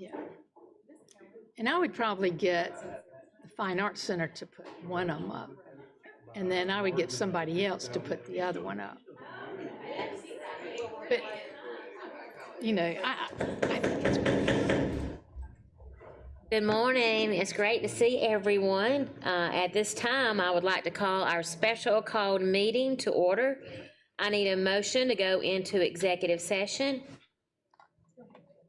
Yeah. And I would probably get the Fine Arts Center to put one of them up. And then I would get somebody else to put the other one up. But, I think it's Good morning. It's great to see everyone. At this time, I would like to call our special called meeting to order. I need a motion to go into executive session.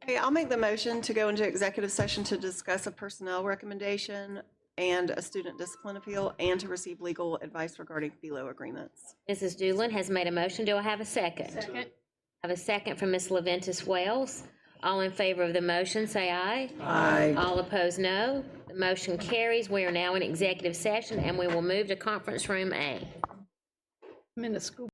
Okay, I'll make the motion to go into executive session to discuss a personnel recommendation and a student discipline appeal and to receive legal advice regarding FELO agreements. Mrs. Doolin has made a motion. Do I have a second? Second. I have a second from Ms. Leventis Wells. All in favor of the motion, say aye. Aye. All opposed, no. The motion carries. We are now in executive session, and we will move to conference room A. I'm in the school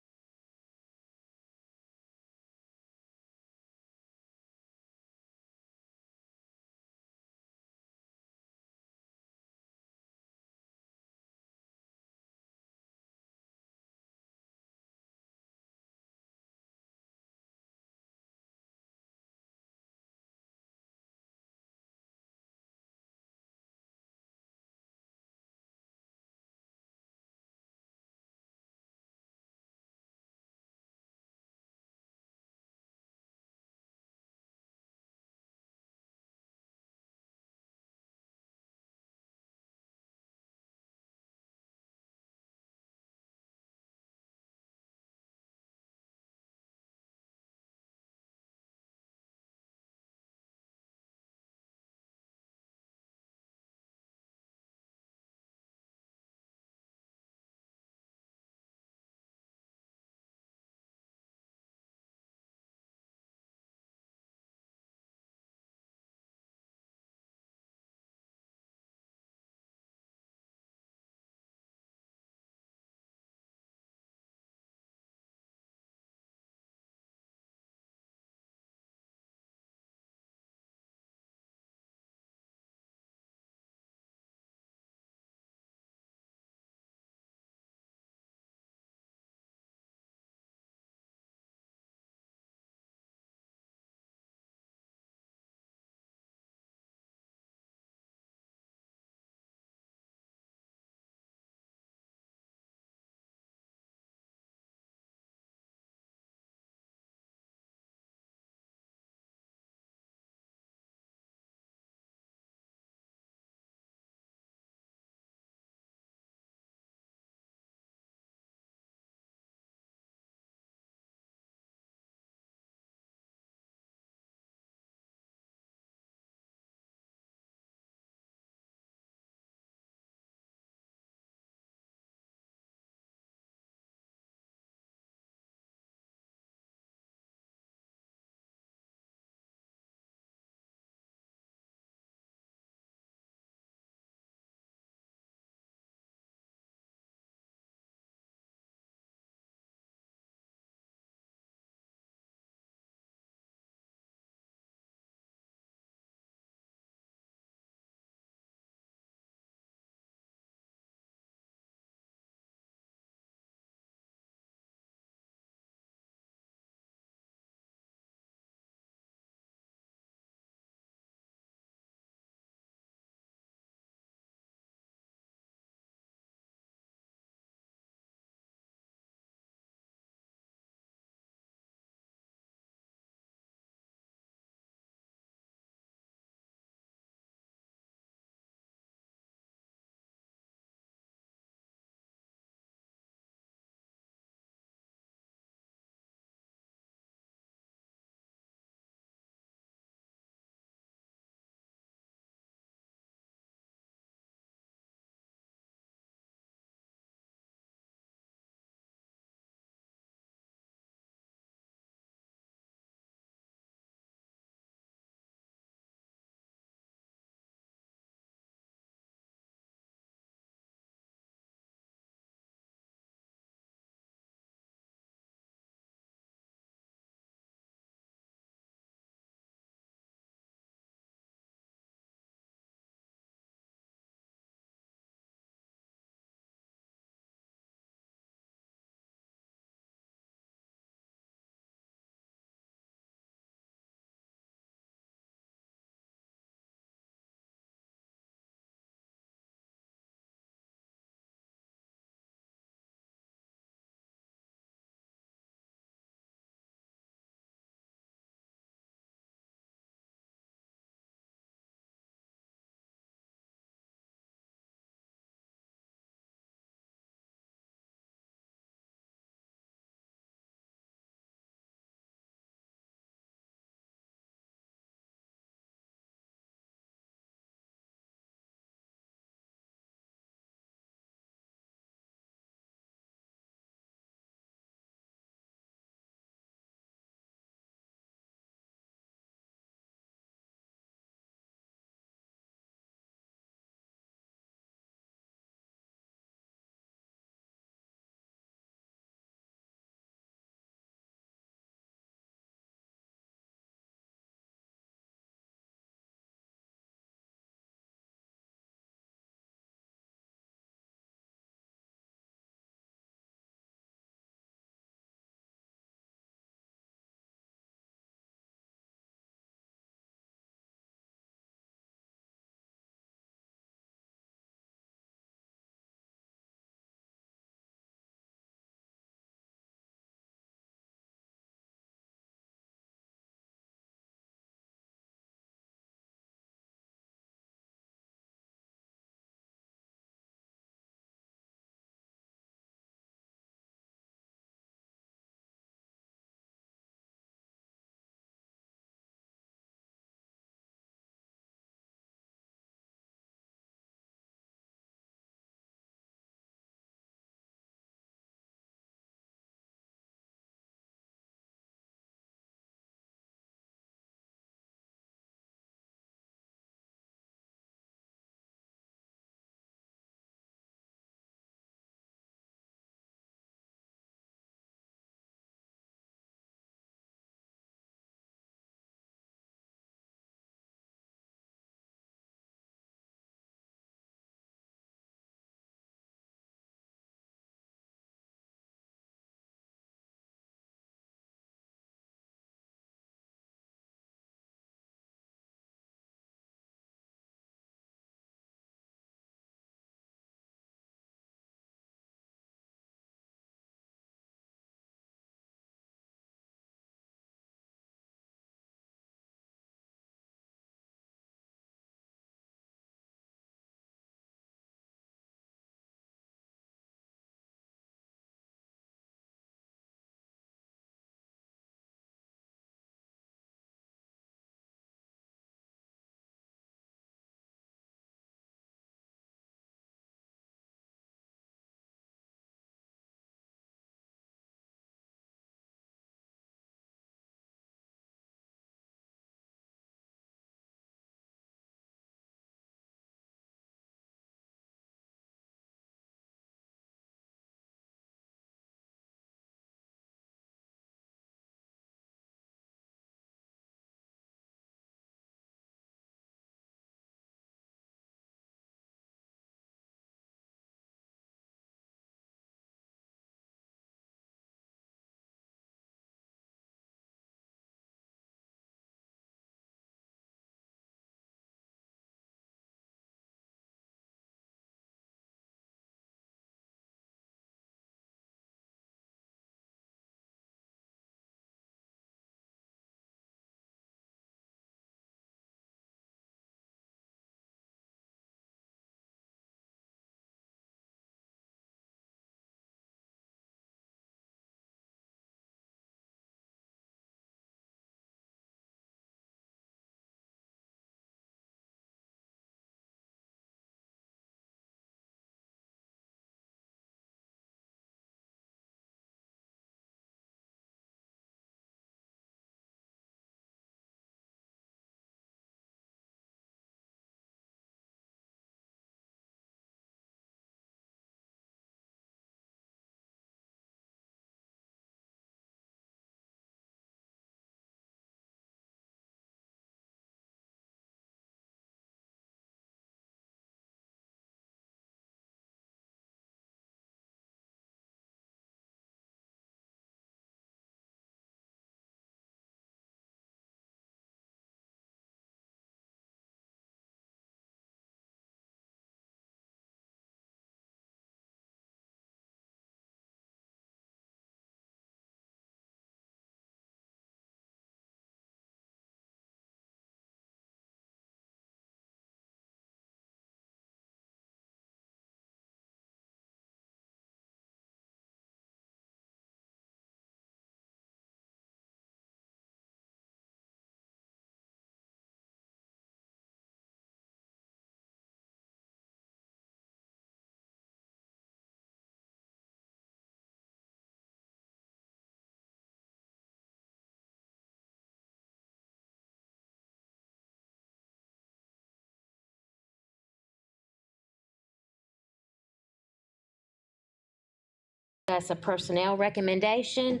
discuss a personnel recommendation,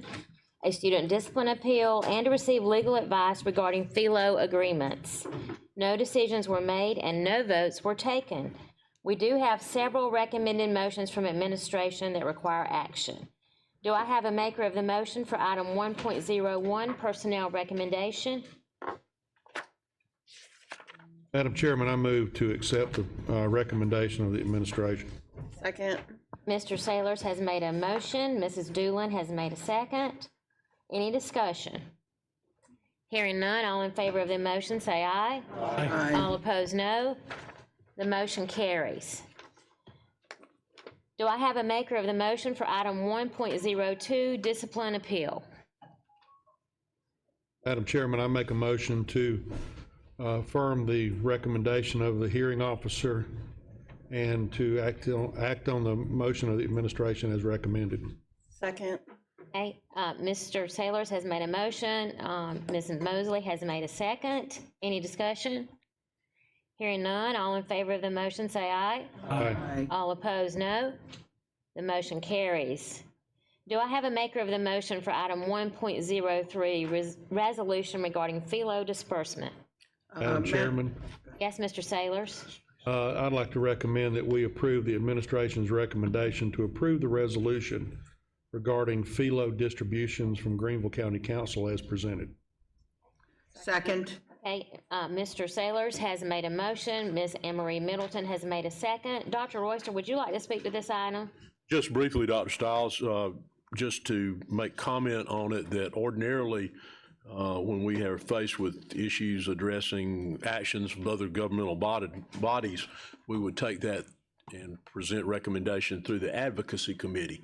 a student discipline appeal, and to receive legal advice regarding FELO agreements. No decisions were made and no votes were taken. We do have several recommended motions from administration that require action. Do I have a maker of the motion for item 1.01, personnel recommendation? Madam Chairman, I move to accept the recommendation of the administration. Second. Mr. Sailors has made a motion. Mrs. Doolin has made a second. Any discussion? Hearing none, all in favor of the motion say aye. Aye. All opposed, no. The motion carries. Do I have a maker of the motion for item 1.02, discipline appeal? Madam Chairman, I make a motion to affirm the recommendation of the hearing officer and to act on the motion of the administration as recommended. Second. Okay, Mr. Sailors has made a motion. Mrs. Mosley has made a second. Any discussion? Hearing none, all in favor of the motion say aye. Aye. All opposed, no. The motion carries. Do I have a maker of the motion for item 1.03, resolution regarding FELO disbursement? Madam Chairman, Yes, Mr. Sailors? I'd like to recommend that we approve the administration's recommendation to approve the resolution regarding FELO distributions from Greenville County Council as presented. Second. Okay, Mr. Sailors has made a motion. Ms. Emery Middleton has made a second. Dr. Royster, would you like to speak to this item? Just briefly, Dr. Stiles, just to make comment on it, that ordinarily when we are faced with issues addressing actions of other governmental bodies, we would take that and present recommendation through the advocacy committee.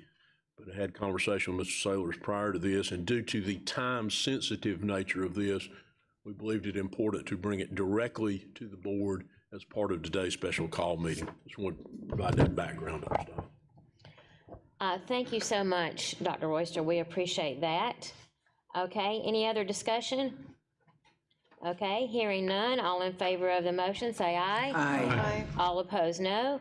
But I had conversation with Mr. Sailors prior to this, and due to the time-sensitive nature of this, we believed it important to bring it directly to the board as part of today's special call meeting. Just want to provide that background, Dr. Stiles. Thank you so much, Dr. Royster. We appreciate that. Okay, any other discussion? Okay, hearing none, all in favor of the motion say aye. Aye. All opposed, no.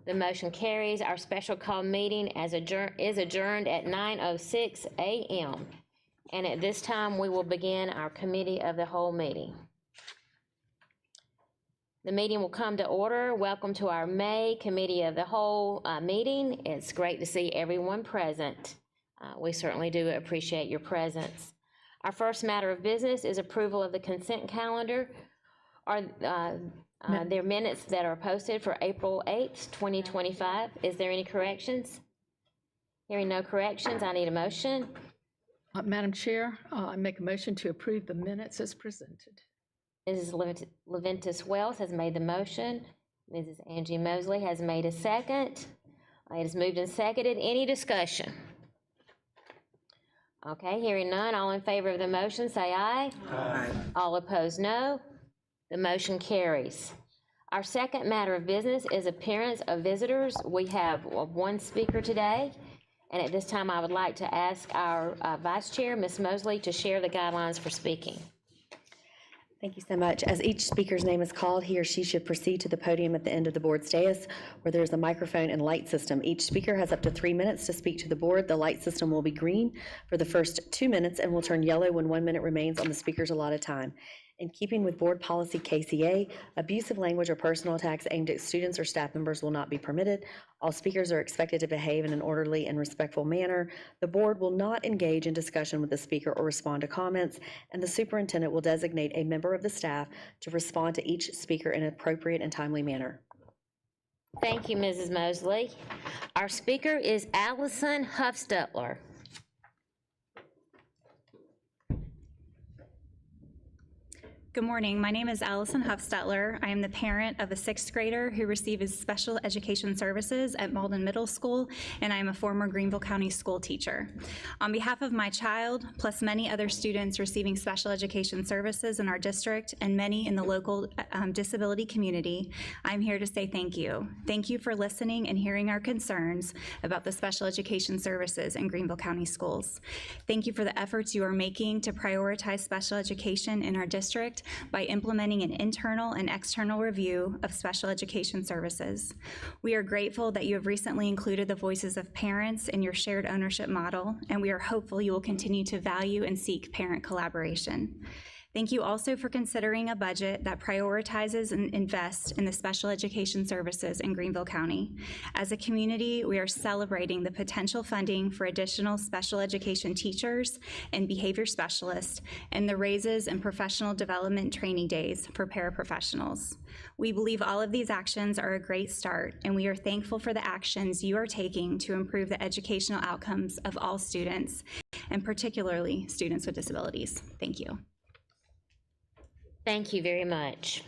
The motion carries. Our special call meeting is adjourned at 9:06 a.m. And at this time, we will begin our committee of the whole meeting. The meeting will come to order. Welcome to our May Committee of the Whole meeting. It's great to see everyone present. We certainly do appreciate your presence. Our first matter of business is approval of the consent calendar. Are there minutes that are posted for April 8th, 2025? Is there any corrections? Hearing no corrections, I need a motion. Madam Chair, I make a motion to approve the minutes as presented. Mrs. Leventis Wells has made the motion. Mrs. Angie Mosley has made a second. It is moved and seconded. Any discussion? Okay, hearing none, all in favor of the motion say aye. Aye. All opposed, no. The motion carries. Our second matter of business is appearance of visitors. We have one speaker today, and at this time I would like to ask our Vice Chair, Ms. Mosley, to share the guidelines for speaking. Thank you so much. As each speaker's name is called, he or she should proceed to the podium at the end of the board's dais where there's a microphone and light system. Each speaker has up to 3 minutes to speak to the board. The light system will be green for the first 2 minutes and will turn yellow when 1 minute remains on the speaker's allotted time. In keeping with board policy KCA, abusive language or personal attacks aimed at students or staff members will not be permitted. All speakers are expected to behave in an orderly and respectful manner. The board will not engage in discussion with the speaker or respond to comments, and the superintendent will designate a member of the staff to respond to each speaker in an appropriate and timely manner. Thank you, Mrs. Mosley. Our speaker is Allison Huffstetler. Good morning. My name is Allison Huffstetler. I am the parent of a 6th grader who receives special education services at Malden Middle School, and I am a former Greenville County school teacher. On behalf of my child, plus many other students receiving special education services in our district and many in the local disability community, I'm here to say thank you. Thank you for listening and hearing our concerns about the special education services in Greenville County schools. Thank you for the efforts you are making to prioritize special education in our district by implementing an internal and external review of special education services. We are grateful that you have recently included the voices of parents in your shared ownership model, and we are hopeful you will continue to value and seek parent collaboration. Thank you also for considering a budget that prioritizes and invests in the special education services in Greenville County. As a community, we are celebrating the potential funding for additional special education teachers and behavior specialists and the raises and professional development training days for paraprofessionals. We believe all of these actions are a great start, and we are thankful for the actions you are taking to improve the educational outcomes of all students, and particularly students with disabilities. Thank you. Thank you very much.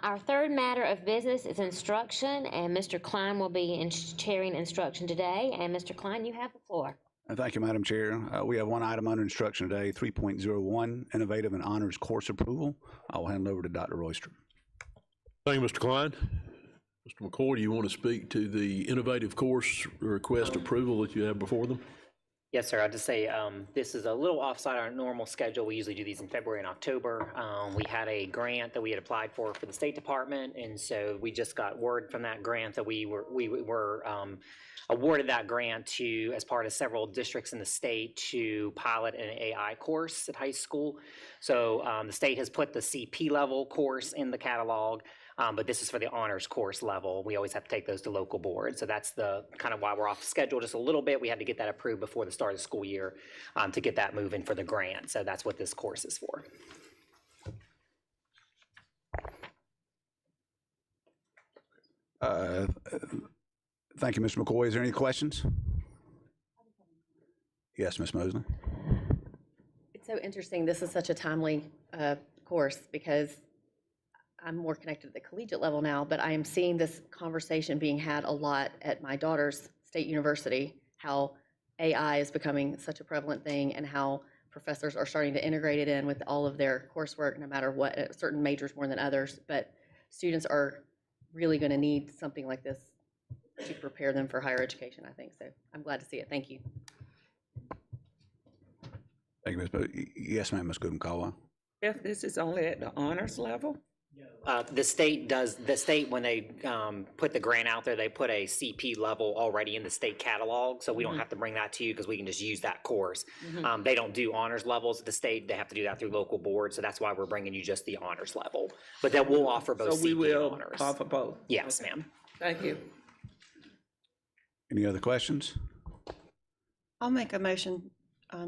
Our third matter of business is instruction, and Mr. Klein will be chairing instruction today. And Mr. Klein, you have the floor. Thank you, Madam Chair. We have one item under instruction today, 3.01, Innovative and Honors Course Approval. I will hand it over to Dr. Royster. Thank you, Mr. Klein. Mr. McCoy, do you want to speak to the innovative course request approval that you have before them? Yes, sir. I'll just say this is a little offside our normal schedule. We usually do these in February and October. We had a grant that we had applied for the State Department, and so we just got word from that grant that we were awarded that grant to as part of several districts in the state to pilot an AI course at high school. So the state has put the CP level course in the catalog. But this is for the honors course level. We always have to take those to local board. So that's the kind of why we're off schedule just a little bit. We had to get that approved before the start of the school year to get that moving for the grant. So that's what this course is for. Thank you, Mr. McCoy. Is there any questions? Yes, Ms. Mosley. It's so interesting. This is such a timely course because I'm more connected at the collegiate level now, but I am seeing this conversation being had a lot at my daughter's state university, how AI is becoming such a prevalent thing and how professors are starting to integrate it in with all of their coursework, no matter what, certain majors more than others, but students are really going to need something like this to prepare them for higher education, I think. So I'm glad to see it. Thank you. Thank you, Ms. Bo. Yes, ma'am, Ms. Gooden-Caldwell. If this is only at the honors level? The state, when they put the grant out there, they put a CP level already in the state catalog, so we don't have to bring that to you because we can just use that course. They don't do honors levels at the state. They have to do that through local boards, so that's why we're bringing you just the honors level. But that will offer both So we CP will and honors. offer both? Yes, Okay. ma'am. Thank you. Any other questions? I'll make a motion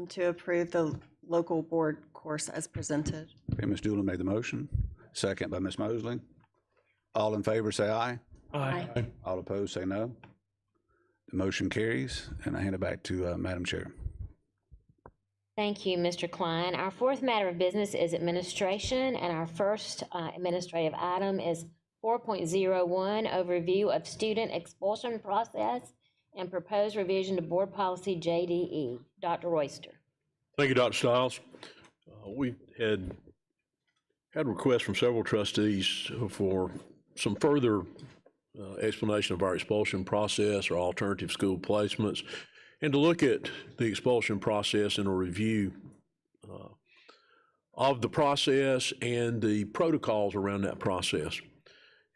to approve the local board course as presented. Okay, Ms. Doolin made the motion. Second by Ms. Mosley. All in favor, say aye. Aye. All opposed, say no. The motion carries, and I hand it back to Madam Chair. Thank you, Mr. Klein. Our fourth matter of business is administration, and our first administrative item is 4.01, overview of student expulsion process and proposed revision to board policy JDE. Dr. Royster. Thank you, Dr. Stiles. We had requests from several trustees for some further explanation of our expulsion process or alternative school placements, and to look at the expulsion process and a review of the process and the protocols around that process.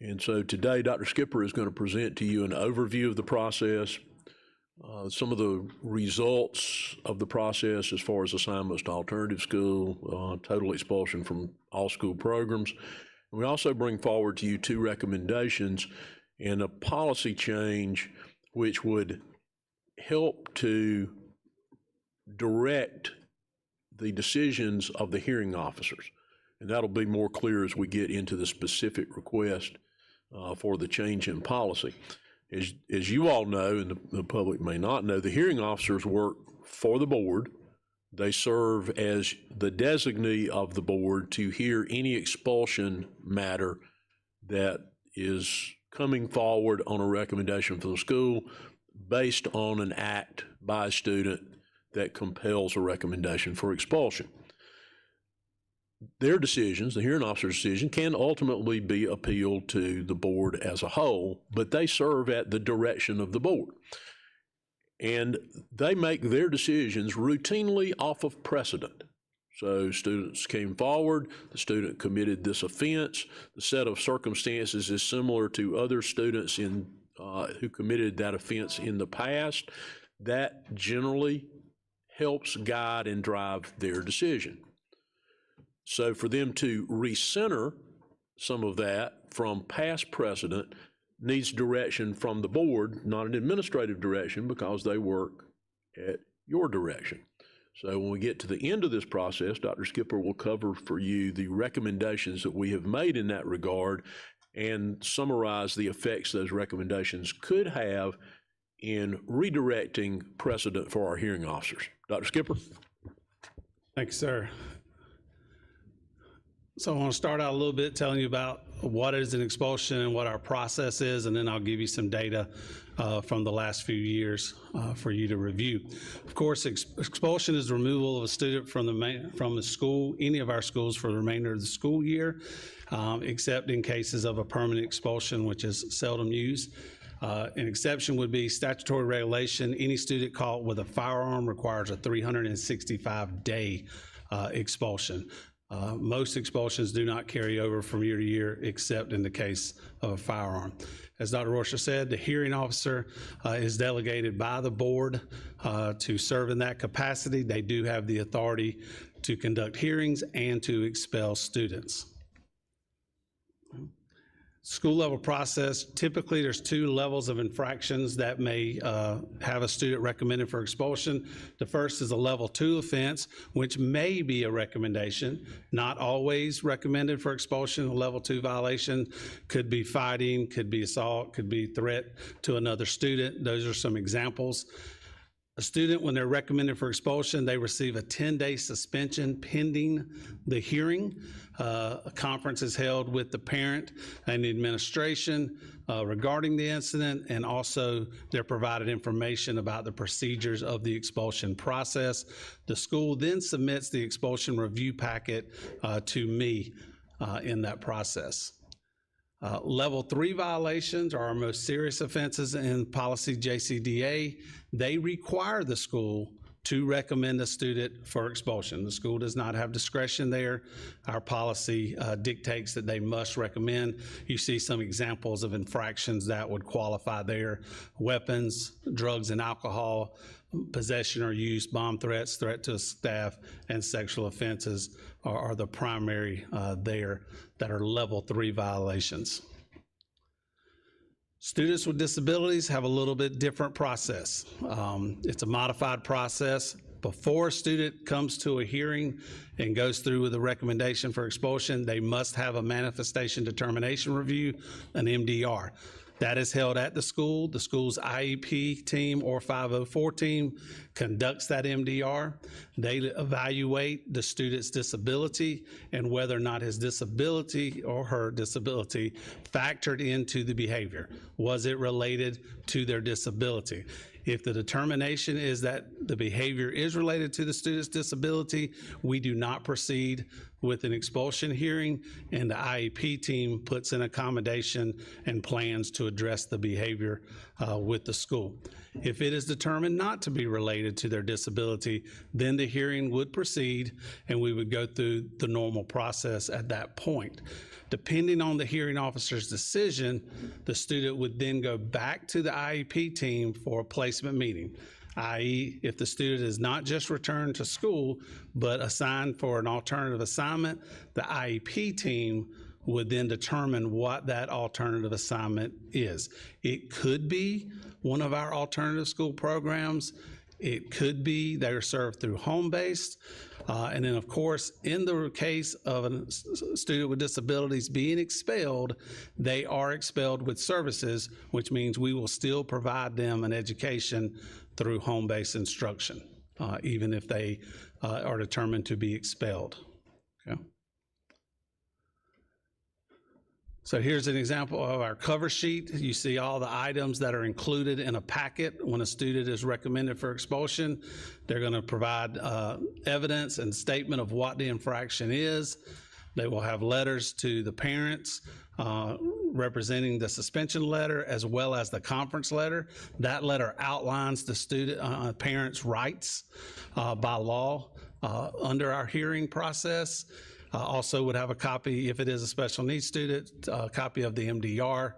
And so today, Dr. Skipper is going to present to you an overview of the process, some of the results of the process as far as assignments to alternative school, total expulsion from all school programs. And we also bring forward to you two recommendations and a policy change which would help to direct the decisions of the hearing officers. And that'll be more clear as we get into the specific request for the change in policy. As you all know, and the public may not know, the hearing officers work for the board. They serve as the designee of the board to hear any expulsion matter that is coming forward on a recommendation for the school based on an act by a student that compels a recommendation for expulsion. Their decisions, the hearing officer's decision, can ultimately be appealed to the board as a whole, but they serve at the direction of the board. And they make their decisions routinely off of precedent. So students came forward, the student committed this offense. The set of circumstances is similar to other students who committed that offense in the past. That generally helps guide and drive their decision. So for them to recenter some of that from past precedent needs direction from the board, not an administrative direction, because they work at your direction. So when we get to the end of this process, Dr. Skipper will cover for you the recommendations that we have made in that regard and summarize the effects those recommendations could have in redirecting precedent for our hearing officers. Dr. Skipper? Thank you, sir. So I want to start out a little bit telling you about what is an expulsion and what our process is, and then I'll give you some data from the last few years for you to review. Of course, expulsion is the removal of a student from the school, any of our schools, for the remainder of the school year, except in cases of a permanent expulsion, which is seldom used. An exception would be statutory regulation. Any student caught with a firearm requires a 365-day expulsion. Most expulsions do not carry over from year to year, except in the case of a firearm. As Dr. Rorscher said, the hearing officer is delegated by the board to serve in that capacity. They do have the authority to conduct hearings and to expel students. School level process, typically there's 2 levels of infractions that may have a student recommended for expulsion. The first is a level 2 offense, which may be a recommendation, not always recommended for expulsion. A level 2 violation could be fighting, could be assault, could be threat to another student. Those are some examples. A student, when they're recommended for expulsion, they receive a 10-day suspension pending the hearing. A conference is held with the parent and the administration regarding the incident, and also they're provided information about the procedures of the expulsion process. The school then submits the expulsion review packet to me in that process. Level 3 violations are our most serious offenses in policy JCDA. They require the school to recommend a student for expulsion. The school does not have discretion there. Our policy dictates that they must recommend. You see some examples of infractions that would qualify there: weapons, drugs and alcohol, possession or use, bomb threats, threat to staff, and sexual offenses are the primary there that are level 3 violations. Students with disabilities have a little bit different process. It's a modified process. Before a student comes to a hearing and goes through with a recommendation for expulsion, they must have a manifestation determination review, an MDR. That is held at the school. The school's IEP team or 504 team conducts that MDR. They evaluate the student's disability and whether or not his disability or her disability factored into the behavior. Was it related to their disability? If the determination is that the behavior is related to the student's disability, we do not proceed with an expulsion hearing, and the IEP team puts in accommodation and plans to address the behavior with the school. If it is determined not to be related to their disability, then the hearing would proceed and we would go through the normal process at that point. Depending on the hearing officer's decision, the student would then go back to the IEP team for a placement meeting, i.e. if the student is not just returned to school, but assigned for an alternative assignment, the IEP team would then determine what that alternative assignment is. It could be one of our alternative school programs. It could be they're served through home-based. And then, of course, in the case of a student with disabilities being expelled, they are expelled with services, which means we will still provide them an education through home-based instruction, even if they are determined to be expelled. Okay. So here's an example of our cover sheet. You see all the items that are included in a packet when a student is recommended for expulsion. They're going to provide evidence and statement of what the infraction is. They will have letters to the parents representing the suspension letter as well as the conference letter. That letter outlines the student parents' rights by law under our hearing process. Also would have a copy, if it is a special needs student, a copy of the MDR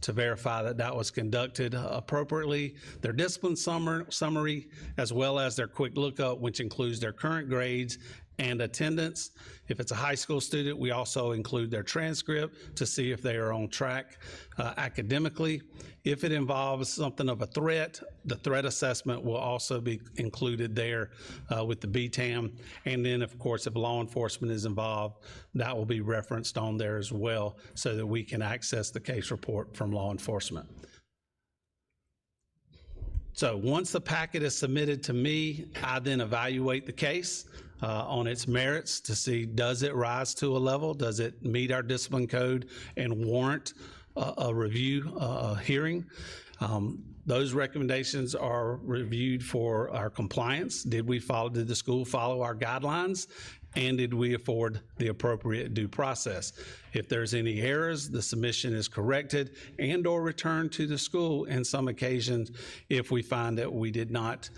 to verify that that was conducted appropriately, their discipline summary, as well as their quick lookup, which includes their current grades and attendance. If it's a high school student, we also include their transcript to see if they are on track academically. If it involves something of a threat, the threat assessment will also be included there with the BTAM. And then, of course, if law enforcement is involved, that will be referenced on there as well so that we can access the case report from law enforcement. So once the packet is submitted to me, I then evaluate the case on its merits to see, does it rise to a level? Does it meet our discipline code and warrant a review, a hearing? Those recommendations are reviewed for our compliance. Did the school follow our guidelines? And did we afford the appropriate due process? If there's any errors, the submission is corrected and or returned to the school in some occasions if we find that we did not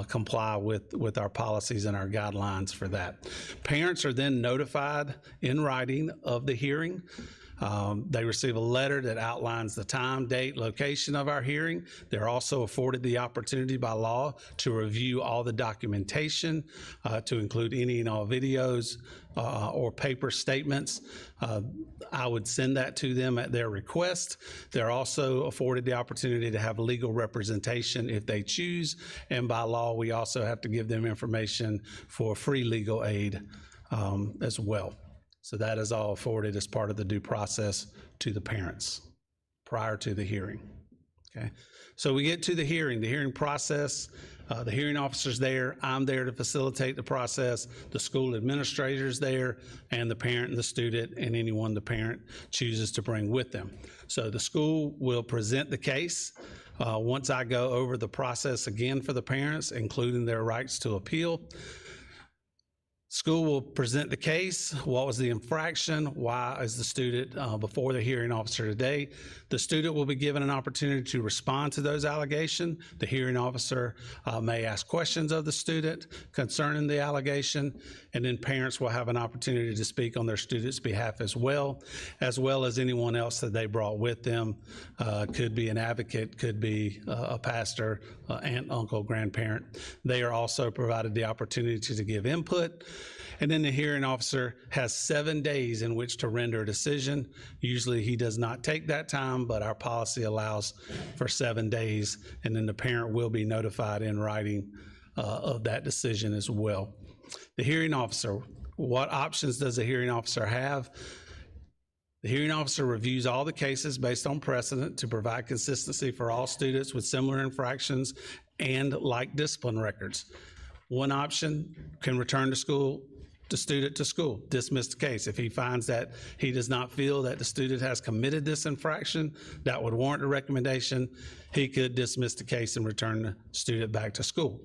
comply with our policies and our guidelines for that. Parents are then notified in writing of the hearing. They receive a letter that outlines the time, date, location of our hearing. They're also afforded the opportunity by law to review all the documentation, to include any and all videos or paper statements. I would send that to them at their request. They're also afforded the opportunity to have legal representation if they choose, and by law, we also have to give them information for free legal aid as well. So that is all afforded as part of the due process to the parents prior to the hearing. Okay, so we get to the hearing process. The hearing officer's there. I'm there to facilitate the process. The school administrator's there, and the parent and the student and anyone the parent chooses to bring with them. So the school will present the case. Once I go over the process again for the parents, including their rights to appeal, school will present the case. What was the infraction? Why is the student before the hearing officer today? The student will be given an opportunity to respond to those allegations. The hearing officer may ask questions of the student concerning the allegation, and then parents will have an opportunity to speak on their student's behalf as well as anyone else that they brought with them. Could be an advocate, could be a pastor, aunt, uncle, grandparent. They are also provided the opportunity to give input. And then the hearing officer has 7 days in which to render a decision. Usually he does not take that time, but our policy allows for 7 days, and then the parent will be notified in writing of that decision as well. The hearing officer, what options does the hearing officer have? The hearing officer reviews all the cases based on precedent to provide consistency for all students with similar infractions and like discipline records. One option can return to school, the student to school, dismiss the case. If he finds that he does not feel that the student has committed this infraction that would warrant a recommendation, he could dismiss the case and return the student back to school.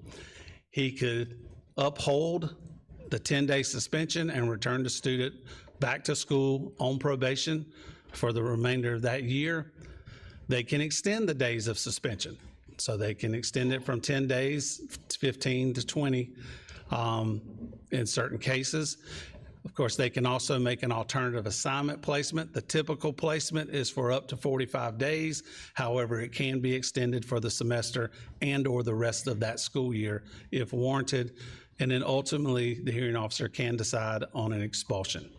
He could uphold the 10-day suspension and return the student back to school on probation for the remainder of that year. They can extend the days of suspension. So they can extend it from 10 days, 15 to 20 in certain cases. Of course, they can also make an alternative assignment placement. The typical placement is for up to 45 days. However, it can be extended for the semester and or the rest of that school year if warranted. And then ultimately, the hearing officer can decide on an expulsion.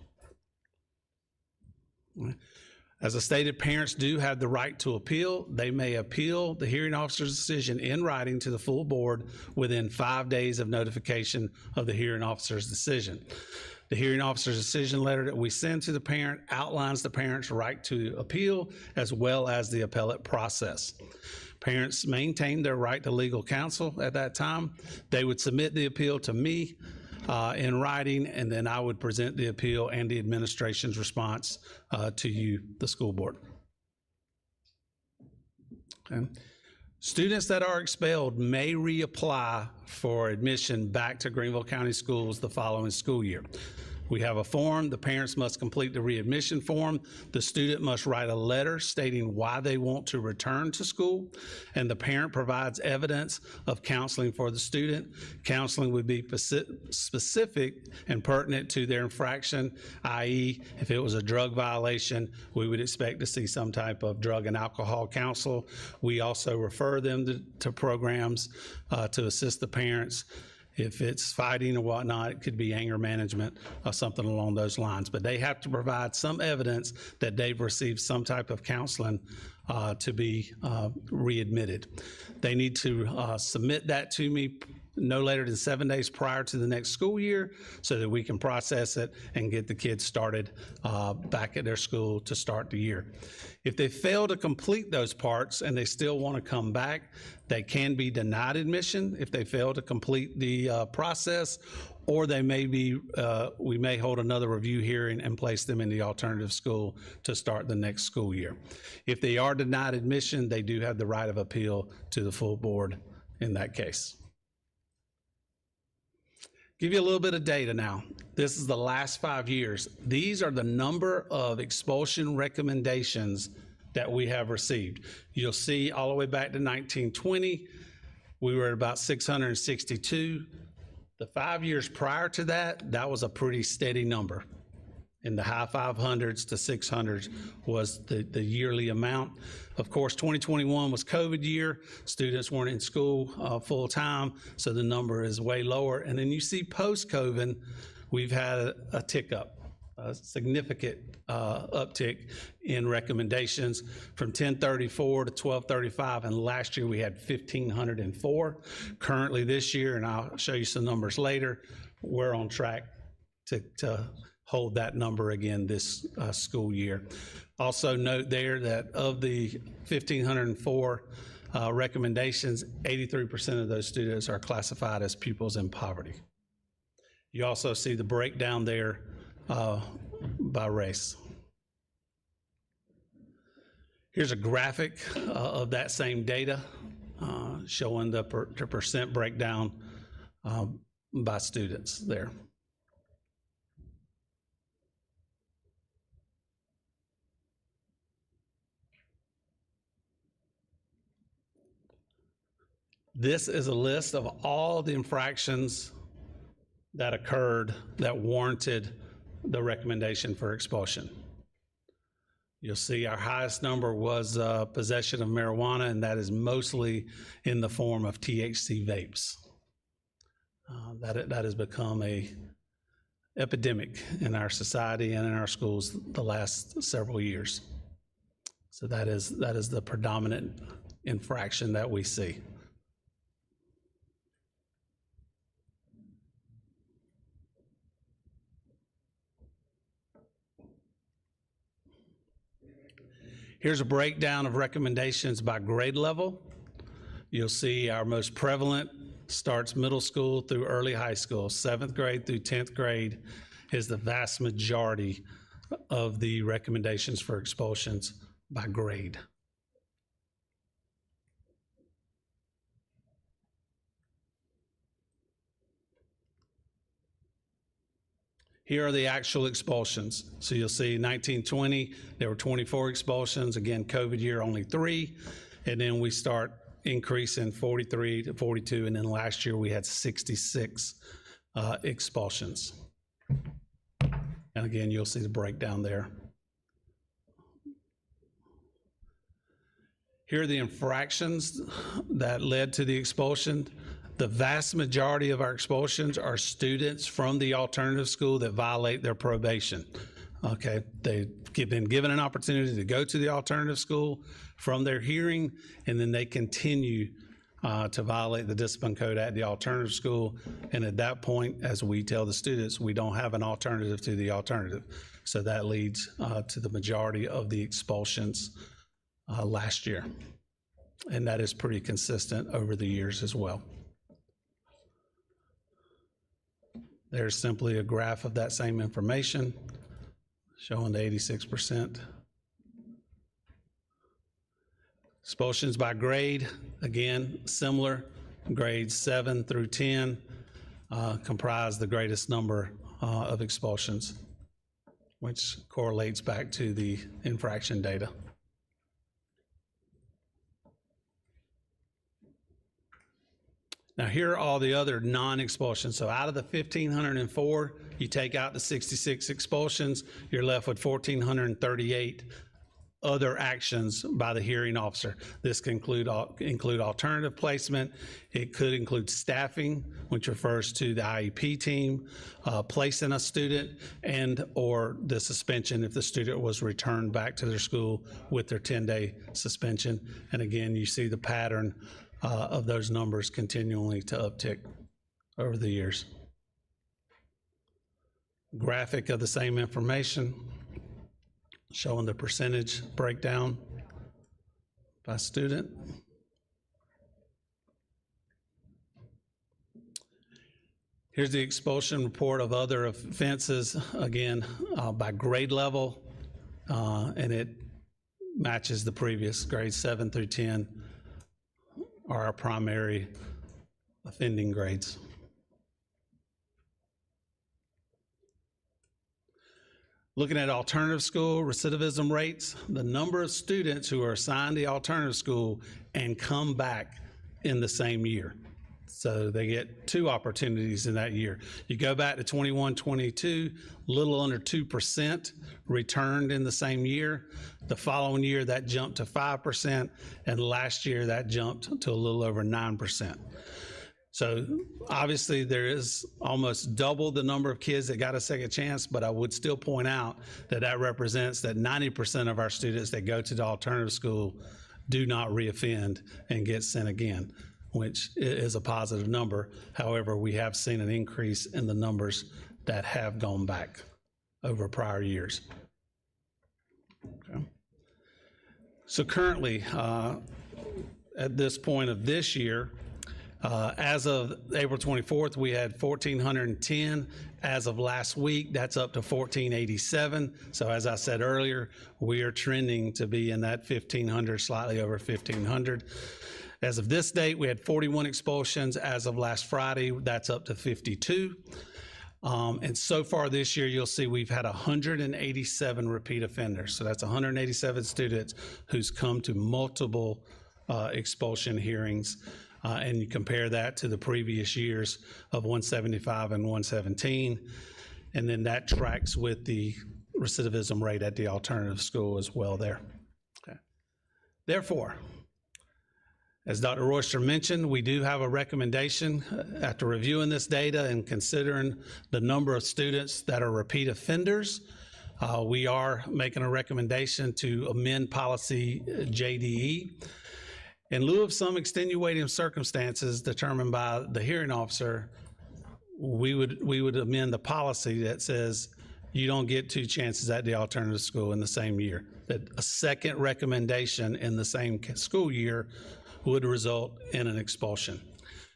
As I stated, parents do have the right to appeal. They may appeal the hearing officer's decision in writing to the full board within 5 days of notification of the hearing officer's decision. The hearing officer's decision letter that we send to the parent outlines the parent's right to appeal as well as the appellate process. Parents maintain their right to legal counsel at that time. They would submit the appeal to me in writing, and then I would present the appeal and the administration's response to you, the school board. Okay. Students that are expelled may reapply for admission back to Greenville County Schools the following school year. We have a form. The parents must complete the readmission form. The student must write a letter stating why they want to return to school, and the parent provides evidence of counseling for the student. Counseling would be specific and pertinent to their infraction, i.e., if it was a drug violation, we would expect to see some type of drug and alcohol counsel. We also refer them to programs to assist the parents. If it's fighting or whatnot, it could be anger management or something along those lines. But they have to provide some evidence that they've received some type of counseling to be readmitted. They need to submit that to me no later than 7 days prior to the next school year so that we can process it and get the kids started back at their school to start the year. If they fail to complete those parts and they still want to come back, they can be denied admission if they fail to complete the process, or they may be, we may hold another review hearing and place them in the alternative school to start the next school year. If they are denied admission, they do have the right of appeal to the full board in that case. Give you a little bit of data now. This is the last 5 years. These are the number of expulsion recommendations that we have received. You'll see all the way back to 1920, we were at about 662. The 5 years prior to that, that was a pretty steady number. In the high 500s to 600s was the yearly amount. Of course, 2021 was COVID year. Students weren't in school full time, so the number is way lower. And then you see post-COVID, we've had a tick up, a significant uptick in recommendations from 1034 to 1235, and last year we had 1,504. Currently this year, and I'll show you some numbers later, we're on track to hold that number again this school year. Also note there that of the 1,504 recommendations, 83% of those students are classified as pupils in poverty. You also see the breakdown there by race. Here's a graphic of that same data showing the percent breakdown by students there. This is a list of all the infractions that occurred that warranted the recommendation for expulsion. You'll see our highest number was possession of marijuana, and that is mostly in the form of THC vapes. That has become a epidemic in our society and in our schools the last several years. So that is the predominant infraction that we see. Here's a breakdown of recommendations by grade level. You'll see our most prevalent starts middle school through early high school. 7th grade through 10th grade is the vast majority of the recommendations for expulsions by grade. Here are the actual expulsions. So you'll see 1920, there were 24 expulsions. Again, COVID year, only 3. And then we start increasing 43 to 42. And then last year we had 66 expulsions. And again, you'll see the breakdown there. Here are the infractions that led to the expulsion. The vast majority of our expulsions are students from the alternative school that violate their probation. Okay, they've been given an opportunity to go to the alternative school from their hearing, and then they continue to violate the discipline code at the alternative school. And at that point, as we tell the students, we don't have an alternative to the alternative. So that leads to the majority of the expulsions last year. And that is pretty consistent over the years as well. There's simply a graph of that same information showing the 86%. Expulsions by grade, again, similar. Grades 7 through 10 comprise the greatest number of expulsions, which correlates back to the infraction data. Now, here are all the other non-expulsions. So out of the 1,504, you take out the 66 expulsions, you're left with 1,438 other actions by the hearing officer. This can include alternative placement. It could include staffing, which refers to the IEP team, placing a student, and or the suspension if the student was returned back to their school with their 10-day suspension. And again, you see the pattern of those numbers continually to uptick over the years. Graphic of the same information showing the percentage breakdown by student. Here's the expulsion report of other offenses, again, by grade level, and it matches the previous grades 7 through 10 are our primary offending grades. Looking at alternative school recidivism rates, the number of students who are assigned the alternative school and come back in the same year. So they get 2 opportunities in that year. You go back to 21-22, little under 2% returned in the same year. The following year, that jumped to 5%, and last year, that jumped to a little over 9%. So obviously, there is almost double the number of kids that got a second chance, but I would still point out that that represents that 90% of our students that go to the alternative school do not reoffend and get sent again, which is a positive number. However, we have seen an increase in the numbers that have gone back over prior years. Okay. So currently, at this point of this year, as of April 24th, we had 1,410. As of last week, that's up to 1,487. So as I said earlier, we are trending to be in that 1,500, slightly over 1,500. As of this date, we had 41 expulsions. As of last Friday, that's up to 52. And so far this year, you'll see we've had 187 repeat offenders. So that's 187 students who's come to multiple expulsion hearings. And you compare that to the previous years of 175 and 117. And then that tracks with the recidivism rate at the alternative school as well there. Okay. Therefore, as Dr. Royster mentioned, we do have a recommendation after reviewing this data and considering the number of students that are repeat offenders. We are making a recommendation to amend policy JDE. In lieu of some extenuating circumstances determined by the hearing officer, we would amend the policy that says you don't get 2 chances at the alternative school in the same year. That a second recommendation in the same school year would result in an expulsion.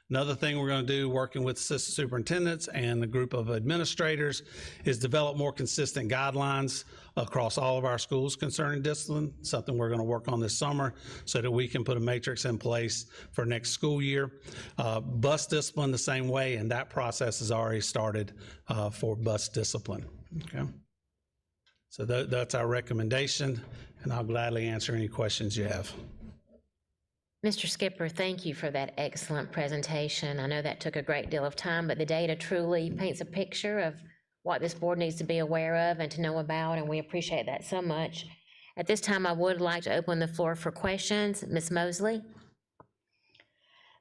Another thing we're going to do, working with assistant superintendents and a group of administrators, is develop more consistent guidelines across all of our schools concerning discipline, something we're going to work on this summer so that we can put a matrix in place for next school year. Bus discipline the same way, and that process has already started for bus discipline. Okay. So that's our recommendation, and I'll gladly answer any questions you have. Mr. Skipper, thank you for that excellent presentation. I know that took a great deal of time, but the data truly paints a picture of what this board needs to be aware of and to know about, and we appreciate that so much. At this time, I would like to open the floor for questions. Ms. Mosley?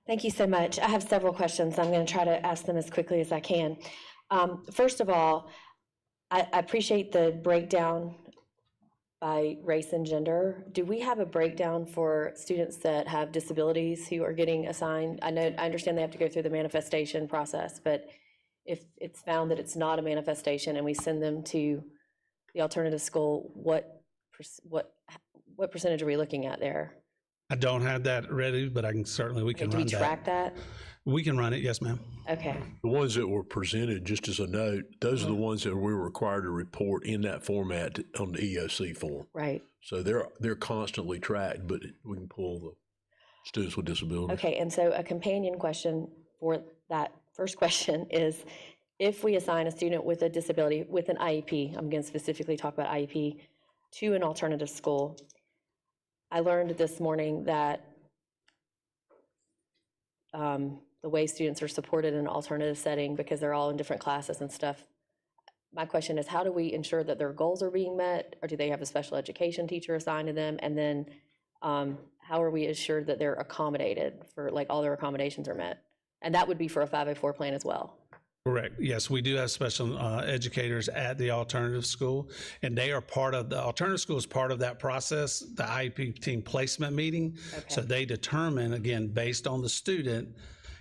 Thank you so much. I have several questions. I'm going to try to ask them as quickly as I can. First of all, I appreciate the breakdown by race and gender. Do we have a breakdown for students that have disabilities who are getting assigned? I understand they have to go through the manifestation process, but if it's found that it's not a manifestation and we send them to the alternative school, what percentage are we looking at there? I don't have that ready, but we can run that. Do we track that? We can run it, yes, ma'am. Okay. The ones that were presented, just as a note, those are the ones that we're required to report in that format on the EOC form. Right. So they're constantly tracked, but we can pull the students with disabilities. Okay, and so a companion question for that first question is if we assign a student with a disability, with an IEP, I'm going to specifically talk about IEP, to an alternative school, I learned this morning that the way students are supported in an alternative setting, because they're all in different classes and stuff, my question is, how do we ensure that their goals are being met, or do they have a special education teacher assigned to them? And then how are we assured that they're accommodated for, like, all their accommodations are met? And that would be for a 504 plan as well. Correct. Yes, we do have special educators at the alternative school, and they are part of, the alternative school is part of that process, the IEP team placement meeting. Okay. So they determine, again, based on the student,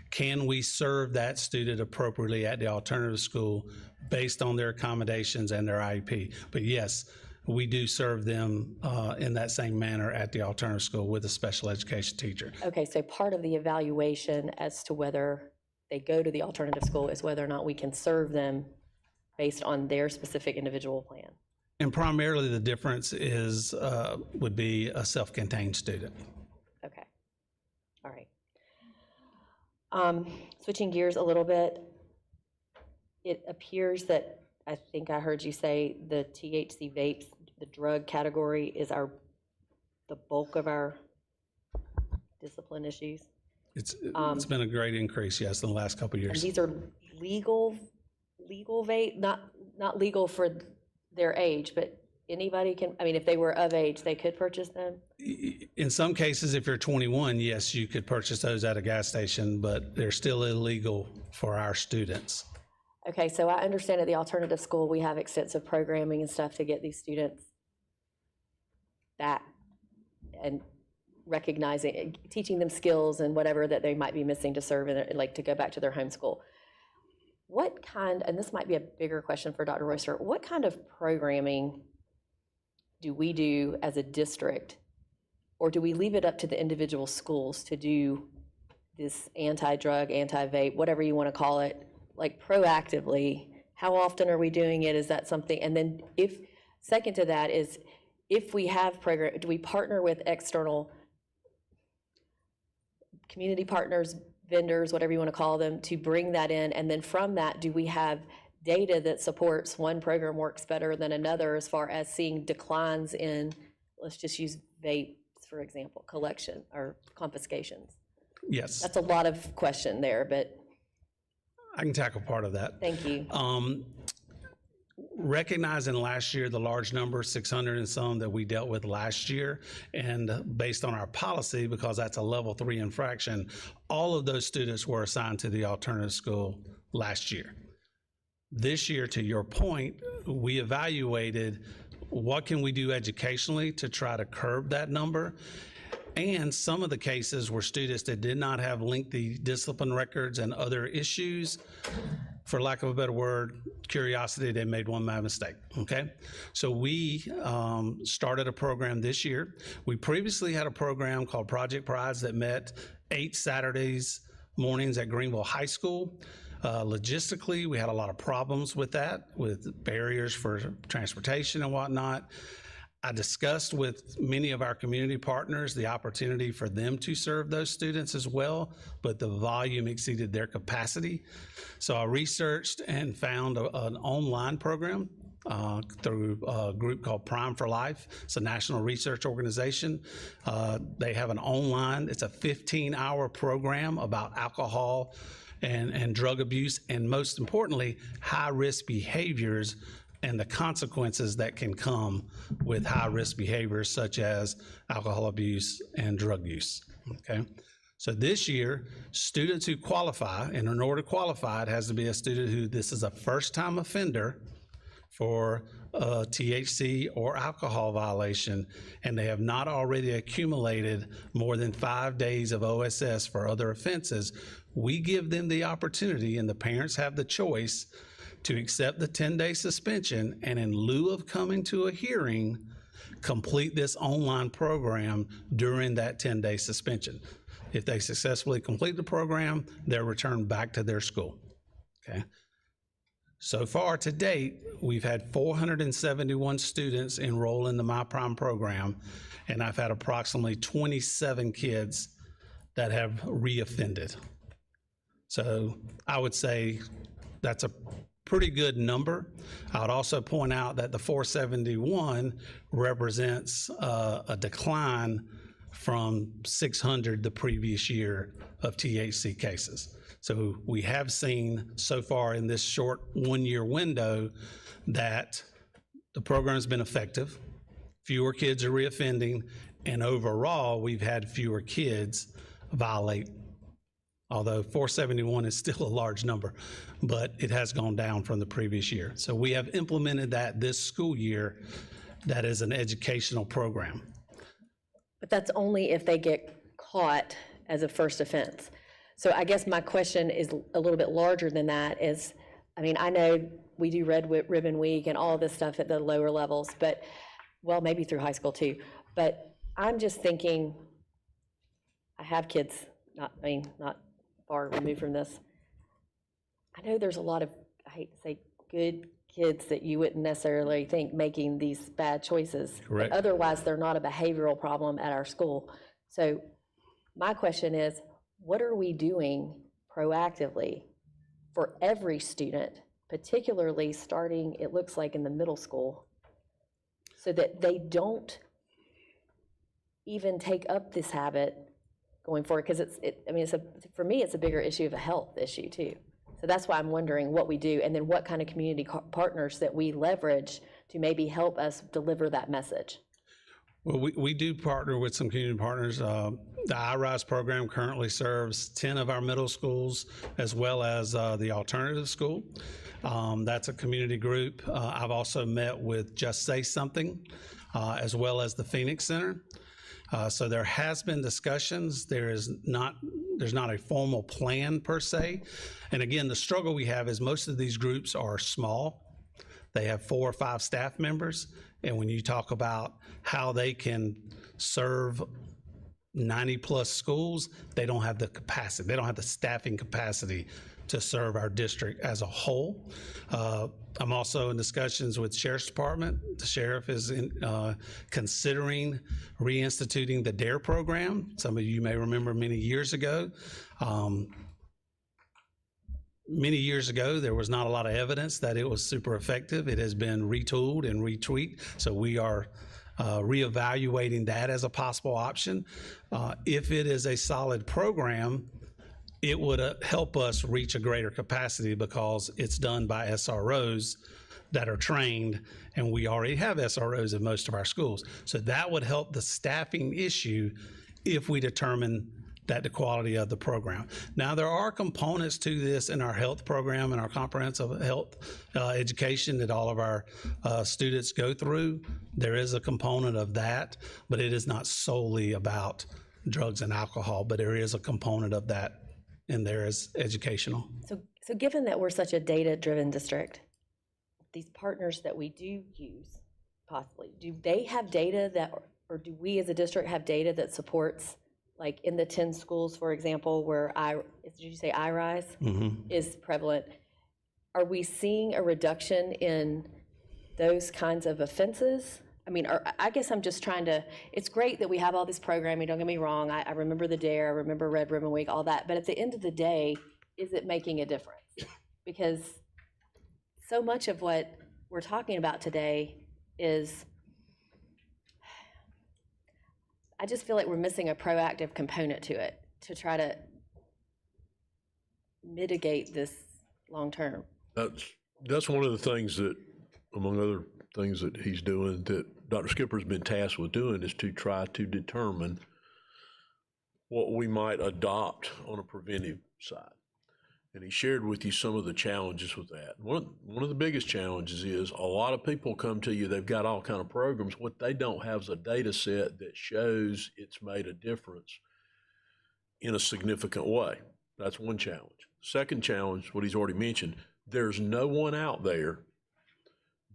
can we serve that student appropriately at the alternative school based on their accommodations and their IEP? But yes, we do serve them in that same manner at the alternative school with a special education teacher. Okay, so part of the evaluation as to whether they go to the alternative school is whether or not we can serve them based on their specific individual plan. And primarily the difference is, would be a self-contained student. Okay, all right. Switching gears a little bit, it appears that, I think I heard you say the THC vapes, the drug category is the bulk of our discipline issues. It's been a great increase, yes, in the last couple of And years. these are legal vape, not legal for their age, but anybody can, I mean, if they were of age, they could purchase them? In some cases, if you're 21, yes, you could purchase those at a gas station, but they're still illegal for our students. Okay, so I understand at the alternative school, we have extensive programming and stuff to get these students that, and recognizing, teaching them skills and whatever that they might be missing to serve, and like to go back to their home school. What kind, and this might be a bigger question for Dr. Royster, what kind of programming do we do as a district, or do we leave it up to the individual schools to do this anti-drug, anti-vape, whatever you want to call it, like proactively? How often are we doing it? Is that something? And then if, second to that is, if we have program, do we partner with external community partners, vendors, whatever you want to call them, to bring that in? And then from that, do we have data that supports one program works better than another as far as seeing declines in, let's just use vapes, for example, collection or confiscations? Yes. That's a lot of question there, but I can tackle part of that. thank you. Recognizing last year the large number, 600 and some, that we dealt with last year, and based on our policy, because that's a level 3 infraction, all of those students were assigned to the alternative school last year. This year, to your point, we evaluated what can we do educationally to try to curb that number. And some of the cases were students that did not have lengthy discipline records and other issues. For lack of a better word, curiosity, they made one bad mistake, okay? So we started a program this year. We previously had a program called Project Prides that met 8 Saturdays mornings at Greenville High School. Logistically, we had a lot of problems with that, with barriers for transportation and whatnot. I discussed with many of our community partners the opportunity for them to serve those students as well, but the volume exceeded their capacity. So I researched and found an online program through a group called Prime for Life. It's a national research organization. They have an online, it's a 15-hour program about alcohol and drug abuse, and most importantly, high-risk behaviors and the consequences that can come with high-risk behaviors such as alcohol abuse and drug use, okay? So this year, students who qualify, and in order to qualify, it has to be a student who this is a first-time offender for a THC or alcohol violation, and they have not already accumulated more than 5 days of OSS for other offenses. We give them the opportunity, and the parents have the choice to accept the 10-day suspension, and in lieu of coming to a hearing, complete this online program during that 10-day suspension. If they successfully complete the program, they're returned back to their school, okay? So far to date, we've had 471 students enroll in the My Prime program, and I've had approximately 27 kids that have reoffended. So I would say that's a pretty good number. I would also point out that the 471 represents a decline from 600 the previous year of THC cases. So we have seen so far in this short one-year window that the program's been effective, fewer kids are reoffending, and overall, we've had fewer kids violate. Although 471 is still a large number, but it has gone down from the previous year. So we have implemented that this school year. That is an educational program. But that's only if they get caught as a first offense. So I guess my question is a little bit larger than that is, I mean, I know we do Red Ribbon Week and all of this stuff at the lower levels, but, well, maybe through high school too. But I'm just thinking, I have kids, not far removed from this. I know there's a lot of, I hate to say, good kids that you wouldn't necessarily think making these bad choices. Correct. But otherwise, they're not a behavioral problem at our school. So my question is, what are we doing proactively for every student, particularly starting, it looks like, in the middle school, so that they don't even take up this habit going forward? Because for me, it's a bigger issue of a health issue too. So that's why I'm wondering what we do, and then what kind of community partners that we leverage to maybe help us deliver that message. Well, we do partner with some community partners. The iRise program currently serves 10 of our middle schools, as well as the alternative school. That's a community group. I've also met with Just Say Something, as well as the Phoenix Center. So there has been discussions. There's not a formal plan per se. And again, the struggle we have is most of these groups are small. They have 4 or 5 staff members. And when you talk about how they can serve 90 plus schools, they don't have the capacity. They don't have the staffing capacity to serve our district as a whole. I'm also in discussions with Sheriff's Department. The sheriff is considering reinstituting the DARE program. Some of you may remember many years ago, there was not a lot of evidence that it was super effective. It has been retooled and retweaked, so we are reevaluating that as a possible option. If it is a solid program, it would help us reach a greater capacity because it's done by SROs that are trained, and we already have SROs in most of our schools. So that would help the staffing issue if we determine that the quality of the program. Now, there are components to this in our health program and our comprehensive health education that all of our students go through. There is a component of that, but it is not solely about drugs and alcohol, but there is a component of that in there as educational. So given that we're such a data-driven district, these partners that we do use, possibly, do they have data that, or do we as a district have data that supports, like in the 10 schools, for example, where did you say iRise is prevalent? Are we seeing a reduction in those kinds of offenses? I mean, I guess I'm just trying to, it's great that we have all this programming, don't get me wrong. I remember the DARE, I remember Red Ribbon Week, all that. But at the end of the day, is it making a difference? Because so much of what we're talking about today is, I just feel like we're missing a proactive component to it to try to mitigate this long term. That's one of the things that, among other things that he's doing, that Dr. Skipper's been tasked with doing, is to try to determine what we might adopt on a preventive side. And he shared with you some of the challenges with that. One of the biggest challenges is a lot of people come to you, they've got all kind of programs. What they don't have is a data set that shows it's made a difference in a significant way. That's one challenge. Second challenge, what he's already mentioned, there's no one out there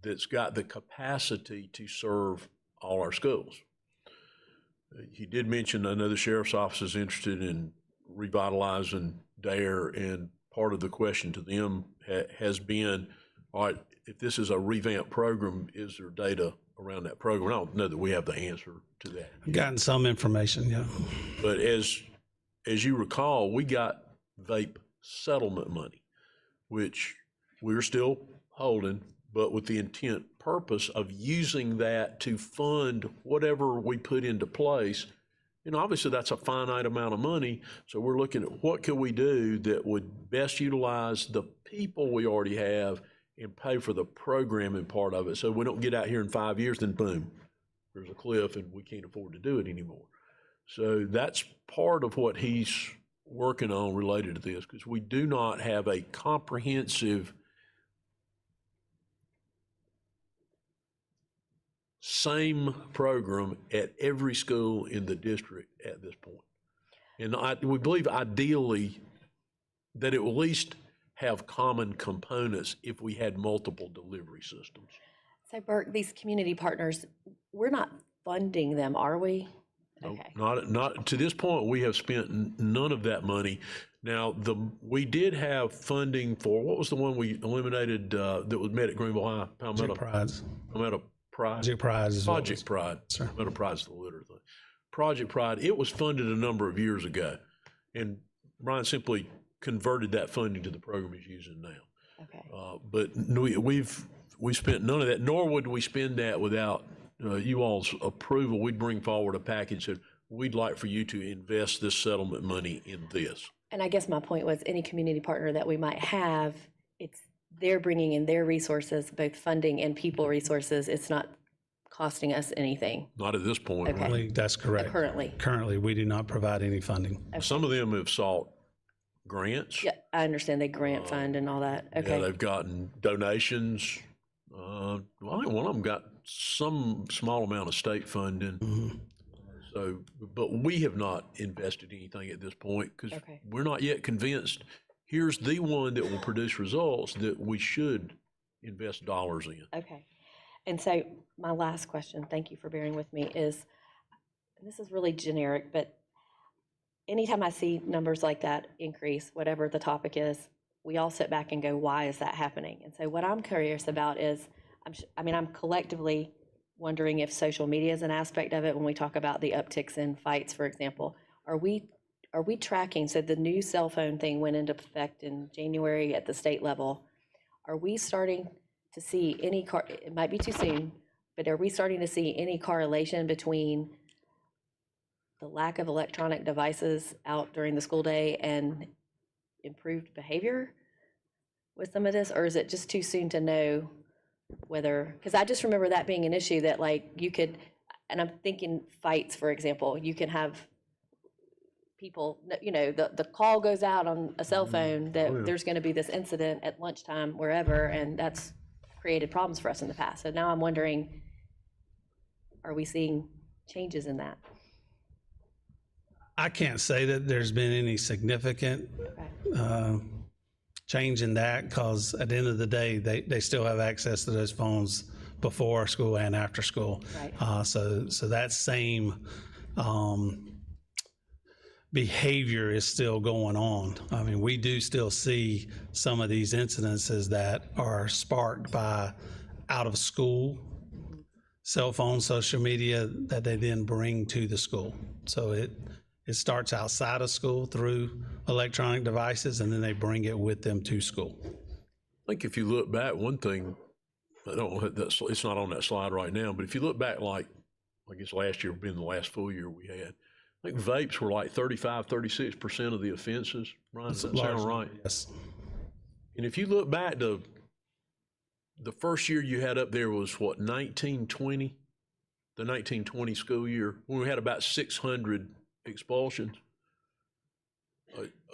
that's got the capacity to serve all our schools. He did mention another sheriff's office is interested in revitalizing DARE, and part of the question to them has been, all right, if this is a revamped program, is there data around that program? I don't know that we have the answer to that. I've gotten some information, yeah. But as you recall, we got vape settlement money, which we're still holding, but with the intent purpose of using that to fund whatever we put into place. And obviously that's a finite amount of money. So we're looking at what can we do that would best utilize the people we already have and pay for the programming part of it. So we don't get out here in 5 years, then boom, there's a cliff and we can't afford to do it anymore. So that's part of what he's working on related to this, because we do not have a comprehensive same program at every school in the district at this point. And we believe ideally that it will at least have common components if we had multiple delivery systems. So Burke, these community partners, we're not funding them, are we? No, not to this point. We have spent none of that money. Now, we did have funding for, what was the one we eliminated that was met at Greenville High? Project Prize. Palmetto Prize. Project Prize. Project Pride. Palmetto Prize, the litter thing. Project Pride. It was funded a number of years ago, and Brian simply converted that funding to the program he's using now. Okay. But we've spent none of that, nor would we spend that without you all's approval. We'd bring forward a package that we'd like for you to invest this settlement money in this. And I guess my point was any community partner that we might have, they're bringing in their resources, both funding and people resources. It's not costing us anything. Not at this point. Okay. Right? That's correct. Currently, we do not provide any funding. Okay. Some of them have sought grants. Yeah, I understand they grant fund and all that. Okay. Yeah, they've gotten donations. I think one of them got some small amount of state funding. Mm-hmm. So, but we have not invested anything at this point because we're not yet convinced here's the one that will produce results that we should invest dollars in. Okay. And so my last question, thank you for bearing with me, is, this is really generic, but anytime I see numbers like that increase, whatever the topic is, we all sit back and go, why is that happening? And so what I'm curious about is, I'm collectively wondering if social media is an aspect of it when we talk about the upticks in fights, for example. Are we tracking, so the new cell phone thing went into effect in January at the state level. Are we starting to see any, it might be too soon, but are we starting to see any correlation between the lack of electronic devices out during the school day and improved behavior with some of this? Or is it just too soon to know whether, because I just remember that being an issue that you could, and I'm thinking fights, for example, you can have people, the call goes out on a cell phone that there's going to be this incident at lunchtime, wherever, and that's created problems for us in the past. So now I'm wondering, are we seeing changes in that? I can't say that there's been any significant change in that, because at the end of the day, they still have access to those phones before school and after school. Right. So that same behavior is still going on. I mean, we do still see some of these incidences that are sparked by out of school cell phone, social media that they then bring to the school. So it starts outside of school through electronic devices, and then they bring it with them to school. I think if you look back, one thing, it's not on that slide right now, but if you look back, I guess last year being the last full year we had, I think vapes were like 36% of the offenses. Ryan, does that sound right? Yes. And if you look back to the first year you had up there was what, 1920? The 1920 school year, when we had about 600 expulsions.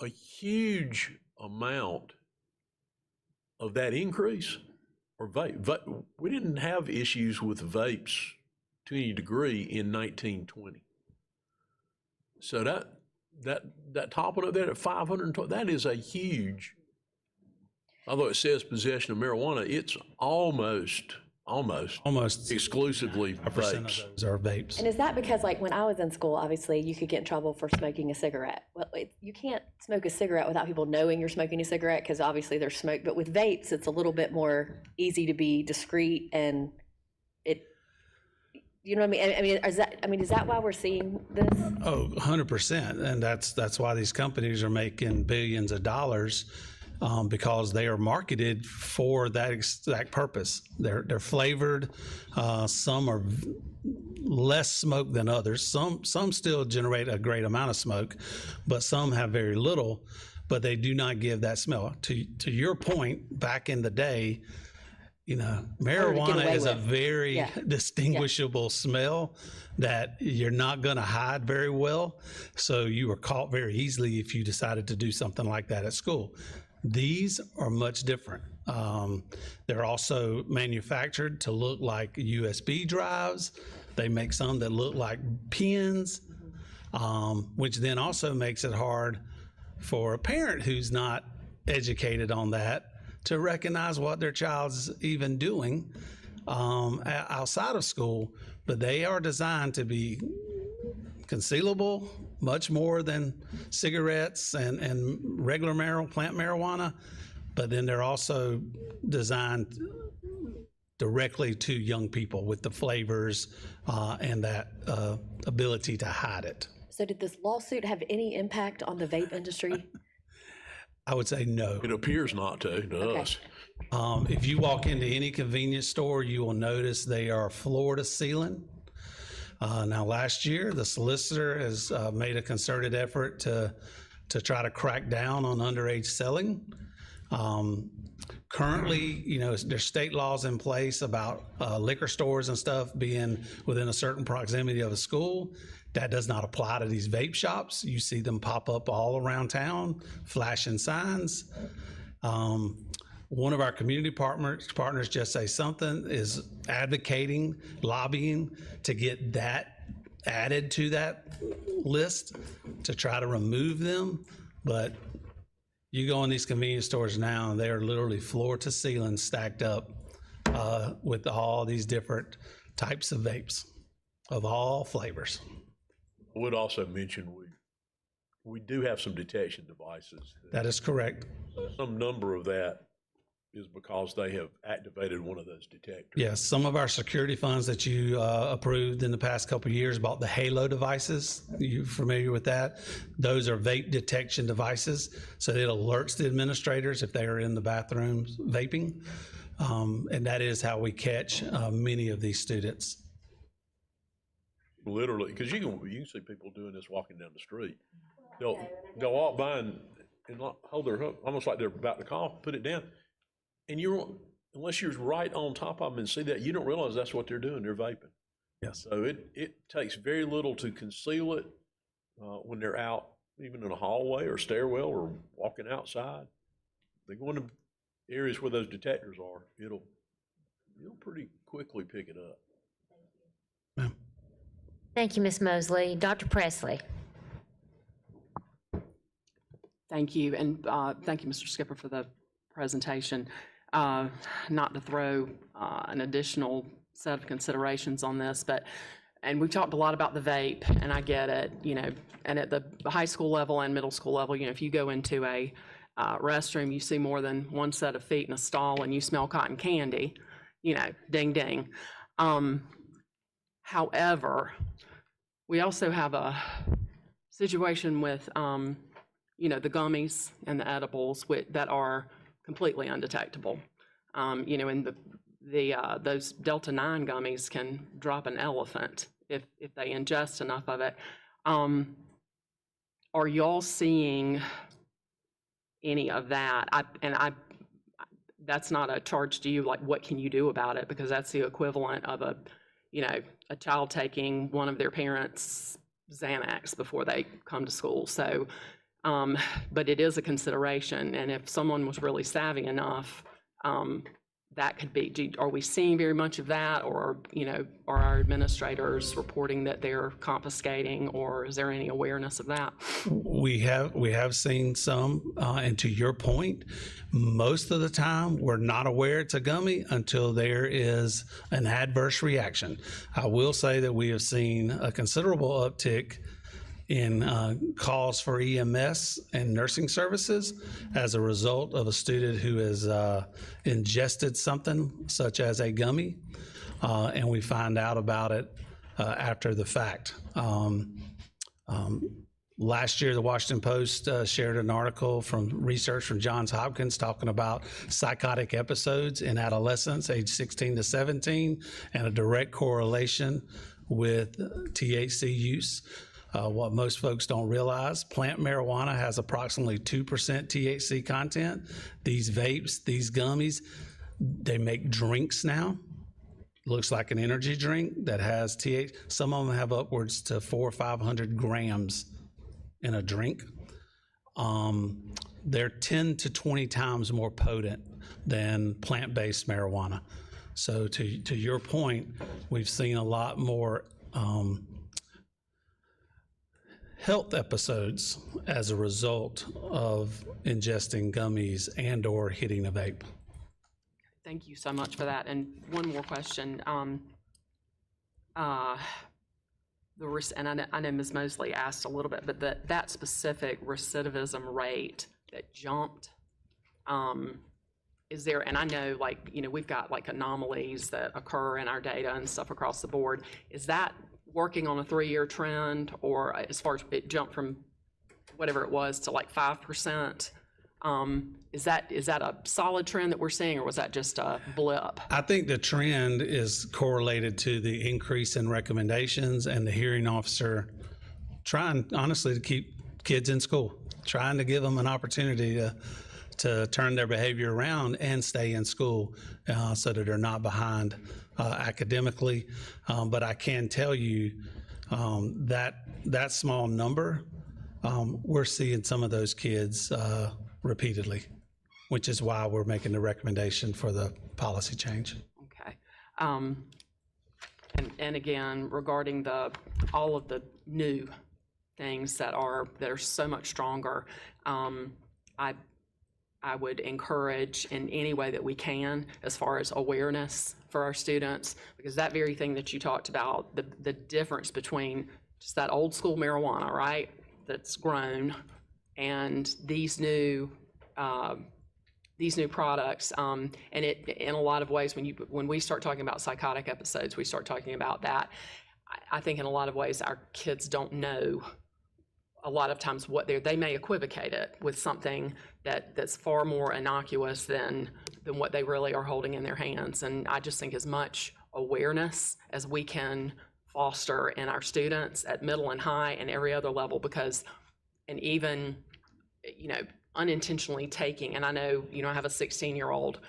A huge amount of that increase or vape. We didn't have issues with vapes to any degree in 1920. So that topping up there at 520, that is a huge, although it says possession of marijuana, it's almost exclusively vapes. Of those are vapes. And is that because, when I was in school, obviously you could get in trouble for smoking a cigarette? Well, you can't smoke a cigarette without people knowing you're smoking a cigarette, because obviously there's smoke. But with vapes, it's a little bit more easy to be discreet, and you know what I mean? Is that why we're seeing this? Oh, 100%. And that's why these companies are making billions of dollars because they are marketed for that exact purpose. They're flavored. Some are less smoke than others. Some still generate a great amount of smoke, but some have very little, but they do not give that smell. To your point, back in the day, marijuana is a very distinguishable smell that you're not going to hide very well. So you were caught very easily if you decided to do something like that at school. These are much different. They're also manufactured to look like USB drives. They make some that look like pens, which then also makes it hard for a parent who's not educated on that to recognize what their child's even doing outside of school. But they are designed to be concealable, much more than cigarettes and regular plant marijuana. But then they're also designed directly to young people with the flavors and that ability to hide it. So did this lawsuit have any impact on the vape industry? I would say no. It appears not to us. If you walk into any convenience store, you will notice they are floor to ceiling. Now, last year, the solicitor has made a concerted effort to try to crack down on underage selling. Currently, there's state laws in place about liquor stores and stuff being within a certain proximity of a school. That does not apply to these vape shops. You see them pop up all around town, flashing signs. One of our community partners, Just Say Something, is advocating, lobbying to get that added to that list to try to remove them. But you go in these convenience stores now and they are literally floor to ceiling stacked up with all these different types of vapes of all flavors. I would also mention we do have some detection devices. That is correct. Some number of that is because they have activated one of those detectors. Yes, some of our security funds that you approved in the past couple of years bought the Halo devices. You familiar with that? Those are vape detection devices. So it alerts the administrators if they are in the bathrooms vaping. And that is how we catch many of these students. Literally, because you can see people doing this walking down the street. They'll walk by and hold their hook, almost like they're about to cough, put it down. And unless you're right on top of them and see that, you don't realize that's what they're doing. They're vaping. Yes. So it takes very little to conceal it when they're out, even in a hallway or stairwell or walking outside. They go into areas where those detectors are. You'll pretty quickly pick it up. Thank you, Ms. Mosley. Dr. Presley. Thank you, and thank you, Mr. Skipper, for the presentation. Not to throw an additional set of considerations on this, and we've talked a lot about the vape, and I get it, and at the high school level and middle school level, if you go into a restroom, you see more than one set of feet in a stall and you smell cotton candy, ding, ding. However, we also have a situation with, the gummies and the edibles that are completely undetectable. And those Delta-9 gummies can drop an elephant if they ingest enough of it. Are y'all seeing any of that? That's not a charge to you, like what can you do about it? Because that's the equivalent of a child taking one of their parents' Xanax before they come to school. So, but it is a consideration. And if someone was really savvy enough, that could be, are we seeing very much of that? Or, are our administrators reporting that they're confiscating, or is there any awareness of that? We have seen some, and to your point, most of the time we're not aware it's a gummy until there is an adverse reaction. I will say that we have seen a considerable uptick in calls for EMS and nursing services as a result of a student who has ingested something such as a gummy, and we find out about it after the fact. Last year, the Washington Post shared an article from research from Johns Hopkins talking about psychotic episodes in adolescents age 16 to 17 and a direct correlation with THC use. What most folks don't realize, plant marijuana has approximately 2% THC content. These vapes, these gummies, they make drinks now. Looks like an energy drink that has THC. Some of them have upwards to 400 or 500 grams in a drink. They're 10 to 20 times more potent than plant-based marijuana. So to your point, we've seen a lot more health episodes as a result of ingesting gummies and or hitting a vape. Thank you so much for that. And one more question. And I know Ms. Mosley asked a little bit, but that specific recidivism rate that jumped, is there, and I know we've got anomalies that occur in our data and stuff across the board. Is that working on a 3-year trend, or as far as it jumped from whatever it was to 5%? Is that a solid trend that we're seeing, or was that just a blip? I think the trend is correlated to the increase in recommendations and the hearing officer trying, honestly, to keep kids in school, trying to give them an opportunity to turn their behavior around and stay in school so that they're not behind academically. But I can tell you that small number, we're seeing some of those kids repeatedly, which is why we're making the recommendation for the policy change. Okay. And again, regarding all of the new things that are so much stronger, I would encourage in any way that we can, as far as awareness for our students, because that very thing that you talked about, the difference between just that old school marijuana, right, that's grown, and these new products, and it, in a lot of ways, when we start talking about psychotic episodes, we start talking about that. I think in a lot of ways our kids don't know a lot of times what they may equivocate it with something that's far more innocuous than what they really are holding in their hands. And I just think as much awareness as we can foster in our students at middle and high and every other level, because, and even, unintentionally taking, and I know, I have a 16-year-old,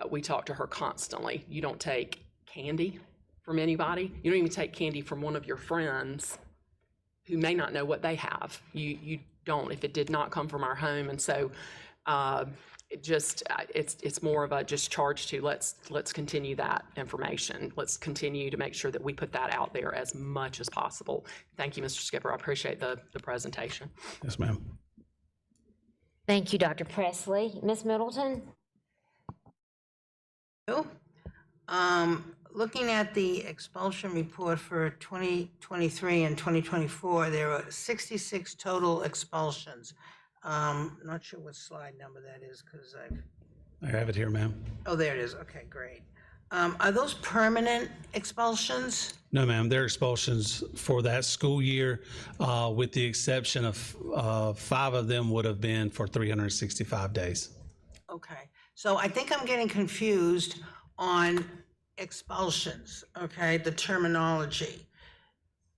we talk to her constantly. You don't take candy from anybody. You don't even take candy from one of your friends who may not know what they have. You don't, if it did not come from our home. And so it's more of a just charge to let's continue that information. Let's continue to make sure that we put that out there as much as possible. Thank you, Mr. Skipper. I appreciate the presentation. Yes, ma'am. Thank you, Dr. Presley. Ms. Middleton? Looking at the expulsion report for 2023 and 2024, there were 66 total expulsions. Not sure what slide number that is because I have it here, ma'am. Oh, there it is. Okay, great. Are those permanent expulsions? No, ma'am. They're expulsions for that school year, with the exception of 5 of them would have been for 365 days. Okay, so I think I'm getting confused on expulsions, okay, the terminology.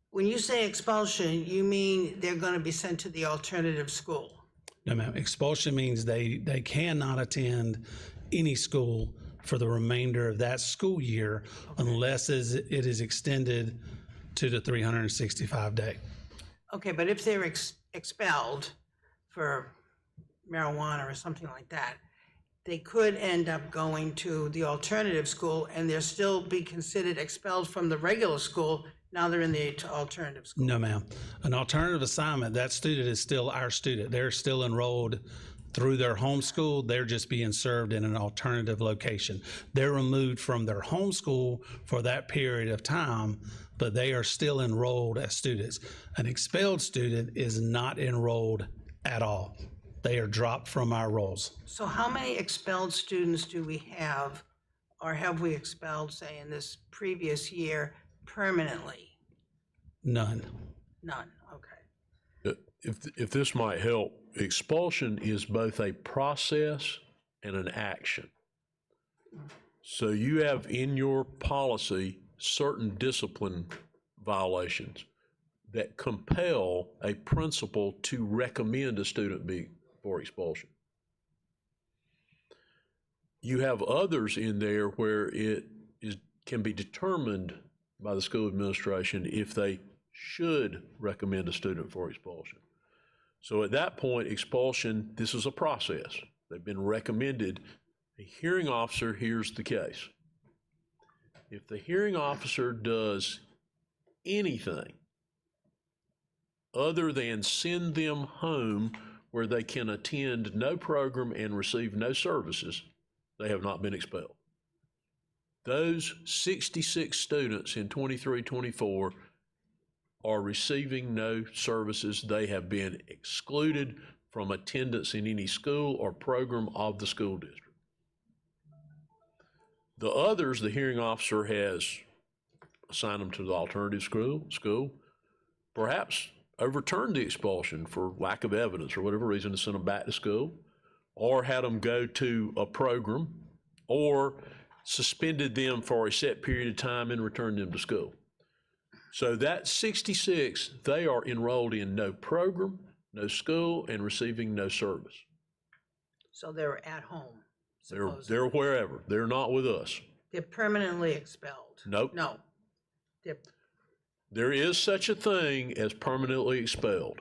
When you say expulsion, you mean they're going to be sent to the alternative school? No, ma'am. Expulsion means they cannot attend any school for the remainder of that school year, okay, unless it is extended to the 365-day. Okay, but if they're expelled for marijuana or something like that, they could end up going to the alternative school and they'll still be considered expelled from the regular school. Now they're in the alternative school. No, ma'am. An alternative assignment, that student is still our student. They're still enrolled through their home school. They're just being served in an alternative location. They're removed from their home school for that period of time, but they are still enrolled as students. An expelled student is not enrolled at all. They are dropped from our rolls. So how many expelled students do we have, or have we expelled, say, in this previous year permanently? None. None, okay. if this might help, expulsion is both a process and an action. So you have in your policy certain discipline violations that compel a principal to recommend a student be for expulsion. You have others in there where can be determined by the school administration if they should recommend a student for expulsion. So at that point, expulsion, this is a process. They've been recommended. A hearing officer hears the case. If the hearing officer does anything other than send them home where they can attend no program and receive no services, they have not been expelled. Those 66 students in 23-24 are receiving no services. They have been excluded from attendance in any school or program of the school district. The others, the hearing officer has assigned them to the alternative school, perhaps overturned the expulsion for lack of evidence or whatever reason to send them back to school, or had them go to a program, or suspended them for a set period of time and returned them to school. So that 66, they are enrolled in no program, no school, and receiving no service. So they're at home, They're supposedly. wherever. They're not with us. They're permanently expelled. Nope. No. They're, There is such a thing as permanently expelled.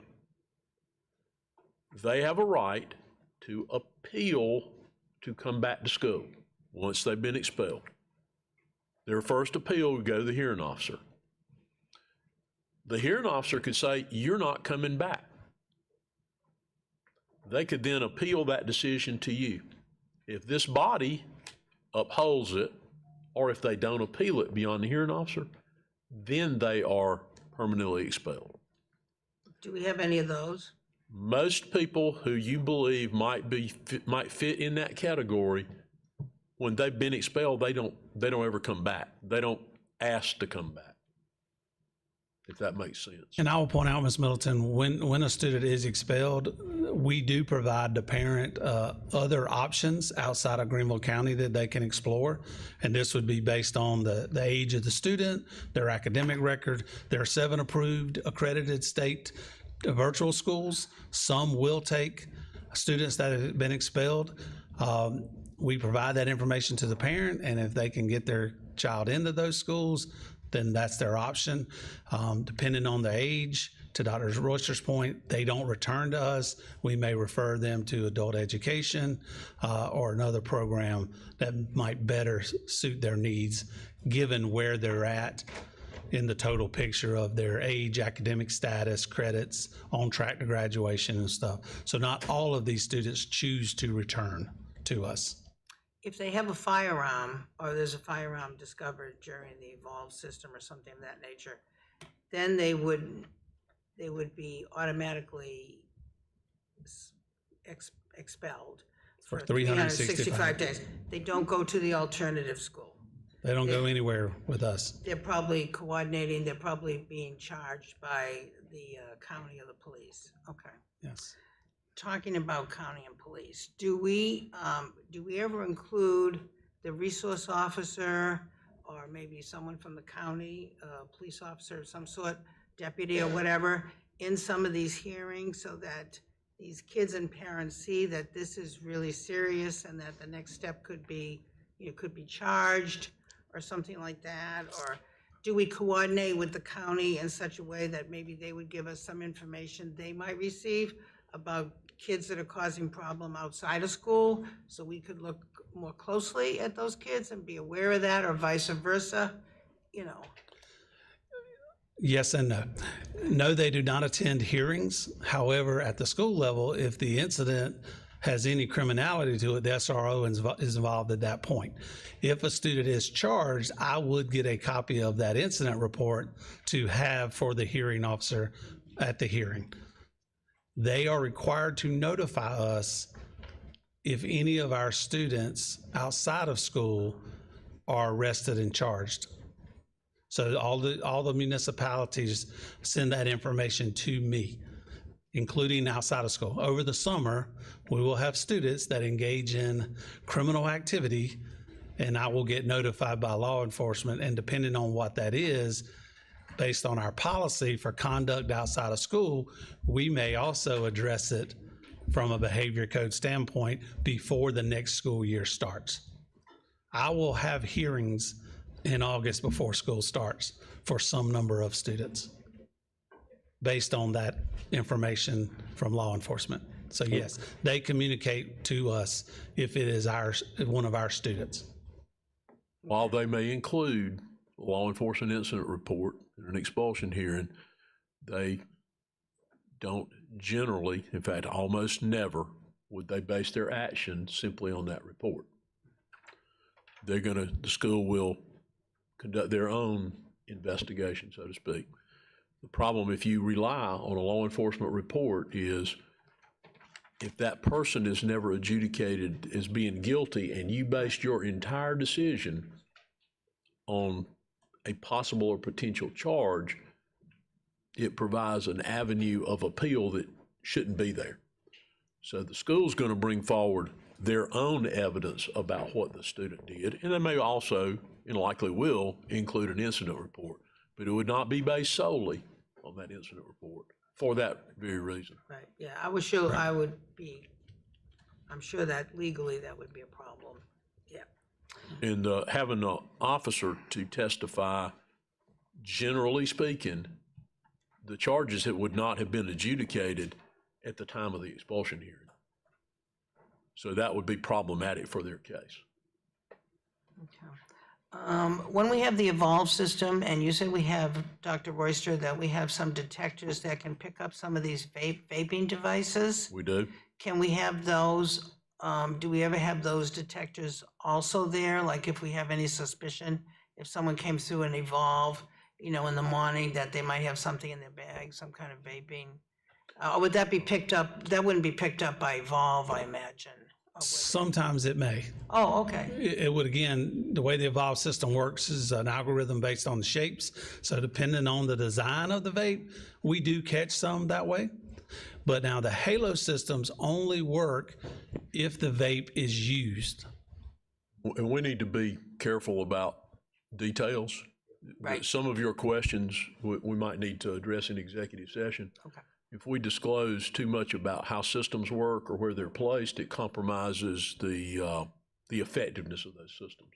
They have a right to appeal to come back to school once they've been expelled. Their first appeal would go to the hearing officer. The hearing officer could say, you're not coming back. They could then appeal that decision to you. If this body upholds it, or if they don't appeal it beyond the hearing officer, then they are permanently expelled. do we have any of those? Most people who you believe might fit in that category, when they've been expelled, they don't ever come back. They don't ask to come back, if that makes sense. And I will point out, Ms. Middleton, when a student is expelled, we do provide the parent other options outside of Greenville County that they can explore. And this would be based on the age of the student, their academic record. There are 7 approved accredited state virtual schools. Some will take students that have been expelled. We provide that information to the parent, and if they can get their child into those schools, then that's their option. Depending on the age, to Dr. Royster's point, they don't return to us. We may refer them to adult education or another program that might better suit their needs, given where they're at in the total picture of their age, academic status, credits, on track to graduation and stuff. So not all of these students choose to return to us. If they have a firearm, or there's a firearm discovered during the evolved system or something of that nature, then they would be automatically expelled For 365 days. They don't go to the alternative school. They don't go anywhere with us. They're probably coordinating, they're probably being charged by the county or the police. Okay. Yes. Talking about county and police, do we ever include the resource officer or maybe someone from the county, police officer of some sort, deputy or whatever, in some of these hearings so that these kids and parents see that this is really serious and that the next step could be, could be charged or something like that? Or do we coordinate with the county in such a way that maybe they would give us some information they might receive about kids that are causing problem outside of school, so we could look more closely at those kids and be aware of that, or vice versa, Yes and no. No, they do not attend hearings. However, at the school level, if the incident has any criminality to it, the SRO is involved at that point. If a student is charged, I would get a copy of that incident report to have for the hearing officer at the hearing. They are required to notify us if any of our students outside of school are arrested and charged. So all the municipalities send that information to me. including outside of school. Over the summer, we will have students that engage in criminal activity, and I will get notified by law enforcement, and depending on what that is, based on our policy for conduct outside of school, we may also address it from a behavior code standpoint before the next school year starts. I will have hearings in August before school starts for some number of students based on that information from law enforcement. So yes, they communicate to us if it is one of our students. While they may include a law enforcement incident report in an expulsion hearing, they don't generally, in fact, almost never, would they base their action simply on that report. The school will conduct their own investigation, so to speak. The problem, if you rely on a law enforcement report, is if that person is never adjudicated as being guilty and you based your entire decision on a possible or potential charge, it provides an avenue of appeal that shouldn't be there. So the school's going to bring forward their own evidence about what the student did, and they may also, and likely will, include an incident report, but it would not be based solely on that incident report for that very reason. Right, yeah, I'm sure that legally that would be a problem, yeah. And having an officer to testify, generally speaking, the charges that would not have been adjudicated at the time of the expulsion hearing. So that would be problematic for their case. When we have the Evolve system, and you said we have, Dr. Royster, that we have some detectors that can pick up some of these vaping devices. We do. Can we have those, do we ever have those detectors also there? Like if we have any suspicion, if someone came through an Evolve, in the morning, that they might have something in their bag, some kind of vaping? Or would that be picked up, that wouldn't be picked up by Evolve, I imagine? Sometimes it may. Oh, okay. It would, again, the way the Evolve system works is an algorithm based on the shapes. So depending on the design of the vape, we do catch some that way. But now the Halo systems only work if the vape is used. And we need to be careful about details. Right. Some of your questions we might need to address in executive session. Okay. If we disclose too much about how systems work or where they're placed, it compromises the effectiveness of those systems.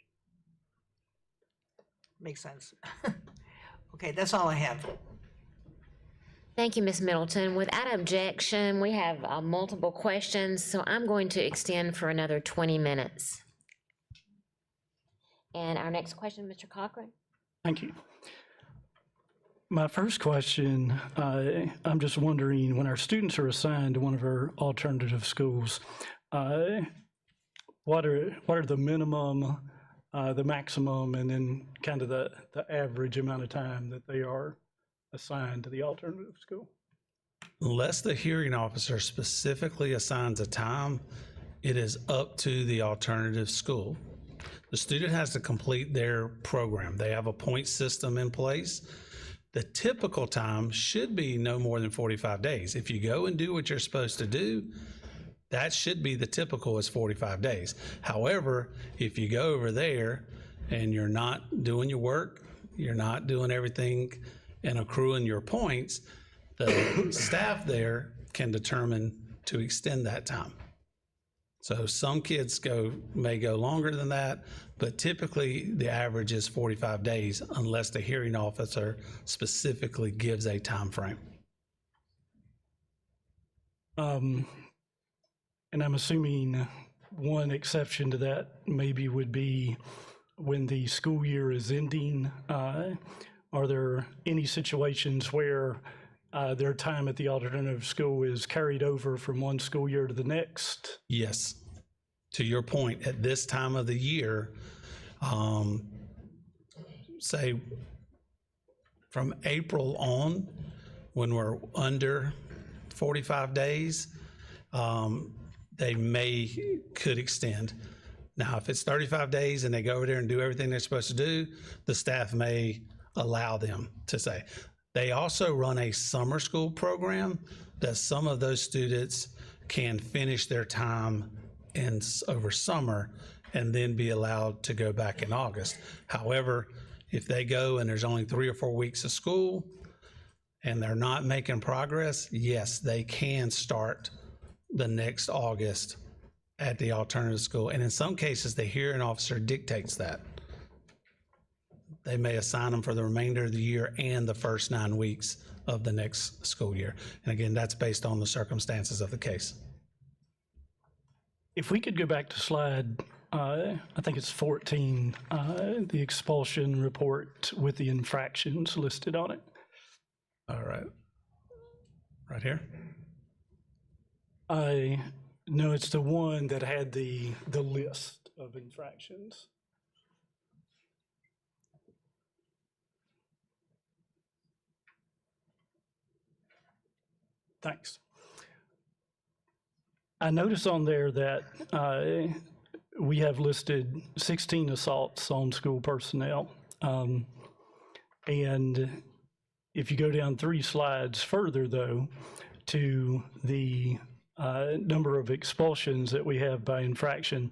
Makes sense. Okay, that's all I have. Thank you, Ms. Middleton. Without objection, we have multiple questions, so I'm going to extend for another 20 minutes. And our next question, Mr. Cochran. Thank you. My first question, I'm just wondering, when our students are assigned to one of our alternative schools, what are the minimum, the maximum, and then kind of the average amount of time that they are assigned to the alternative school? Unless the hearing officer specifically assigns a time, it is up to the alternative school. The student has to complete their program. They have a point system in place. The typical time should be no more than 45 days. If you go and do what you're supposed to do, that should be the typical is 45 days. However, if you go over there and you're not doing your work, you're not doing everything and accruing your points, the staff there can determine to extend that time. So some kids may go longer than that, but typically the average is 45 days unless the hearing officer specifically gives a time frame. And I'm assuming one exception to that maybe would be when the school year is ending. Are there any situations where their time at the alternative school is carried over from one school year to the next? Yes. To your point, at this time of the year, say from April on, when we're under 45 days, they could extend. Now, if it's 35 days and they go over there and do everything they're supposed to do, the staff may allow them to say. They also run a summer school program that some of those students can finish their time over summer and then be allowed to go back in August. However, if they go and there's only 3 or 4 weeks of school and they're not making progress, yes, they can start the next August at the alternative school. And in some cases, the hearing officer dictates that. They may assign them for the remainder of the year and the first 9 weeks of the next school year. And again, that's based on the circumstances of the case. If we could go back to slide, I think it's 14, the expulsion report with the infractions listed on it. All right. Right here? No, it's the one that had the list of infractions. Thanks. I notice on there that we have listed 16 assaults on school personnel. And if you go down 3 slides further, though, to the number of expulsions that we have by infraction,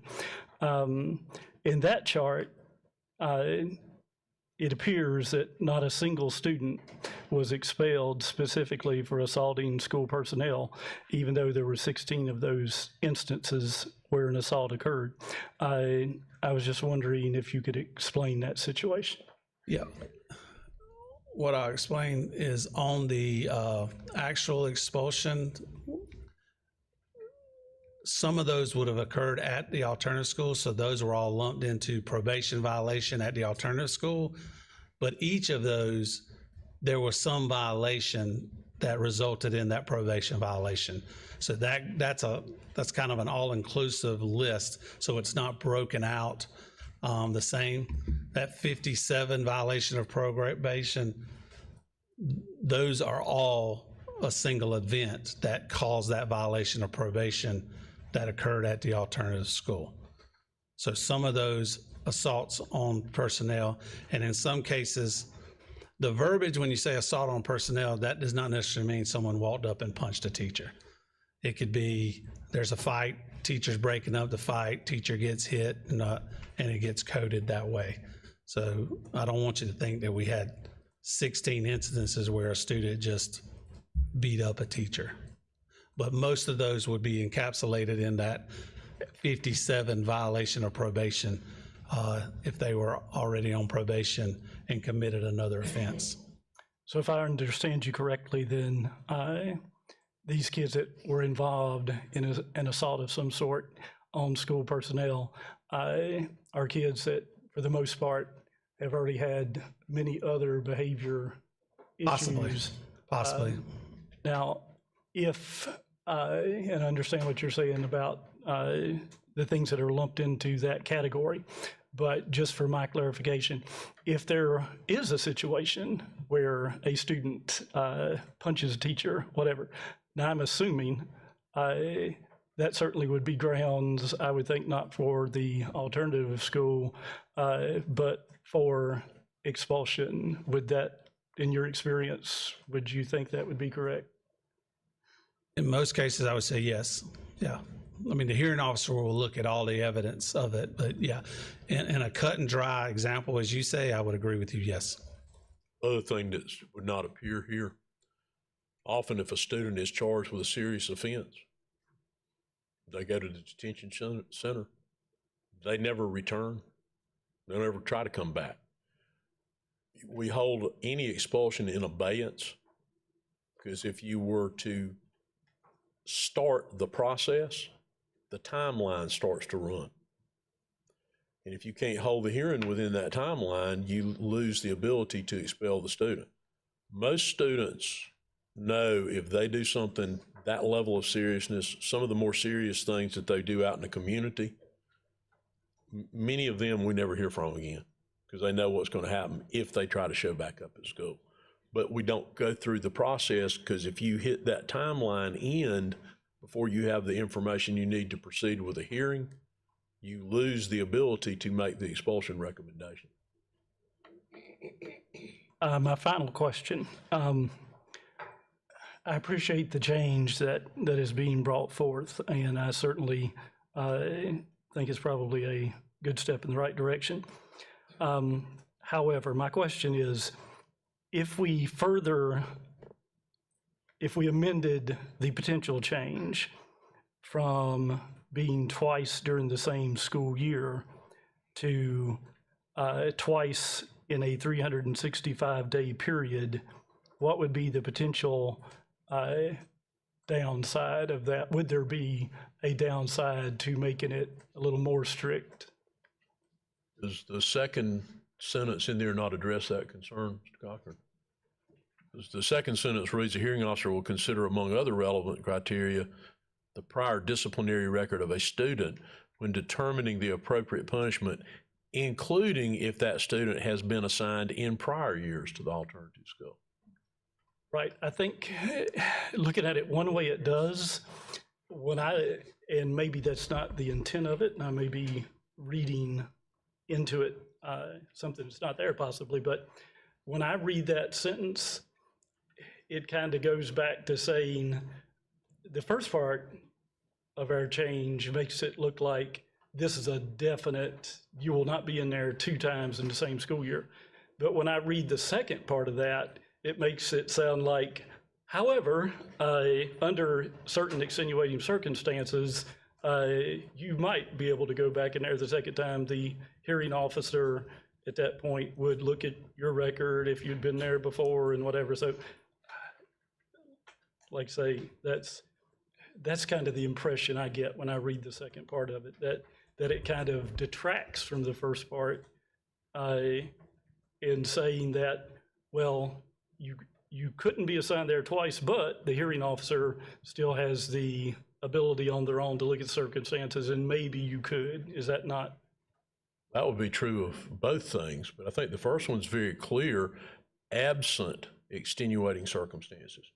in that chart, it appears that not a single student was expelled specifically for assaulting school personnel, even though there were 16 of those instances where an assault occurred. I was just wondering if you could explain that situation. Yeah. What I'll explain is on the actual expulsion, some of those would have occurred at the alternative school, so those were all lumped into probation violation at the alternative school. But each of those, there was some violation that resulted in that probation violation. So that's kind of an all-inclusive list, so it's not broken out the same. That 57 violation of probation, those are all a single event that caused that violation of probation that occurred at the alternative school. So some of those assaults on personnel, and in some cases, the verbiage when you say assault on personnel, that does not necessarily mean someone walked up and punched a teacher. It could be there's a fight, teacher's breaking up the fight, teacher gets hit, and it gets coded that way. So I don't want you to think that we had 16 incidences where a student just beat up a teacher. But most of those would be encapsulated in that 57 violation of probation if they were already on probation and committed another offense. So if I understand you correctly, then these kids that were involved in an assault of some sort on school personnel are kids that, for the most part, have already had many other behavior issues. Possibly. Now, if, and I understand what you're saying about the things that are lumped into that category, but just for my clarification, if there is a situation where a student punches a teacher, whatever, now I'm assuming that certainly would be grounds, I would think, not for the alternative school, but for expulsion. Would that, in your experience, would you think that would be correct? In most cases, I would say yes. Yeah. I mean, the hearing officer will look at all the evidence of it, but yeah, in a cut and dry example, as you say, I would agree with you, yes. Other thing that would not appear here, often if a student is charged with a serious offense, they go to the detention center, they never return, they never try to come back. We hold any expulsion in abeyance, because if you were to start the process, the timeline starts to run. And if you can't hold the hearing within that timeline, you lose the ability to expel the student. Most students know if they do something that level of seriousness, some of the more serious things that they do out in the community, many of them we never hear from again because they know what's going to happen if they try to show back up at school. But we don't go through the process because if you hit that timeline end before you have the information you need to proceed with a hearing, you lose the ability to make the expulsion recommendation. My final question. I I appreciate the change that is being brought forth, and I certainly think it's probably a good step in the right direction. However, my question is, if we amended the potential change from being twice during the same school year to twice in a 365-day period, what would be the potential downside of that? Would there be a downside to making it a little more strict? Does the second sentence in there not address that concern, Mr. Cochran? The second sentence reads, "The hearing officer will consider, among other relevant criteria, the prior disciplinary record of a student when determining the appropriate punishment, including if that student has been assigned in prior years to the alternative school." Right. I think looking at it one way it does, and maybe that's not the intent of it, and I may be reading into it something that's not there possibly, but when I read that sentence, it kind of goes back to saying the first part of our change makes it look like this is a definite, you will not be in there 2 times in the same school year. But when I read the second part of that, it makes it sound like, however, under certain extenuating circumstances, you might be able to go back in there the second time. The hearing officer at that point would look at your record if you'd been there before and whatever. So, like I say, that's kind of the impression I get when I read the second part of it, that it kind of detracts from the first part in saying that, well, you couldn't be assigned there twice, but the hearing officer still has the ability on their own to look at circumstances, and maybe you could. Is that not? That would be true of both things, but I think the first one's very clear, absent extenuating circumstances.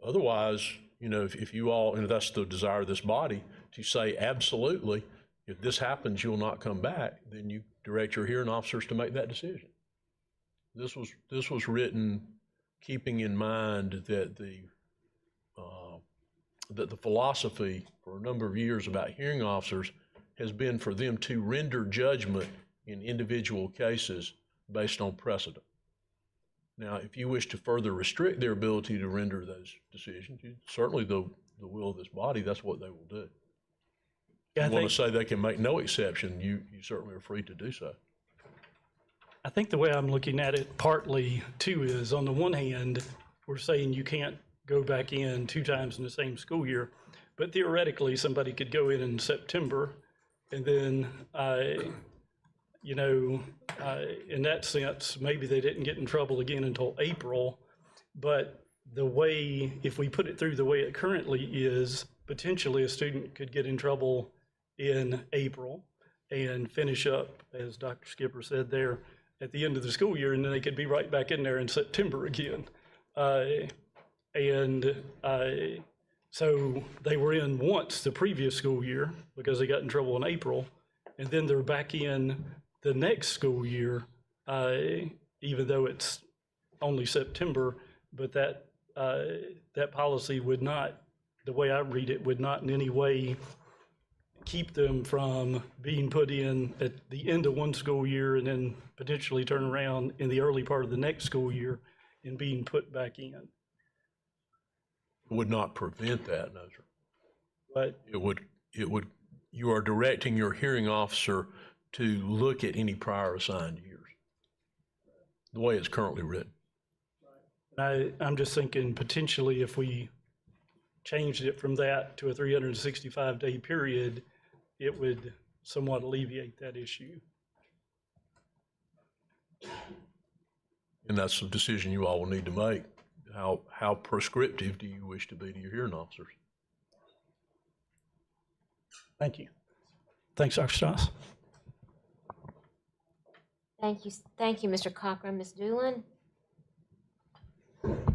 Otherwise, if you all, and that's the desire of this body, to say absolutely, if this happens, you'll not come back, then you direct your hearing officers to make that decision. This was written keeping in mind that the philosophy for a number of years about hearing officers has been for them to render judgment in individual cases based on precedent. Now, if you wish to further restrict their ability to render those decisions, certainly the will of this body, that's what they will do. Yeah, if you want to say they can make no exception, you certainly are free to do so. I think the way I'm looking at it partly too is, on the one hand, we're saying you can't go back in 2 times in the same school year, but theoretically somebody could go in September and then, in that sense, maybe they didn't get in trouble again until April. But if we put it through the way it currently is, potentially a student could get in trouble in April and finish up, as Dr. Skipper said there, at the end of the school year, and then they could be right back in there in September again. So they were in once the previous school year because they got in trouble in April, and then they're back in the next school year, even though it's only September. But that policy would not, the way I read it, would not in any way keep them from being put in at the end of one school year and then potentially turn around in the early part of the next school year and being put back in. Would not prevent that, no, sir. But it would, you are directing your hearing officer to look at any prior assigned years, the way it's currently written. I'm just thinking potentially if we changed it from that to a 365-day period, it would somewhat alleviate that issue. And that's a decision you all will need to make. How prescriptive do you wish to be to your hearing officers? Thank you. Thanks, Dr. Strauss. Thank you, Mr. Cochran. Ms. Doolin?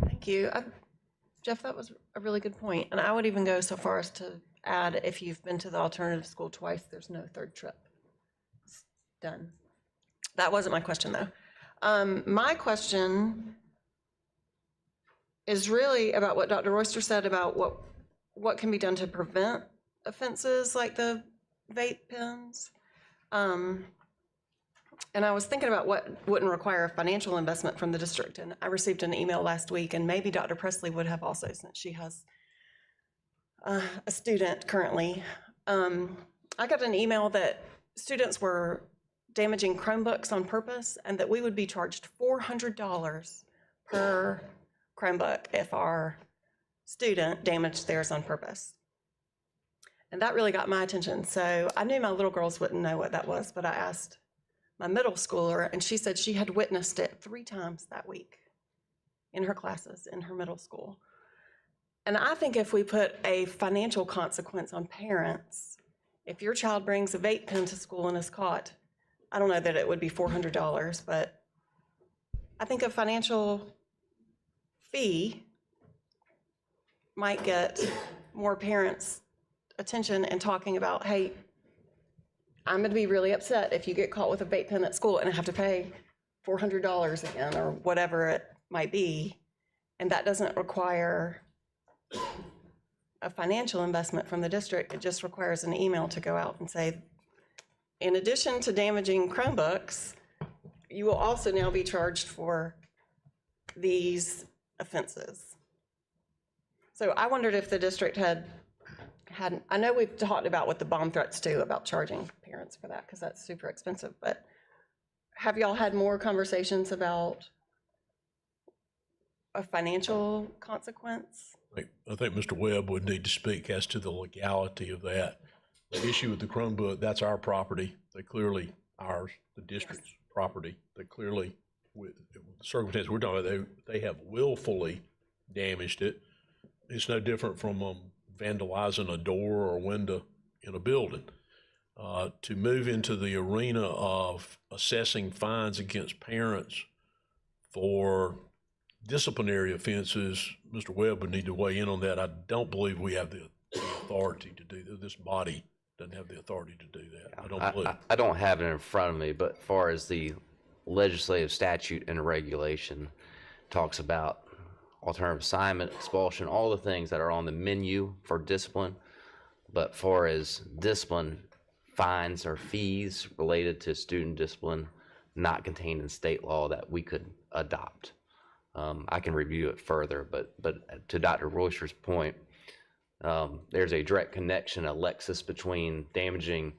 Thank you. Jeff, that was a really good point. And I would even go so far as to add, if you've been to the alternative school twice, there's no third trip. It's done. That wasn't my question, though. My question is really about what Dr. Royster said about what can be done to prevent offenses like the vape pens. And I was thinking about what wouldn't require a financial investment from the district. And I received an email last week, and maybe Dr. Presley would have also, since she has a student currently. I got an email that students were damaging Chromebooks on purpose, and that we would be charged $400 per Chromebook if our student damaged theirs on purpose. And that really got my attention. So I knew my little girls wouldn't know what that was, but I asked my middle schooler, and she said she had witnessed it 3 times that week in her classes in her middle school. And I think if we put a financial consequence on parents, if your child brings a vape pen to school and is caught, I don't know that it would be $400, but I think a financial fee might get more parents' attention and talking about, hey, I'm going to be really upset if you get caught with a vape pen at school and I have to pay $400 again, or whatever it might be. And that doesn't require a financial investment from the district. It just requires an email to go out and say, in addition to damaging Chromebooks, you will also now be charged for these offenses. So I wondered if the district had, I know we've talked about what the bomb threats do about charging parents for that, because that's super expensive, but have y'all had more conversations about a financial consequence? I think Mr. Webb would need to speak as to the legality of that. The issue with the Chromebook, that's our property. They clearly, ours, the district's property. They clearly, with the circumstances we're talking about, they have willfully damaged it. It's no different from vandalizing a door or a window in a building. To move into the arena of assessing fines against parents for disciplinary offenses, Mr. Webb would need to weigh in on that. I don't believe we have the authority to do that. This body doesn't have the authority to do that. I don't believe. I don't have it in front of me, but as far as the legislative statute and regulation talks about alternative assignment, expulsion, all the things that are on the menu for discipline. But far as discipline, fines or fees related to student discipline, not contained in state law that we could adopt. I can review it further, but to Dr. Royster's point, there's a direct connection, a lexus between damaging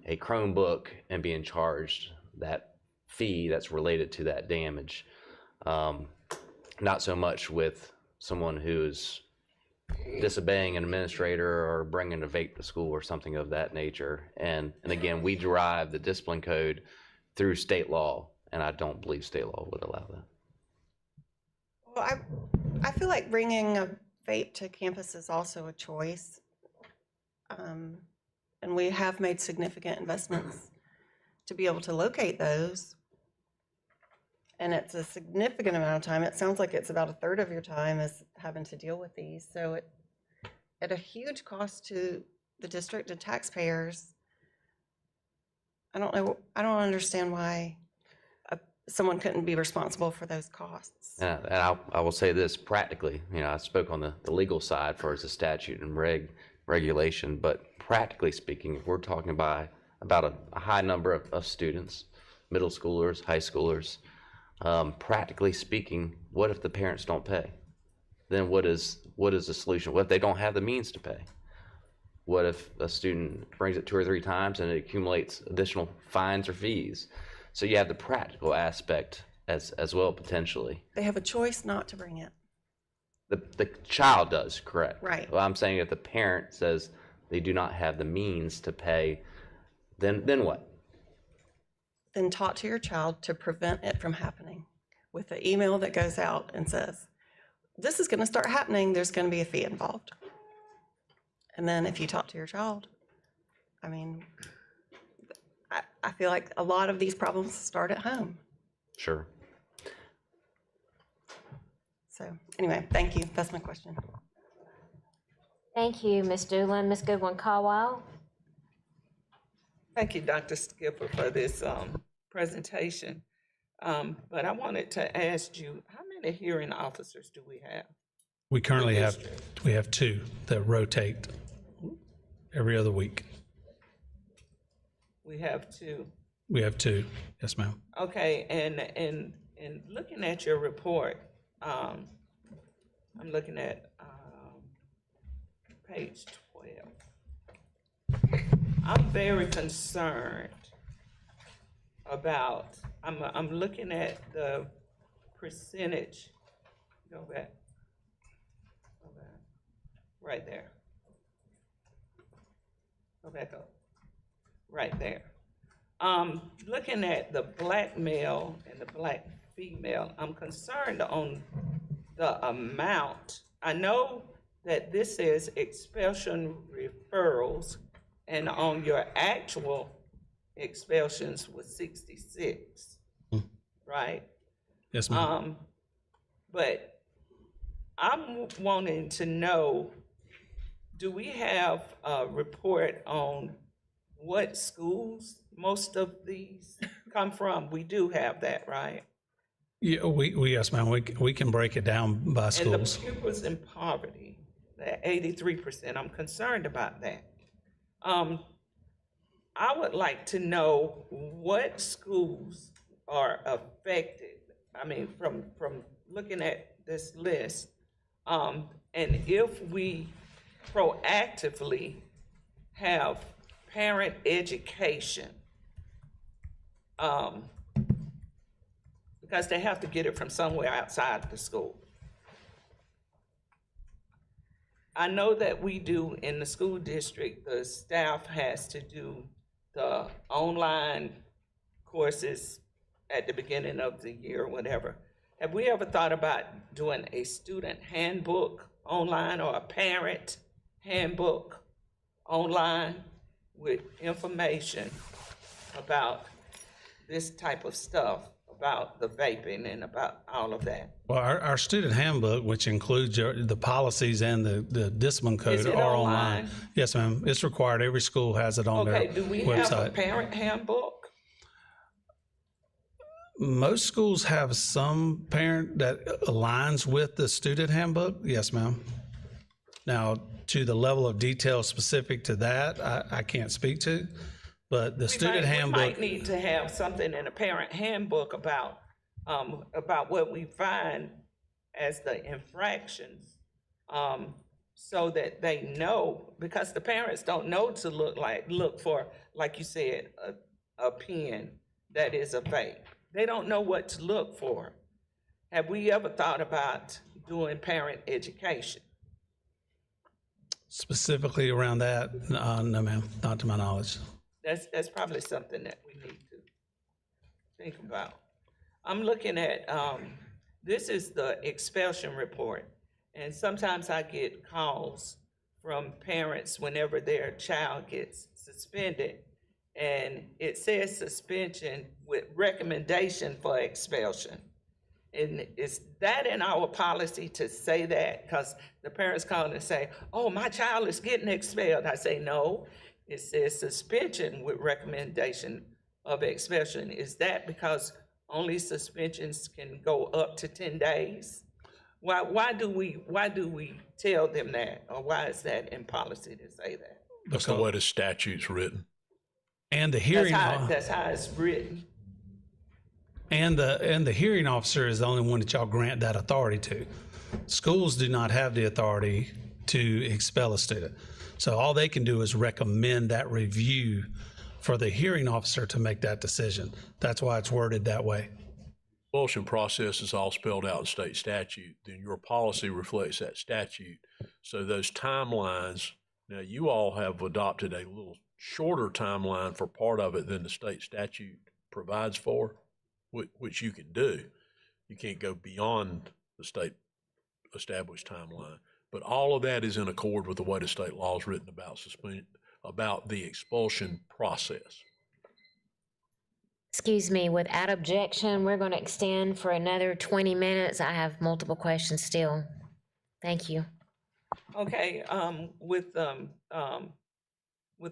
a Chromebook and being charged that fee that's related to that damage. Not so much with someone who's disobeying an administrator or bringing a vape to school or something of that nature. And again, we derive the discipline code through state law, and I don't believe state law would allow that. Well, I feel like bringing a vape to campus is also a choice. And we have made significant investments to be able to locate those. And it's a significant amount of time. It sounds like it's about 1/3 of your time is having to deal with these. So at a huge cost to the district and taxpayers, I don't understand why someone couldn't be responsible for those costs. And I will say this practically, I spoke on the legal side for as a statute and regulation, but practically speaking, if we're talking about a high number of students, middle schoolers, high schoolers, practically speaking, what if the parents don't pay? Then what is the solution? What if they don't have the means to pay? What if a student brings it 2 or 3 times and it accumulates additional fines or fees? So you have the practical aspect as well, potentially. They have a choice not to bring it. The child does, correct. Right. Well, I'm saying if the parent says they do not have the means to pay, then what? Then talk to your child to prevent it from happening with an email that goes out and says, this is going to start happening, there's going to be a fee involved. And then if you talk to your child, I mean, I feel like a lot of these problems start at home. Sure. So anyway, thank you. That's my question. Thank you, Ms. Doolin. Ms. Goodwin-Caldwell? Thank you, Dr. Skipper, for this presentation. But I wanted to ask you, how many hearing officers do we have? We currently have, we have two that rotate every other week. We have two. We have two, yes, ma'am. Okay, and looking at your report, I'm looking at page 12. I'm very concerned about, I'm looking at the percentage, go back, right there. Go back up, right there. Looking at the black male and the black female, I'm concerned on the amount. I know that this says expulsion referrals, and on your actual expulsions was 66, right? Yes, ma'am. But I'm wanting to know, do we have a report on what schools most of these come from? We do have that, right? Yeah, yes, ma'am, we can break it down by schools. And the pupils in poverty, that 83%, I'm concerned about that. I would like to know what schools are affected, I mean, from looking at this list, and if we proactively have parent education, because they have to get it from somewhere outside the school. I know that we do in the school district, the staff has to do the online courses at the beginning of the year or whatever. Have we ever thought about doing a student handbook online or a parent handbook online with information about this type of stuff, about the vaping and about all of that? Well, our student handbook, which includes the policies and the discipline code, Is it are online? online. Yes, ma'am. It's required. Every school has it on their Okay, do we have a website. parent handbook? Most schools have some parent that aligns with the student handbook. Yes, ma'am. Now, to the level of detail specific to that, I can't speak to, but the student handbook. We might need to have something in a parent handbook about what we find as the infractions, so that they know, because the parents don't know to look for, like you said, a pen that is a vape. They don't know what to look for. Have we ever thought about doing parent education? Specifically around that, no, ma'am, not to my knowledge. That's probably something that we need to think about. I'm looking at, this is the expulsion report, and sometimes I get calls from parents whenever their child gets suspended, and it says suspension with recommendation for expulsion. And is that in our policy to say that? Because the parents call and say, oh, my child is getting expelled. I say, no, it says suspension with recommendation of expulsion. Is that because only suspensions can go up to 10 days? Why do we tell them that? Or why is that in policy to say that? That's the way the statute's written. And the hearing. That's how it's written. And the hearing officer is the only one that y'all grant that authority to. Schools do not have the authority to expel a student. So all they can do is recommend that review for the hearing officer to make that decision. That's why it's worded that way. Expulsion process is all spelled out in state statute. Then your policy reflects that statute. So those timelines, now you all have adopted a little shorter timeline for part of it than the state statute provides for, which you can do. You can't go beyond the state established timeline. But all of that is in accord with the way the state law is written about the expulsion process. Excuse me, without objection, we're going to extend for another 20 minutes. I have multiple questions still. Thank you. Okay, with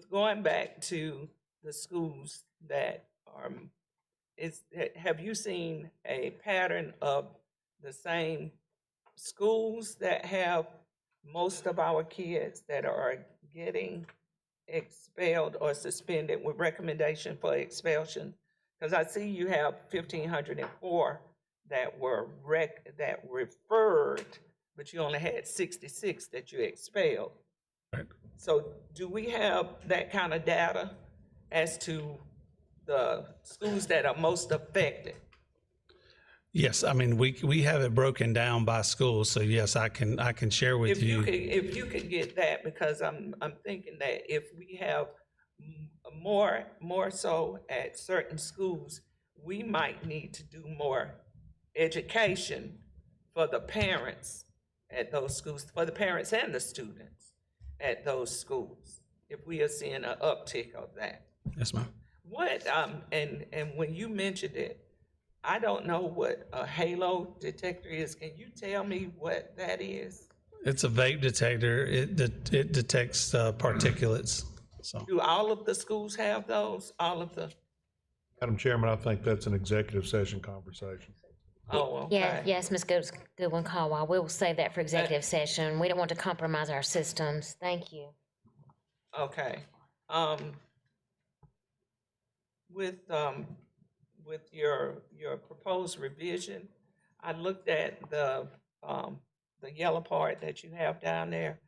going back to the schools that are, have you seen a pattern of the same schools that have most of our kids that are getting expelled or suspended with recommendation for expulsion? Because I see you have 1,504 that were that referred, but you only had 66 that you expelled. Right. So do we have that kind of data as to the schools that are most affected? Yes, I mean, we have it broken down by school, so yes, I can share with you. If you could get that, because I'm thinking that if we have more so at certain schools, we might need to do more education for the parents at those schools, for the parents and the students at those schools, if we are seeing an uptick of that. Yes, ma'am. What, and when you mentioned it, I don't know what a halo detector is. Can you tell me what that is? It's a vape detector. It detects particulates. So Do all of the schools have those? All of the, Madam Chairman, I think that's an executive session conversation. oh, okay. Yeah, yes, Ms. Goodwin Caldwell, we'll save that for executive session. We don't want to compromise our systems. Thank you. Okay. With your proposed revision, I looked at the yellow part that you have down there.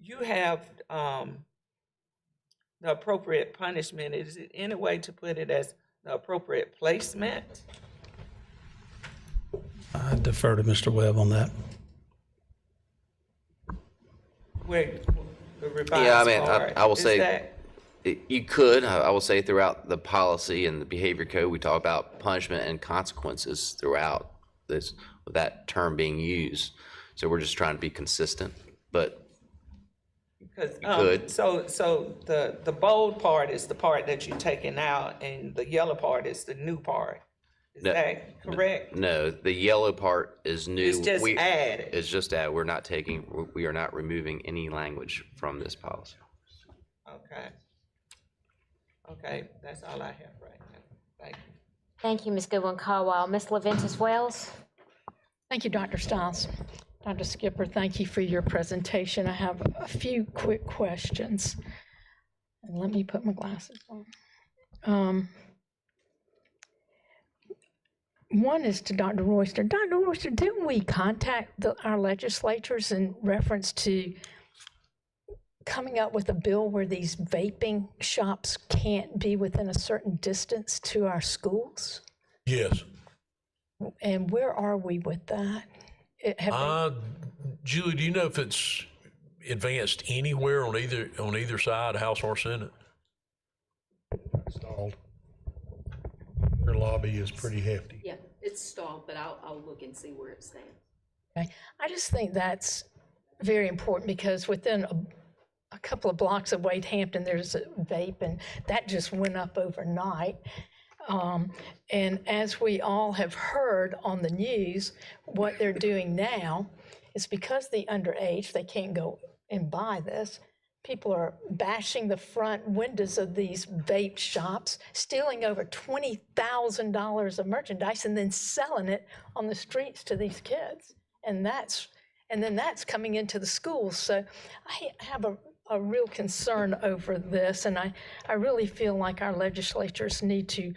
You have the appropriate punishment. Is it any way to put it as the appropriate placement? I defer to Mr. Webb on that. Where the revised Yeah, I mean, part, I will is say, that- you could, I will say throughout the policy and the behavior code, we talk about punishment and consequences throughout this, with that term being used. So we're just trying to be consistent, but Because, you could. so the bold part is the part that you're taking out, and the yellow part is the new part. Is No, that correct? No, the yellow part is new. It's just added. It's just added. We are not removing any language from this policy. Okay. Okay, that's all I have right now. Thank you. Thank you, Ms. Goodwin Caldwell. Ms. Leventis Wells? Thank you, Dr. Stiles. Dr. Skipper, thank you for your presentation. I have a few quick questions. And let me put my glasses on. One is to Dr. Royster. Dr. Royster, didn't we contact our legislatures in reference to coming up with a bill where these vaping shops can't be within a certain distance to our schools? Yes. And where are we with that? Julie, do you know if it's advanced anywhere on either side, House or Senate? Stalled. Their lobby is pretty hefty. Yeah, it's stalled, but I'll look and see where it stands. Okay. I just think that's very important because within a couple of blocks of Wade Hampton, there's a vape, and that just went up overnight. And as we all have heard on the news, what they're doing now is because the underage, they can't go and buy this. People are bashing the front windows of these vape shops, stealing over $20,000 of merchandise and then selling it on the streets to these kids. And then that's coming into the schools. So I have a real concern over this, and I really feel like our legislatures need to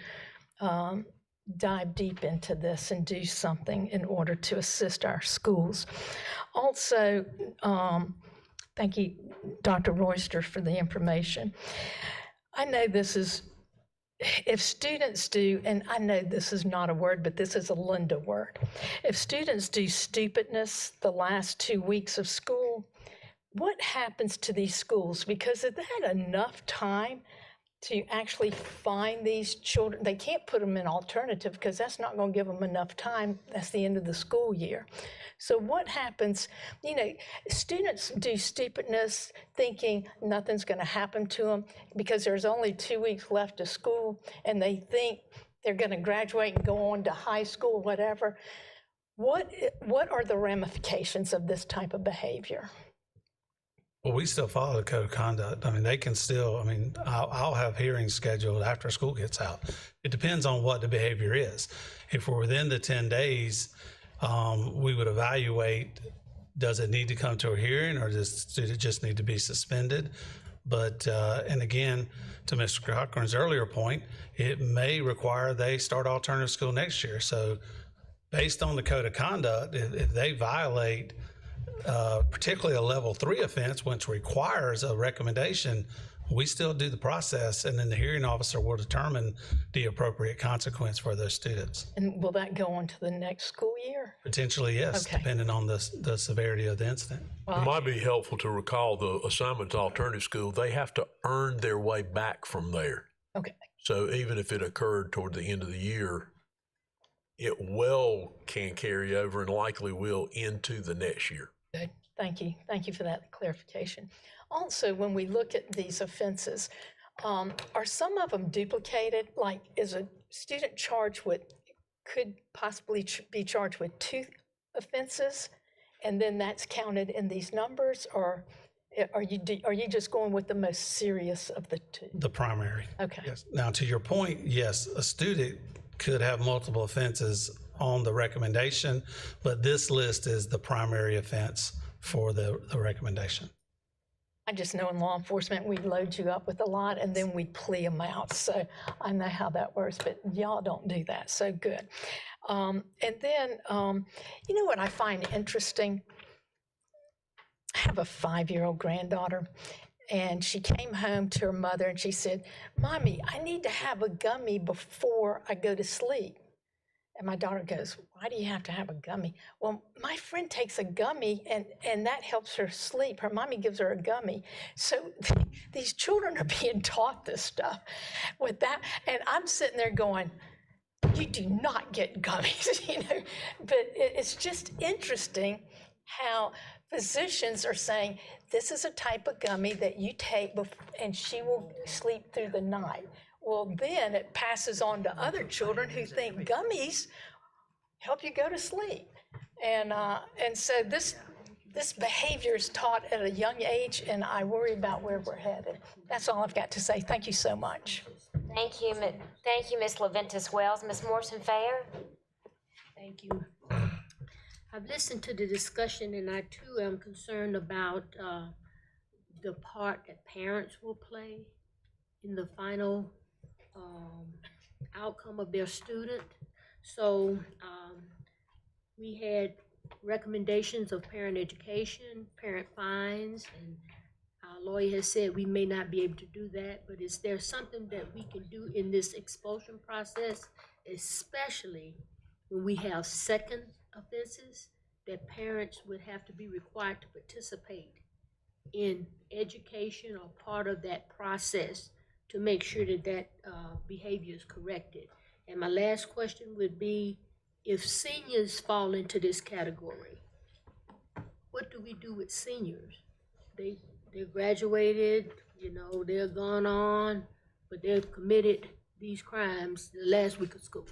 dive deep into this and do something in order to assist our schools. Also, thank you, Dr. Royster, for the information. I know this is, if students do, and I know this is not a word, but this is a Linda word. If students do stupidness the last 2 weeks of school, what happens to these schools? Because if they had enough time to actually find these children, they can't put them in alternative because that's not going to give them enough time. That's the end of the school year. So what happens, students do stupidness thinking nothing's going to happen to them because there's only 2 weeks left of school and they think they're going to graduate and go on to high school, whatever. What are the ramifications of this type of behavior? Well, we still follow the code of conduct. I mean, they can still, I'll have hearings scheduled after school gets out. It depends on what the behavior is. If we're within the 10 days we would evaluate, does it need to come to a hearing, or does the student just need to be suspended? But, and again, to Mr. Cochran's earlier point, it may require they start alternative school next year. So based on the code of conduct, if they violate particularly a level 3 offense, which requires a recommendation, we still do the process, and then the hearing officer will determine the appropriate consequence for those students. And will that go on to the next school year? Potentially, yes, Okay. depending on the severity of the incident. It might be helpful to recall the assignment to alternative school, they have to earn their way back from there. Okay. So even if it occurred toward the end of the year, it well can carry over and likely will into the next year. Good. Thank you. Thank you for that clarification. Also, when we look at these offenses, are some of them duplicated? Like, is a student charged with, could possibly be charged with 2 offenses, and then that's counted in these numbers, or are you just going with the most serious of the 2? The primary. Okay. Yes. Now, to your point, yes, a student could have multiple offenses on the recommendation, but this list is the primary offense for the recommendation. I just know in law enforcement, we load you up with a lot and then we plea them out. So I know how that works, but y'all don't do that. So good. And then, you know what I find interesting? I have a 5-year-old granddaughter, and she came home to her mother and she said, "Mommy, I need to have a gummy before I go to sleep." And my daughter goes, "Why do you have to have a gummy?" "Well, my friend takes a gummy and that helps her sleep. Her mommy gives her a gummy." So these children are being taught this stuff with that. And I'm sitting there going, you do not get gummies, you know. But it's just interesting how physicians are saying, this is a type of gummy that you take and she will sleep through the night. Well, then it passes on to other children who think gummies help you go to sleep. And so this behavior is taught at a young age, and I worry about where we're headed. That's all I've got to say. Thank you so much. Thank you, Ms. Leventis Wells. Ms. Morrison Fair? Thank you. I've listened to the discussion, and I too am concerned about the part that parents will play in the final outcome of their student. So we had recommendations of parent education, parent fines, and our lawyer has said we may not be able to do that, but is there something that we can do in this expulsion process, especially when we have second offenses, that parents would have to be required to participate in education or part of that process to make sure that that behavior is corrected? And my last question would be, if seniors fall into this category, what do we do with seniors? They're graduated, you know, they're gone on, but they've committed these crimes the last week of school.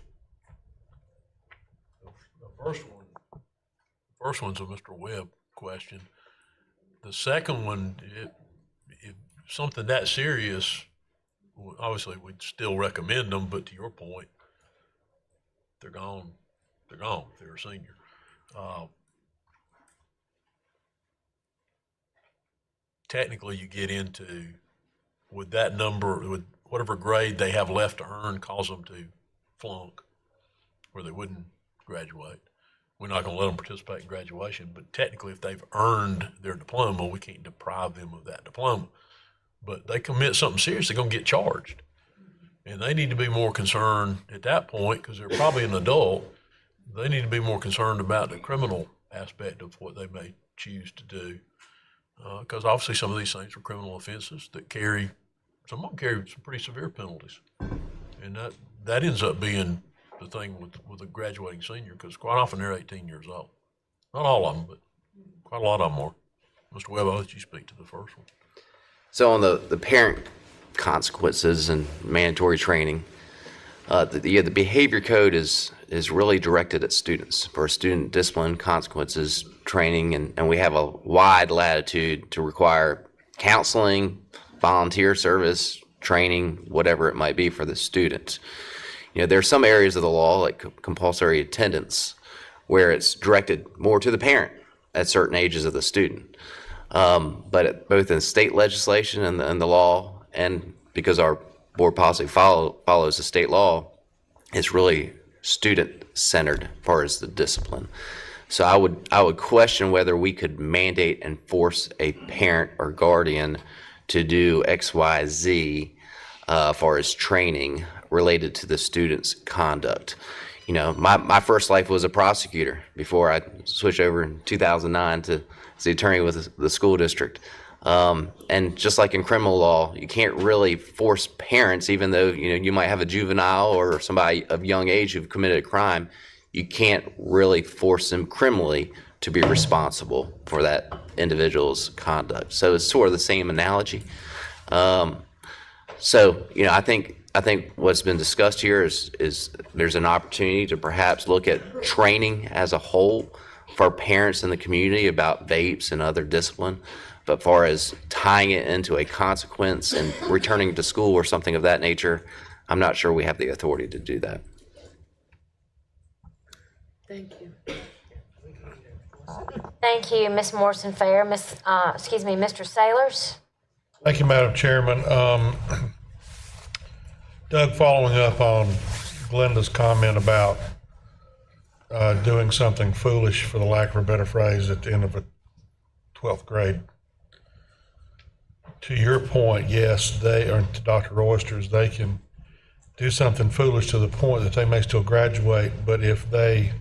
The first one's a Mr. Webb question. The second one, if something that serious, obviously we'd still recommend them, but to your point, they're gone. They're gone. They're a senior. Technically, you get into, would that number, would whatever grade they have left to earn cause them to flunk, where they wouldn't graduate? We're not going to let them participate in graduation, but technically, if they've earned their diploma, we can't deprive them of that diploma. But they commit something serious, they're going to get charged. And they need to be more concerned at that point, because they're probably an adult, they need to be more concerned about the criminal aspect of what they may choose to do. Because obviously some of these things are criminal offenses that carry, some of them carry some pretty severe penalties. And that ends up being the thing with a graduating senior, because quite often they're 18 years old. Not all of them, but quite a lot of them are. Mr. Webb, I'll let you speak to the first one. So on the parent consequences and mandatory training, the behavior code is really directed at students for student discipline, consequences, training, and we have a wide latitude to require counseling, volunteer service, training, whatever it might be for the students. You know, there are some areas of the law, like compulsory attendance, where it's directed more to the parent at certain ages of the student. Both in state legislation and the law, and because our board policy follows the state law, it's really student-centered as far as the discipline. So I would question whether we could mandate and force a parent or guardian to do X, Y, Z as far as training related to the student's conduct. You know, my first life was a prosecutor before I switched over in 2009 to the attorney with the school district. And just like in criminal law, you can't really force parents, even though, you know, you might have a juvenile or somebody of young age who've committed a crime, you can't really force them criminally to be responsible for that individual's conduct. So it's sort of the same analogy. So, you know, I think what's been discussed here is there's an opportunity to perhaps look at training as a whole for parents in the community about vapes and other discipline. But far as tying it into a consequence and returning to school or something of that nature, I'm not sure we have the authority to do that. Thank you. Thank you, Ms. Morrison-Fair. Mr. Sailors? Thank you, Madam Chairman. Doug, following up on Glenda's comment about doing something foolish, for the lack of a better phrase, at the end of a 12th grade. To your point, yes, to Dr. Royster's, they can do something foolish to the point that they may still graduate, but if they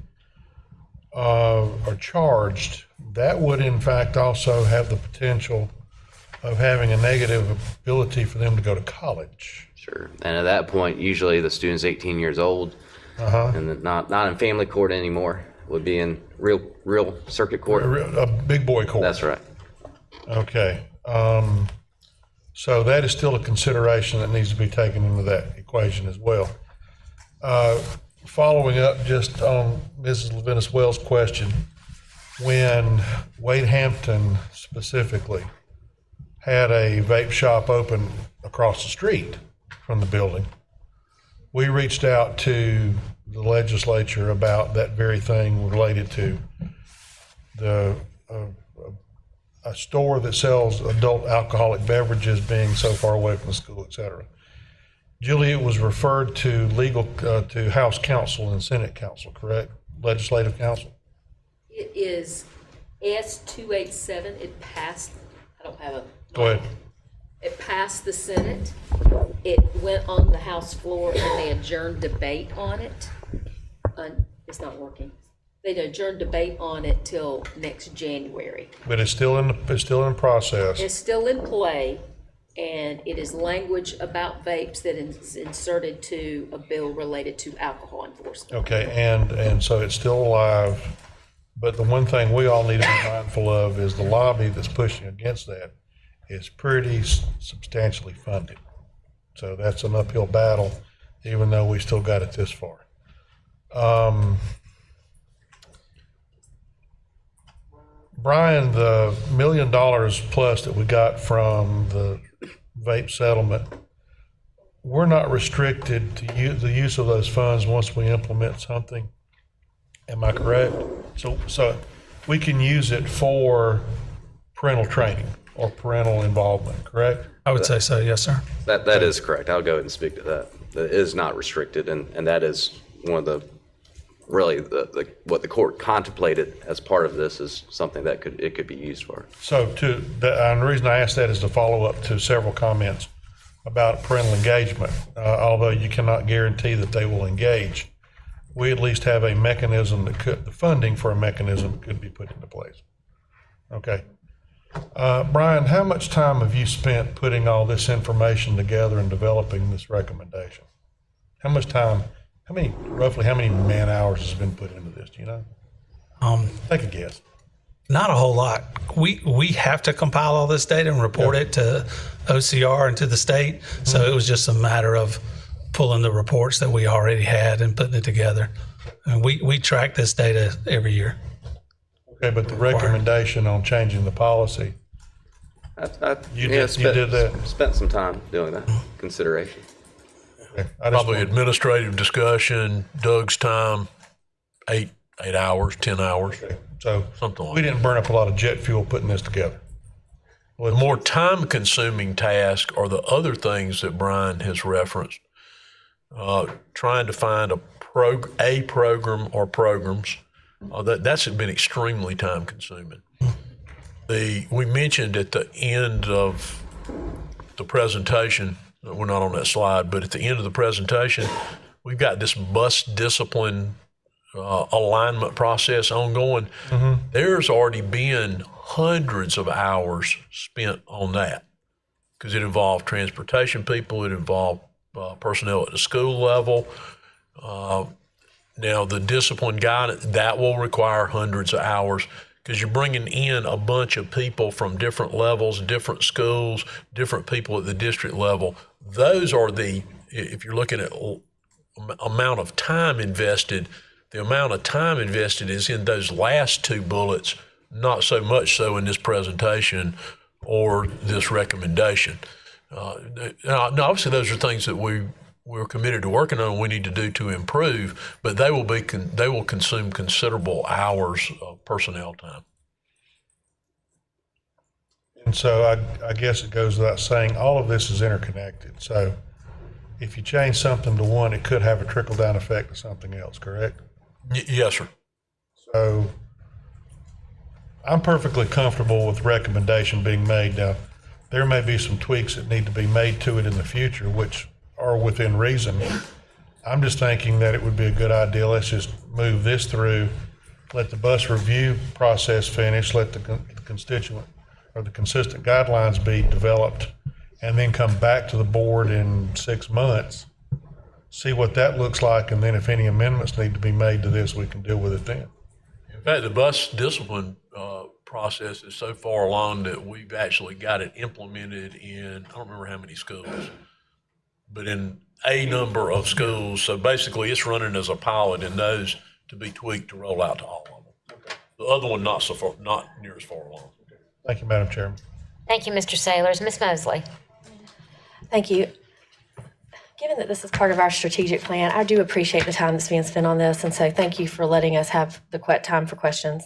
are charged, that would in fact also have the potential of having a negative ability for them to go to college. Sure. And at that point, usually the student's 18 years old, and not in family court anymore, would be in real circuit court. A big boy court. That's right. Okay. So that is still a consideration that needs to be taken into that equation as well. Following up just on Mrs. Levinas Wells' question, when Wade Hampton specifically had a vape shop open across the street from the building, we reached out to the legislature about that very thing related to a store that sells adult alcoholic beverages being so far away from the school, et cetera. Julia, was referred to to House Counsel and Senate Counsel, correct? Legislative Counsel? It is S-287. It passed, I don't have a. Go ahead. It passed the Senate. It went on the House floor and they adjourned debate on it. It's not working. They adjourned debate on it till next January. But it's still in process. It's still in play, and it is language about vapes that is inserted to a bill related to alcohol enforcement. Okay, and so it's still alive, but the one thing we all need to be mindful of is the lobby that's pushing against that is pretty substantially funded. So that's an uphill battle, even though we still got it this far. Brian, the $1 million plus that we got from the vape settlement, we're not restricted to the use of those funds once we implement something. Am I correct? So we can use it for parental training or parental involvement, correct? I would say so, yes, sir. That is correct. I'll go ahead and speak to that. It is not restricted, and that is one of the really what the court contemplated as part of this is something that could be used for. So and the reason I asked that is to follow up to several comments about parental engagement. Although you cannot guarantee that they will engage, we at least have a mechanism the funding for a mechanism could be put into place. Okay. Brian, how much time have you spent putting all this information together and developing this recommendation? How much time? Roughly how many man hours has been put into this? Do you know? Take a guess. Not a whole lot. We have to compile all this data and report it to OCR and to the state. So it was just a matter of pulling the reports that we already had and putting it together. And we track this data every year. Okay, but the recommendation on changing the policy, you did that? Spent some time doing that consideration. Probably administrative discussion, Doug's time, 8 8 hours, 10 hours, So something like we that. didn't burn up a lot of jet fuel putting this together. The more time-consuming task are the other things that Brian has referenced. Trying to find a program or programs, that's been extremely time-consuming. We mentioned at the end of the presentation, we're not on that slide, but at the end of the presentation, we've got this bus discipline alignment process ongoing. There's already been hundreds of hours spent on that because it involved transportation people, it involved personnel at the school level. Now, the discipline guidance, that will require hundreds of hours because you're bringing in a bunch of people from different levels, different schools, different people at the district level. Those are if you're looking at amount of time invested, the amount of time invested is in those last two bullets, not so much so in this presentation or this recommendation. Now, obviously, those are things that we're committed to working on and we need to do to improve, but they will consume considerable hours of personnel time. And so I guess it goes without saying, all of this is interconnected. So if you change something to one, it could have a trickle-down effect to something else, correct? Yes, sir. So I'm perfectly comfortable with recommendation being made. Now, there may be some tweaks that need to be made to it in the future, which are within reason. I'm just thinking that it would be a good idea. Let's just move this through, let the bus review process finish, let the constituent or the consistent guidelines be developed, and then come back to the board in 6 months, see what that looks like, and then if any amendments need to be made to this, we can deal with it then. In fact, the bus discipline process is so far along that we've actually got it implemented in, I don't remember how many schools, but in a number of schools. So basically, it's running as a pilot in those to be tweaked to roll out to all of them. Okay. The other one not near as far along. Okay. Thank you, Madam Chairman. Thank you, Mr. Sailors. Ms. Mosley. Thank you. Given that this is part of our strategic plan, I do appreciate the time that's being spent on this, and so thank you for letting us have the time for questions.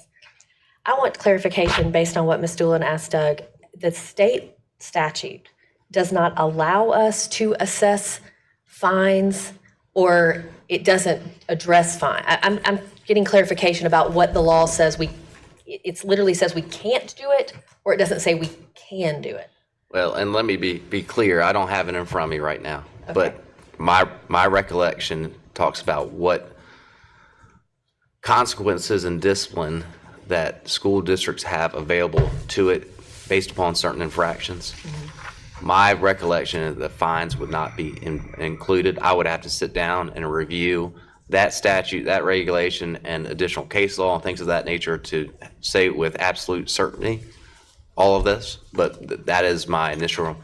I want clarification based on what Ms. Doolin asked Doug. The state statute does not allow us to assess fines, or it doesn't address fine. I'm getting clarification about what the law says it literally says we can't do it, or it doesn't say we can do it. Well, and let me be clear, I don't have it in front of me right now. Okay. But my recollection talks about what consequences and discipline that school districts have available to it based upon certain infractions. Mm-hmm. My recollection is that fines would not be included. I would have to sit down and review that statute, that regulation, and additional case law and things of that nature to say with absolute certainty all of this, but that is my initial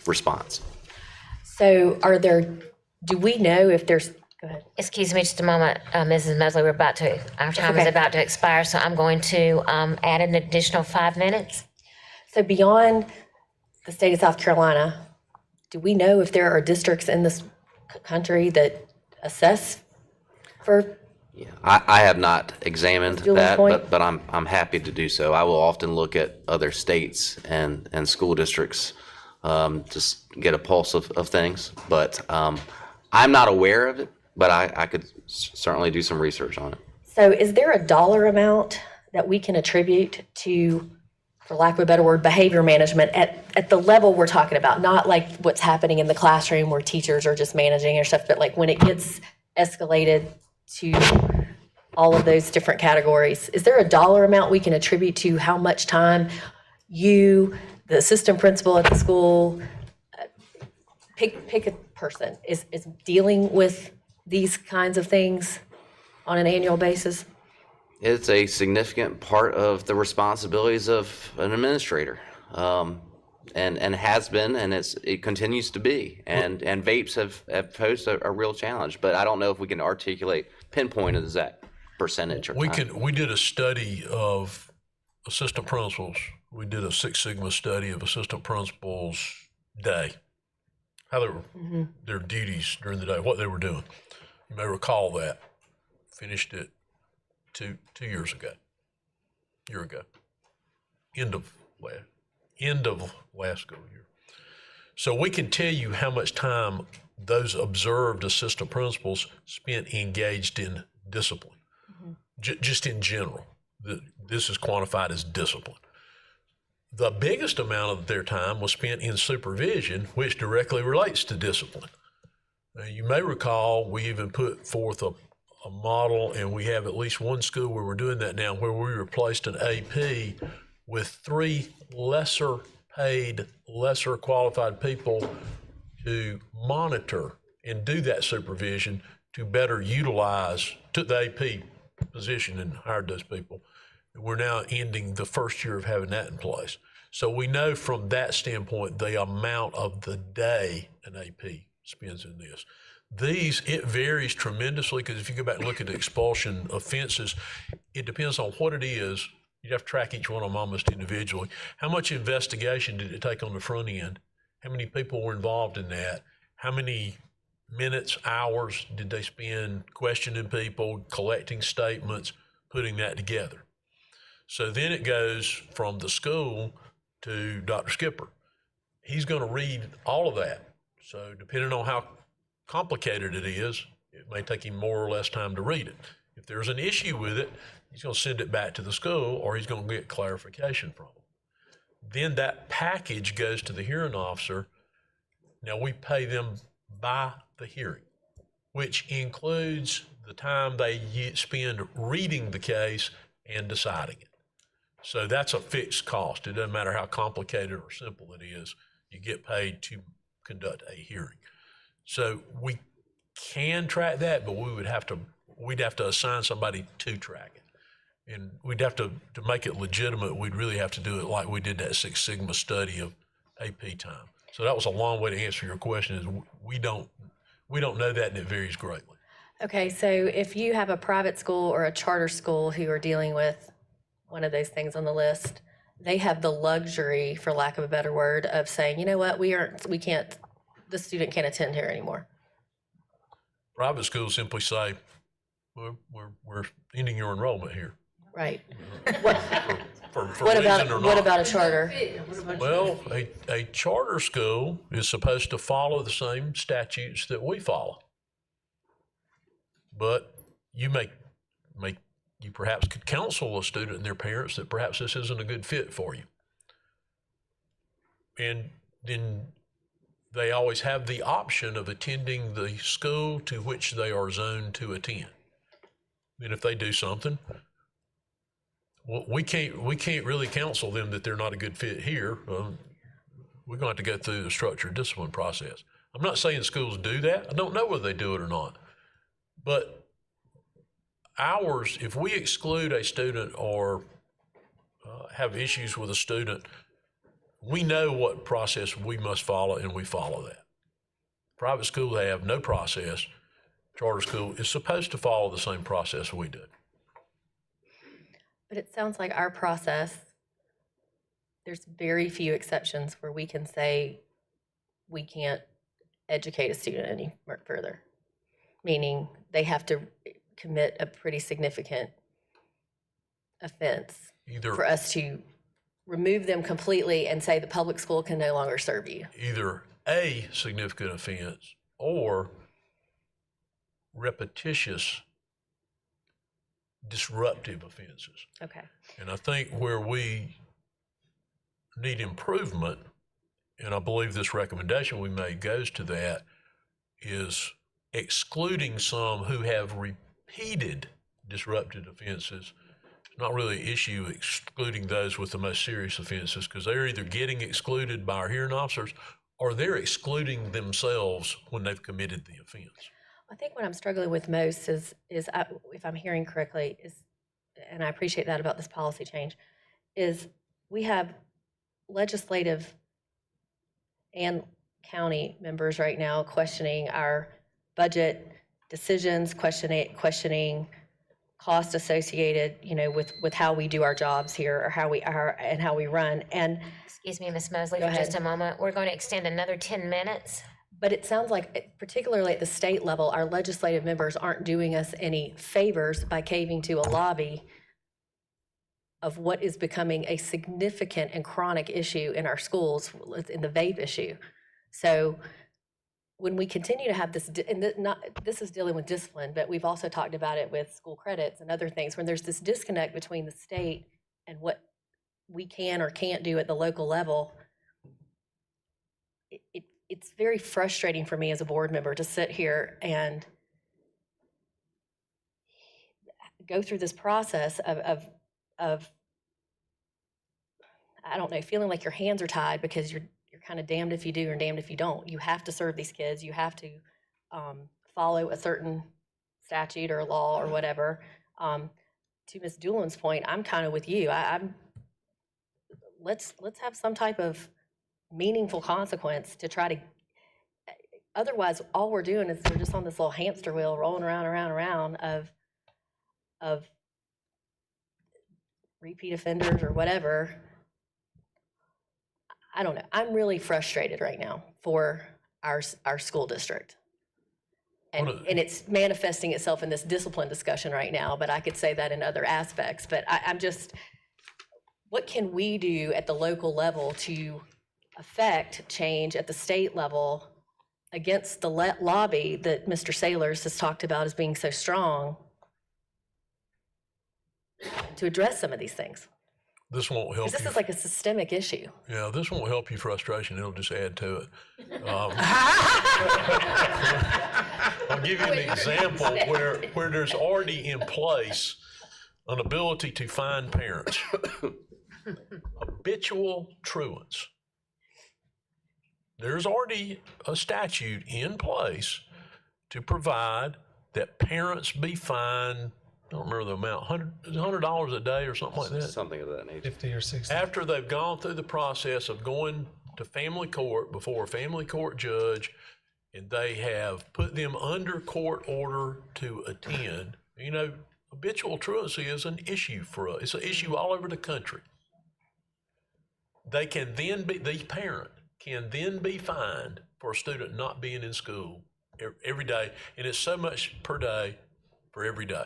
response. So do we know if there's, go ahead. Excuse me just a moment, Mrs. Mosley, our time is about to expire, so I'm going to add an additional 5 minutes. So beyond the state of South Carolina, do we know if there are districts in this country that assess for? Yeah, I have not examined that, point? but I'm happy to do so. I will often look at other states and school districts just get a pulse of things. But I'm not aware of it, but I could certainly do some research on it. So is there a dollar amount that we can attribute to, for lack of a better word, behavior management at the level we're talking about? Not like what's happening in the classroom where teachers are just managing or stuff, but like when it gets escalated to all of those different categories. Is there a dollar amount we can attribute to how much time you, the assistant principal at the school, pick a person, is dealing with these kinds of things on an annual basis? It's a significant part of the responsibilities of an administrator, and has been, and it continues to be. And vapes have posed a real challenge, but I don't know if we can pinpoint it as that percentage or time. We did a study of assistant principals. We did a Six Sigma study of assistant principals' day, how they were, their duties during the day, what they were doing. You may recall that. Finished it 2 years ago, year ago, end of last school year. So we can tell you how much time those observed assistant principals spent engaged in discipline, just in general. This is quantified as discipline. The biggest amount of their time was spent in supervision, which directly relates to discipline. Now, you may recall we even put forth a model, and we have at least one school where we're doing that now, where we replaced an AP with 3 lesser paid, lesser qualified people to monitor and do that supervision to better utilize, took the AP position and hired those people. We're now ending the first year of having that in place. So we know from that standpoint the amount of the day an AP spends in this. It varies tremendously, because if you go back and look at the expulsion offenses, it depends on what it is. You'd have to track each one of them almost individually. How much investigation did it take on the front end? How many people were involved in that? How many minutes, hours did they spend questioning people, collecting statements, putting that together? So then it goes from the school to Dr. Skipper. He's going to read all of that. So depending on how complicated it is, it may take him more or less time to read it. If there's an issue with it, he's going to send it back to the school, or he's going to get clarification from them. Then that package goes to the hearing officer. Now we pay them by the hearing, which includes the time they spend reading the case and deciding it. So that's a fixed cost. It doesn't matter how complicated or simple it is. You get paid to conduct a hearing. So we can track that, but we'd have to assign somebody to track it. And we'd have to make it legitimate, we'd really have to do it like we did that Six Sigma study of AP time. So that was a long way to answer your question, is we don't know that, and it varies greatly. Okay, so if you have a private school or a charter school who are dealing with one of those things on the list, they have the luxury, for lack of a better word, of saying, you know what, the student can't attend here anymore. Private schools simply say, we're ending your enrollment here. Right. For What reason or not. what about a charter? Well, a charter school is supposed to follow the same statutes that we follow. But you perhaps could counsel a student and their parents that perhaps this isn't a good fit for you. And then they always have the option of attending the school to which they are zoned to attend. And if they do something, well, we can't really counsel them that they're not a good fit here. We're going to have to go through the structured discipline process. I'm not saying schools do that. I don't know whether they do it or not. But ours, if we exclude a student or have issues with a student, we know what process we must follow, and we follow that. Private school, they have no process. Charter school is supposed to follow the same process we do. But it sounds like our process, there's very few exceptions where we can say we can't educate a student any further, meaning they have to commit a pretty significant offense for us to remove them completely and say the public school can no longer serve you. Either a significant offense or repetitious disruptive offenses. Okay. And I think where we need improvement, and I believe this recommendation we made goes to that, is excluding some who have repeated disruptive offenses. It's not really an issue excluding those with the most serious offenses, because they're either getting excluded by our hearing officers or they're excluding themselves when they've committed the offense. I think what I'm struggling with most is if I'm hearing correctly, and I appreciate that about this policy change, is we have legislative and county members right now questioning our budget decisions, questioning cost associated, with how we do our jobs here, or how we run. And Excuse me, Ms. Mosley, Go for just ahead. a moment. We're going to extend another 10 minutes. But it sounds like, particularly at the state level, our legislative members aren't doing us any favors by caving to a lobby of what is becoming a significant and chronic issue in our schools, in the vape issue. So when we continue to have this, this is dealing with discipline, but we've also talked about it with school credits and other things, when there's this disconnect between the state and what we can or can't do at the local level. It's very frustrating for me as a board member to sit here and go through this process of I don't know, feeling like your hands are tied because you're kind of damned if you do and damned if you don't. You have to serve these kids. You have to follow a certain statute or law or whatever. To Ms. Doolan's point, I'm kind of with you. Let's have some type of meaningful consequence to try to. Otherwise, all we're doing is we're just on this little hamster wheel rolling around of repeat offenders or whatever. I don't know. I'm really frustrated right now for our school district. And it's manifesting itself in this discipline discussion right now, but I could say that in other aspects. But I'm just, what can we do at the local level to affect change at the state level against the lobby that Mr. Sailors has talked about as being so strong to address some of these things? This won't help you. This is like a systemic issue. Yeah, this won't help you frustration. It'll just add to it. I'll give you an example where there's already in place an ability to fine parents. Habitual truants. There's already a statute in place to provide that parents be fined, I don't remember the amount, $100 a day or something like that? Something of that nature. 50 or 60. After they've gone through the process of going to family court before a family court judge, and they have put them under court order to attend. You know, habitual truancy is an issue for us. It's an issue all over the country. They can then be, the parent can then be fined for a student not being in school every day, and it's so much per day for every day.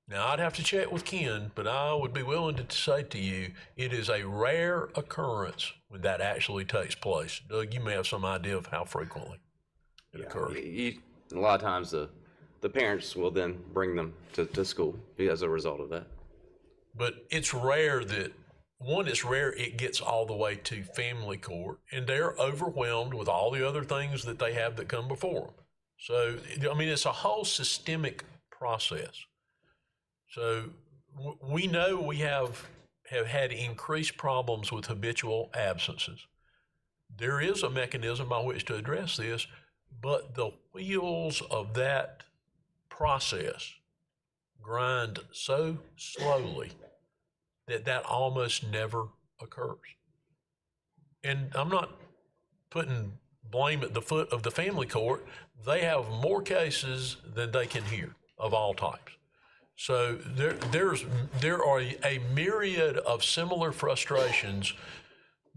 Now, I'd have to check with Ken, but I would be willing to say to you, it is a rare occurrence when that actually takes place. Doug, you may have some idea of how frequently it occurs. A lot of times the parents will then bring them to school as a result of that. But it's rare that, one, it's rare it gets all the way to family court, and they're overwhelmed with all the other things that they have that come before them. So, I mean, it's a whole systemic process. So we know we have had increased problems with habitual absences. There is a mechanism by which to address this, but the wheels of that process grind so slowly that almost never occurs. And I'm not putting blame at the foot of the family court. They have more cases than they can hear of all types. So there are a myriad of similar frustrations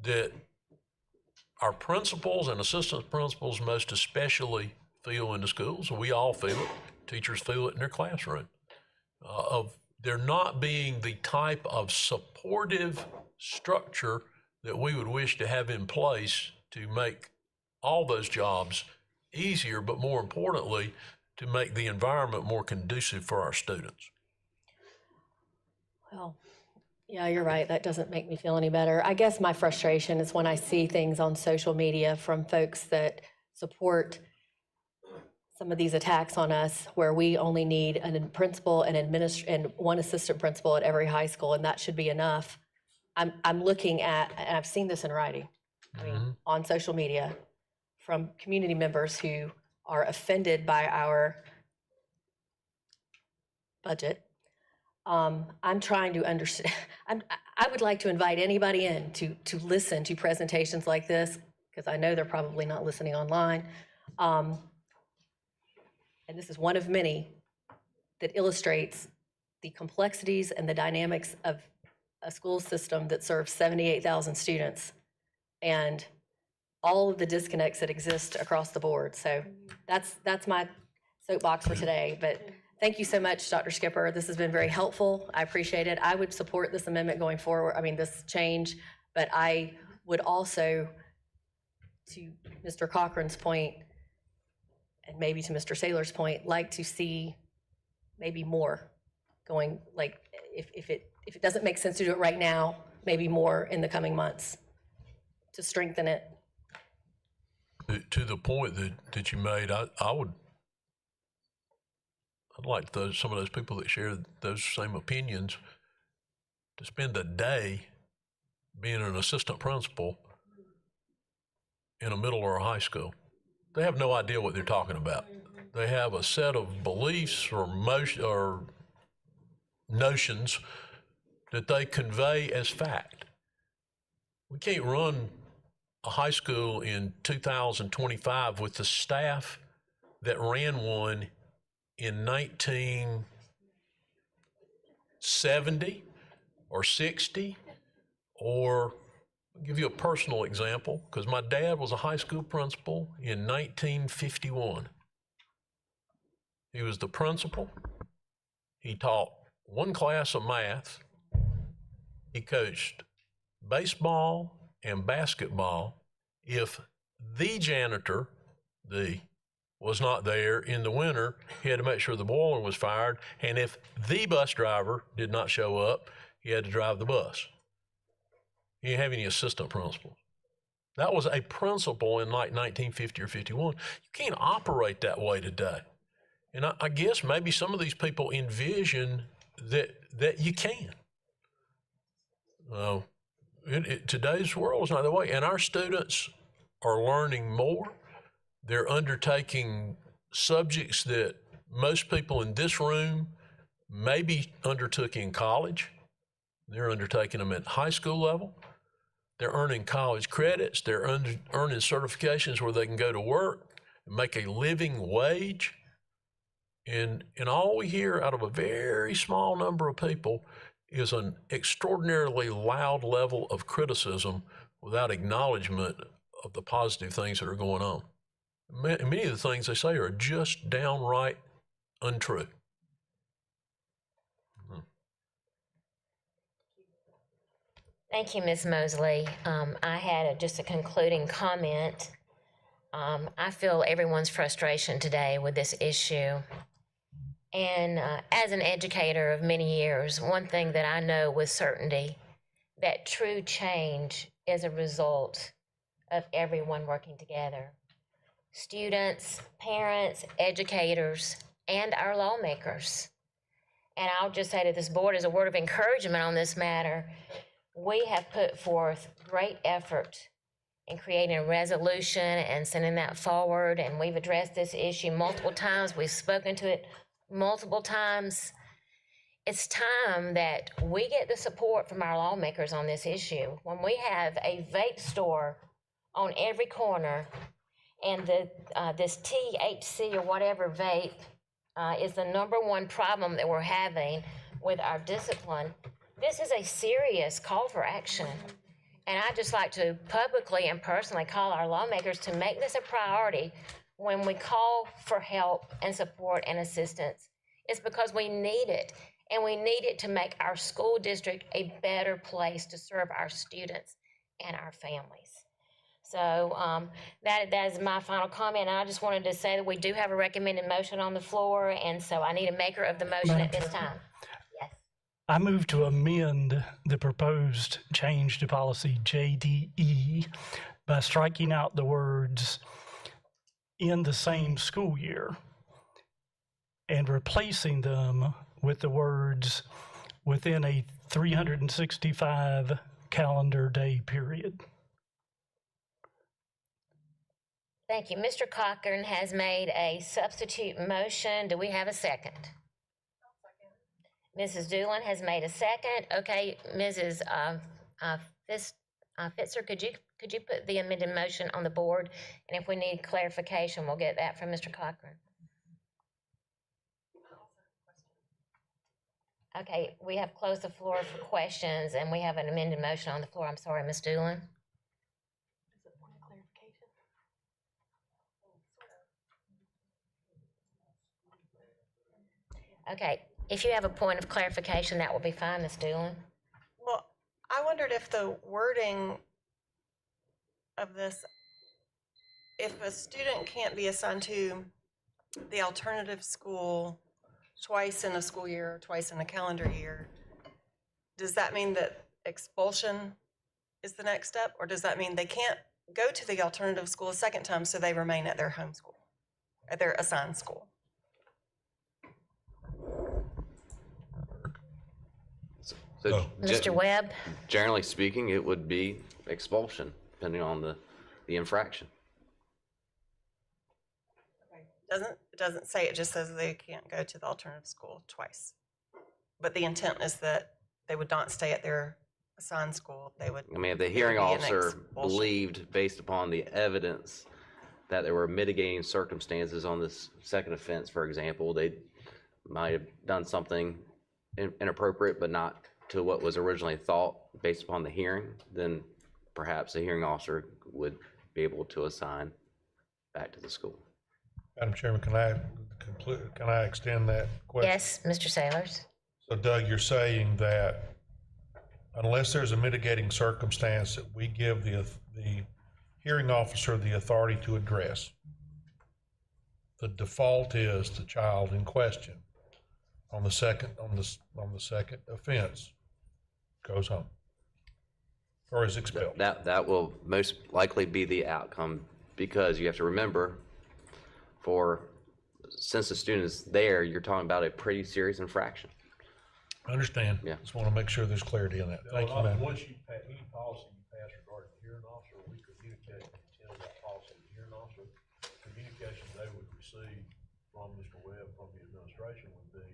that our principals and assistant principals most especially feel in the schools. We all feel it. Teachers feel it in their classroom. Of there not being the type of supportive structure that we would wish to have in place to make all those jobs easier, but more importantly, to make the environment more conducive for our students. Well, yeah, you're right. That doesn't make me feel any better. I guess my frustration is when I see things on social media from folks that support some of these attacks on us, where we only need a principal and one assistant principal at every high school, and that should be enough. I'm looking at, and I've seen this in writing, I mean, on social media, from community members who are offended by our budget. I'm trying to understand. I would like to invite anybody in to listen to presentations like this, because I know they're probably not listening online. And this is one of many that illustrates the complexities and the dynamics of a school system that serves 78,000 students. And all of the disconnects that exist across the board. So that's my soapbox for today. But thank you so much, Dr. Skipper. This has been very helpful. I appreciate it. I would support this amendment going forward, this change, but I would also, to Mr. Cochran's point, and maybe to Mr. Saylor's point, like to see maybe more going, like, if it doesn't make sense to do it right now, maybe more in the coming months to strengthen it. To the point that you made, I'd like some of those people that share those same opinions to spend a day being an assistant principal in a middle or a high school. They have no idea what they're talking about. They have a set of beliefs or notions that they convey as fact. We can't run a high school in 2025 with the staff that ran one in 1970 or 60, or I'll give you a personal example, because my dad was a high school principal in 1951. He was the principal. He taught one class of math. He coached baseball and basketball. If the janitor, was not there in the winter, he had to make sure the boiler was fired. And if the bus driver did not show up, he had to drive the bus. He didn't have any assistant principals. That was a principal in like 1950 or 51. You can't operate that way today. And I guess maybe some of these people envision that you can. Today's world is not that way. And our students are learning more. They're undertaking subjects that most people in this room maybe undertook in college. They're undertaking them at high school level. They're earning college credits. They're earning certifications where they can go to work and make a living wage. And all we hear out of a very small number of people is an extraordinarily loud level of criticism without acknowledgement of the positive things that are going on. Many of the things they say are just downright untrue. Thank you, Ms. Mosley. I had just a concluding comment. I feel everyone's frustration today with this issue. And as an educator of many years, one thing that I know with certainty, that true change is a result of everyone working together. Students, parents, educators, and our lawmakers. And I'll just say to this board as a word of encouragement on this matter, we have put forth great effort in creating a resolution and sending that forward, and we've addressed this issue multiple times. We've spoken to it multiple times. It's time that we get the support from our lawmakers on this issue. When we have a vape store on every corner, and this THC or whatever vape is the #1 problem that we're having with our discipline, this is a serious call for action. And I'd just like to publicly and personally call our lawmakers to make this a priority when we call for help and support and assistance. It's because we need it, and we need it to make our school district a better place to serve our students and our families. So that is my final comment. And I just wanted to say that we do have a recommended motion on the floor, and so I need a maker of the motion at this time. Yes. I move to amend the proposed change to policy JDE by striking out the words "in the same school year" and replacing them with the words "within a 365 calendar day period." Thank you. Mr. Cochran has made a substitute motion. Do we have a second? Mrs. Doolin has made a second. Okay, Mrs. Fitzer, could you put the amended motion on the board? And if we need clarification, we'll get that from Mr. Cochran. Okay, we have closed the floor for questions, and we have an amended motion on the floor. I'm sorry, Ms. Doolin. Okay, if you have a point of clarification, that will be fine, Ms. Doolin. Well, I wondered if the wording of this, if a student can't be assigned to the alternative school twice in a school year or twice in a calendar year, does that mean that expulsion is the next step? Or does that mean they can't go to the alternative school a second time, so they remain at their home school, at their assigned school? So Mr. Webb? Generally speaking, it would be expulsion, depending on the infraction. It doesn't say, it just says they can't go to the alternative school twice. But the intent is that they would not stay at their assigned school. They would. I mean, if the it would hearing be an officer expulsion. believed, based upon the evidence, that there were mitigating circumstances on this second offense, for example, they might have done something inappropriate, but not to what was originally thought based upon the hearing, then perhaps the hearing officer would be able to assign back to the school. Madam Chairman, can I extend that question? Yes, Mr. Sailors. So Doug, you're saying that unless there's a mitigating circumstance that we give the hearing officer the authority to address, the default is the child in question on the second offense goes home or is expelled. That will most likely be the outcome, because you have to remember, since the student is there, you're talking about a pretty serious infraction. I understand. Yeah. Just want to make sure there's clarity in that. Thank you, ma'am. Once you pass any policy you pass regarding the hearing officer, we communicate the intent of that policy to the hearing officer. Communication they would receive from Mr. Webb, from the administration, would be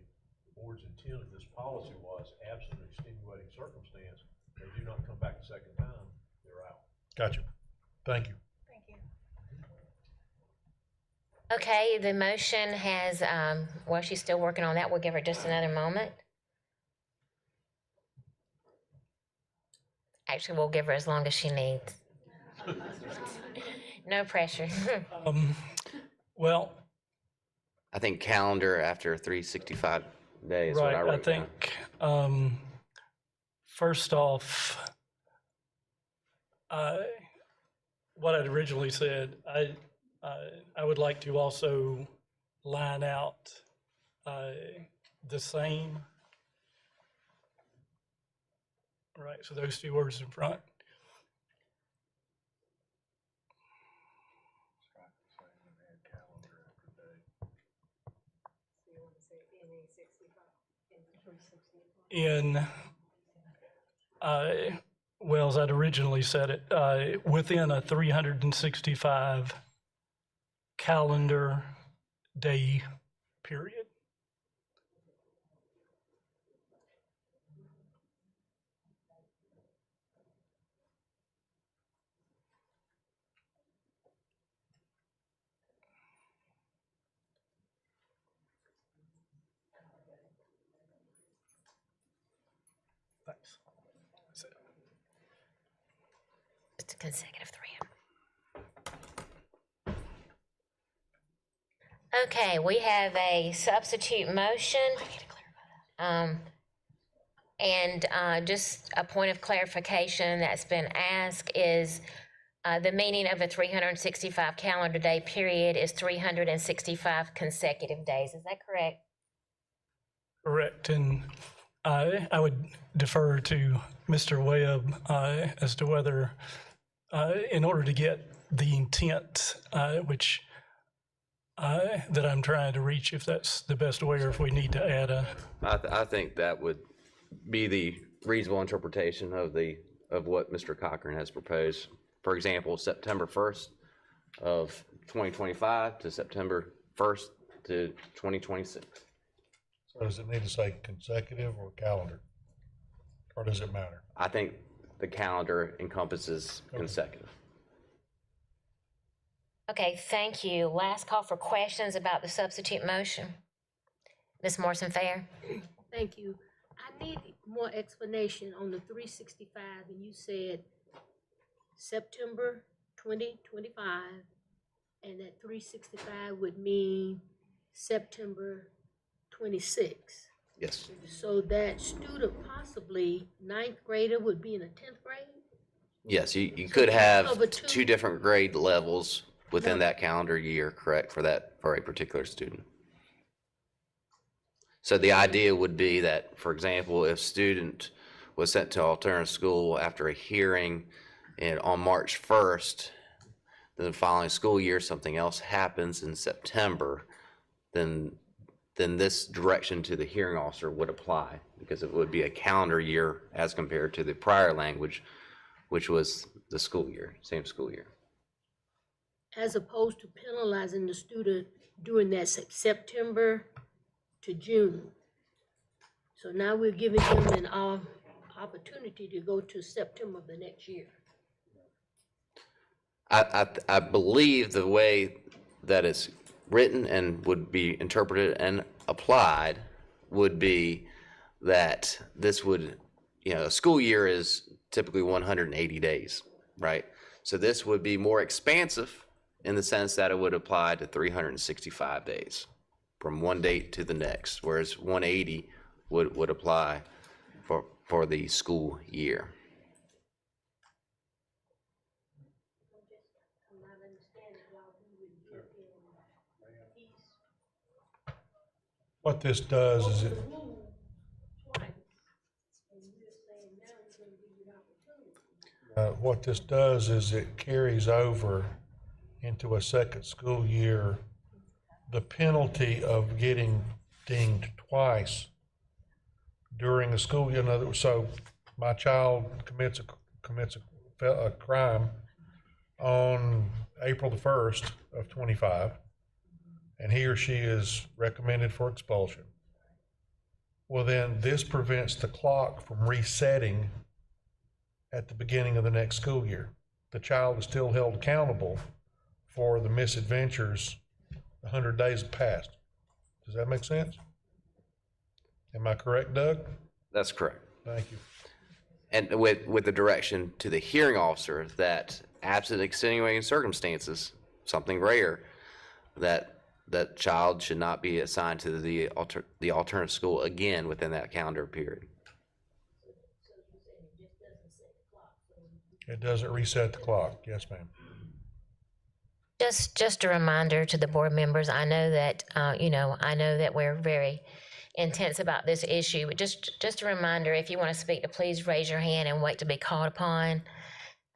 the board's intent of this policy was, absent of extenuating circumstance, they do not come back the second time, they're out. Gotcha. Thank you. Thank you. Okay, the motion has, well, she's still working on that. We'll give her just another moment. Actually, we'll give her as long as she needs. No pressure. Well, I think calendar after 365 days. What I right, wrote I think, first off, what I'd originally said, I would like to also line out the same. Right, so those two words in front. In, well, as I'd originally said it, within a 365 calendar day period. Thanks. That's it. Just a consecutive 3. Okay, we have a substitute motion. I need to clarify that. And just a point of clarification that's been asked is the meaning of a 365 calendar day period is 365 consecutive days. Is that correct? Correct, and I would defer to Mr. Webb as to whether, in order to get the intent, which that I'm trying to reach, if that's the best way, or if we need to add a. I think that would be the reasonable interpretation of what Mr. Cochran has proposed. For example, September 1st of 2025 to September 1st to 2026. So does it need to say consecutive or calendar? Or does it matter? I think the calendar encompasses consecutive. Okay, thank you. Last call for questions about the substitute motion. Ms. Morrison Fair? Thank you. I need more explanation on the 365, and you said September 2025, and that 365 would mean September 26. Yes. So that student, possibly ninth grader, would be in a 10th grade? Yes, you So could you have cover two different grade levels within No. that calendar year, correct, for a particular student. So the idea would be that, for example, if student was sent to alternative school after a hearing on March 1st, then the following school year, something else happens in September, then this direction to the hearing officer would apply, because it would be a calendar year as compared to the prior language, which was the school year, same school year. As opposed to penalizing the student during that September to June. So now we're giving them an opportunity to go to September of the next year. I believe the way that it's written and would be interpreted and applied would be that this would, a school year is typically 180 days, right? So this would be more expansive in the sense that it would apply to 365 days from one date to the next, whereas 180 would apply for the school year. What this does is it carries over into a second school year the penalty of getting dinged twice during a school year. So my child commits a crime on April the 1st of 25, and he or she is recommended for expulsion. Well, then this prevents the clock from resetting at the beginning of the next school year. The child is still held accountable for the misadventures 100 days past. Does that make sense? Am I correct, Doug? That's correct. Thank you. And with the direction to the hearing officer that absent extenuating circumstances, something rare, that child should not be assigned to the alternative school again within that calendar period. It doesn't reset the clock. Yes, ma'am. Just a reminder to the board members, I know that, I know that we're very intense about this issue, but just a reminder, if you want to speak, to please raise your hand and wait to be called upon.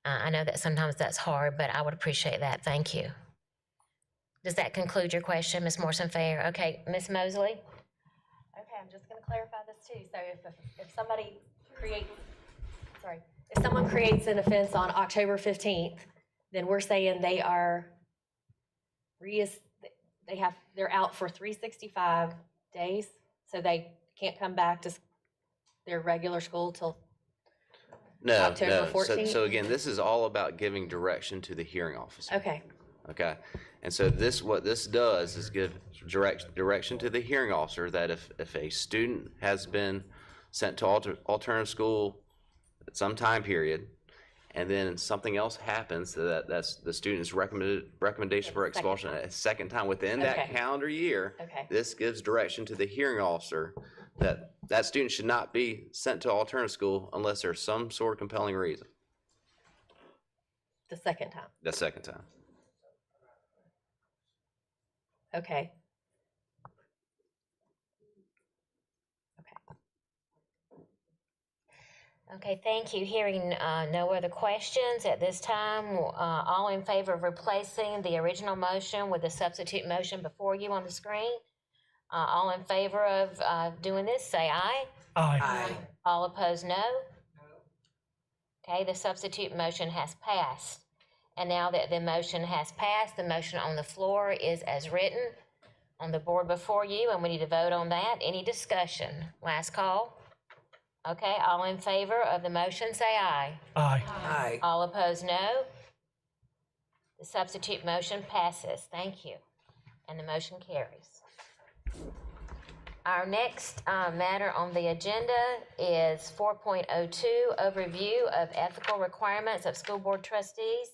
I know that sometimes that's hard, but I would appreciate that. Thank you. Does that conclude your question, Ms. Morrison-Fair? Okay, Ms. Mosley? Okay, I'm just going to clarify this too. So if someone creates an offense on October 15th, then we're saying they're out for 365 days, so they can't come back to their regular school till October 14th? So again, this is all about giving direction to the hearing officer. Okay. Okay, and so what this does is give direction to the hearing officer that if a student has been sent to alternative school at some time period, and then something else happens that's the student's recommendation for expulsion a second time within that calendar year, this gives direction to the hearing officer that student should not be sent to alternative school unless there's some sort of compelling reason. The second time. The second time. Okay. Okay, thank you. Hearing no other questions at this time, all in favor of replacing the original motion with the substitute motion before you on the screen? All in favor of doing this, say aye. Aye. All opposed, no. Okay, the substitute motion has passed. And now that the motion has passed, the motion on the floor is as written on the board before you, and we need to vote on that. Any discussion? Last call. Okay, all in favor of the motion, say aye. Aye. Aye. All opposed, no. The substitute motion passes. Thank you. And the motion carries. Our next matter on the agenda is 4.02, overview of ethical requirements of school board trustees.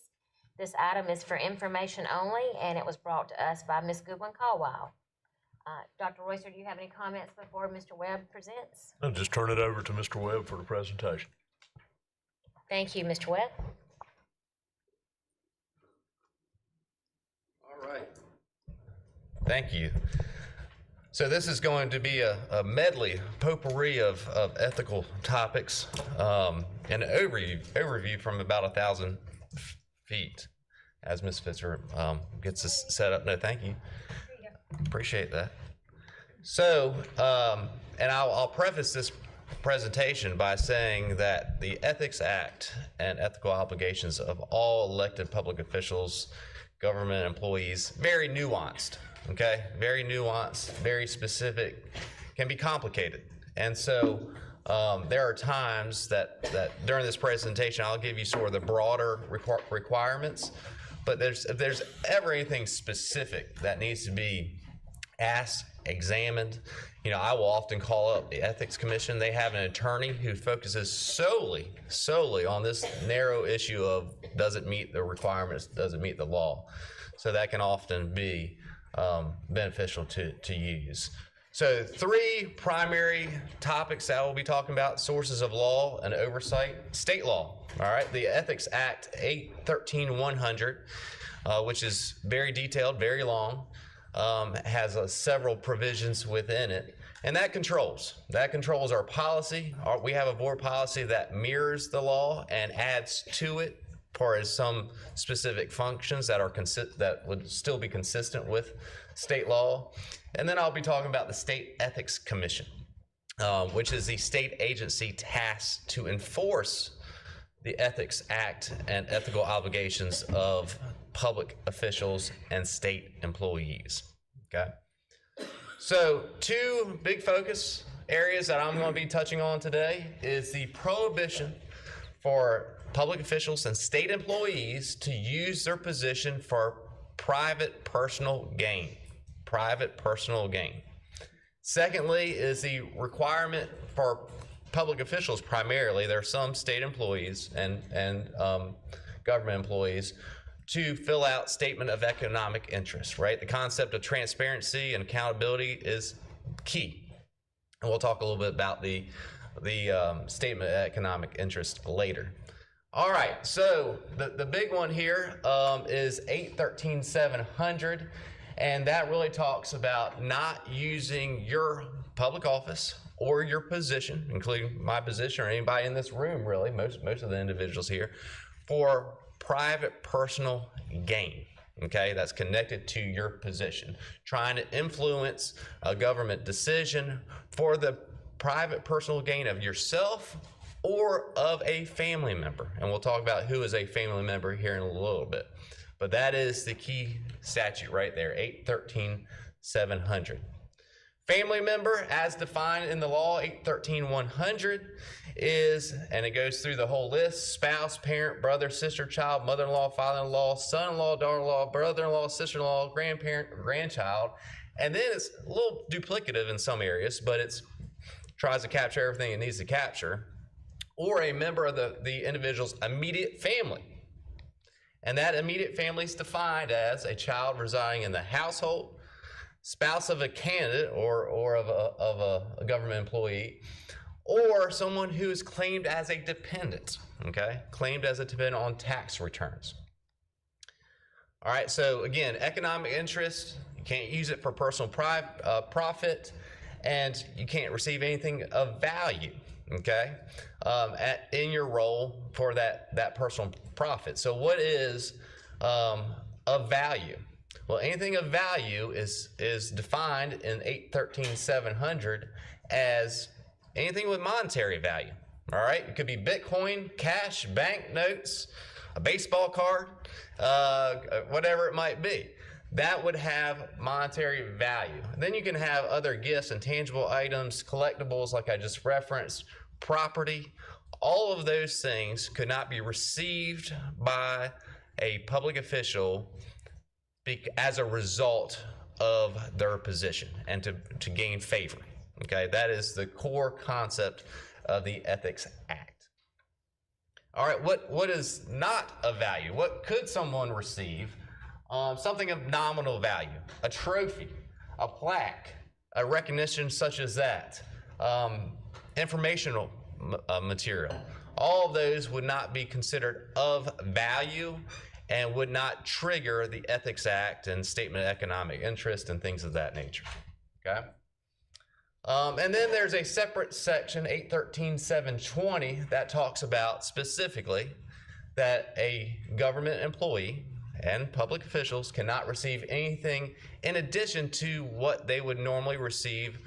This item is for information only, and it was brought to us by Ms. Goodwin Caldwell. Dr. Royster, do you have any comments before Mr. Webb presents? I'll just turn it over to Mr. Webb for the presentation. Thank you, Mr. Webb. All right. Thank you. So this is going to be a medley, potpourri of ethical topics, and an overview from about 1,000 feet as Ms. Fitzer gets us set up. No, thank you. Appreciate that. So, and I'll preface this presentation by saying that the Ethics Act and ethical obligations of all elected public officials, government employees, very nuanced, okay? Very nuanced, very specific, can be complicated. And so there are times that during this presentation, I'll give you sort of the broader requirements, but if there's ever anything specific that needs to be asked, examined, I will often call up the Ethics Commission. They have an attorney who focuses solely on this narrow issue of does it meet the requirements, does it meet the law. So that can often be beneficial to use. So 3 primary topics that we'll be talking about: sources of law and oversight. State law, all right? The Ethics Act 813-100, which is very detailed, very long, has several provisions within it, and that controls our policy. We have a board policy that mirrors the law and adds to it for some specific functions that would still be consistent with state law. And then I'll be talking about the State Ethics Commission, which is the state agency tasked to enforce the Ethics Act and ethical obligations of public officials and state employees, okay? So 2 big focus areas that I'm going to be touching on today is the prohibition for public officials and state employees to use their position for private personal gain. Secondly is the requirement for public officials primarily, there are some state employees and government employees, to fill out statement of economic interest, right? The concept of transparency and accountability is key. And we'll talk a little bit about the statement of economic interest later. All right, so the big one here is 813-700, and that really talks about not using your public office or your position, including my position or anybody in this room really, most of the individuals here, for private personal gain, okay? That's connected to your position. Trying to influence a government decision for the private personal gain of yourself or of a family member. And we'll talk about who is a family member here in a little bit. But that is the key statute right there, 813-700. Family member, as defined in the law, 813-100, is, and it goes through the whole list: spouse, parent, brother, sister, child, mother-in-law, father-in-law, son-in-law, daughter-in-law, brother-in-law, sister-in-law, grandparent, grandchild. And then it's a little duplicative in some areas, but it tries to capture everything it needs to capture. Or a member of the individual's immediate family. And that immediate family is defined as a child residing in the household, spouse of a candidate or of a government employee, or someone who is claimed as a dependent, okay? Claimed as a dependent on tax returns. All right, so again, economic interest, you can't use it for personal profit, and you can't receive anything of value, okay, in your role for that personal profit. So what is of value? Well, anything of value is defined in 813-700 as anything with monetary value, all right? It could be Bitcoin, cash, bank notes, a baseball card, whatever it might be. That would have monetary value. Then you can have other gifts and tangible items, collectibles like I just referenced, property. All of those things could not be received by a public official as a result of their position and to gain favor. Okay, that is the core concept of the Ethics Act. All right, what is not of value? What could someone receive? Something of nominal value, a trophy, a plaque, a recognition such as that, informational material. All of those would not be considered of value and would not trigger the Ethics Act and Statement of Economic Interest and things of that nature, okay? And then there's a separate section, 813-720, that talks about specifically that a government employee and public officials cannot receive anything in addition to what they would normally receive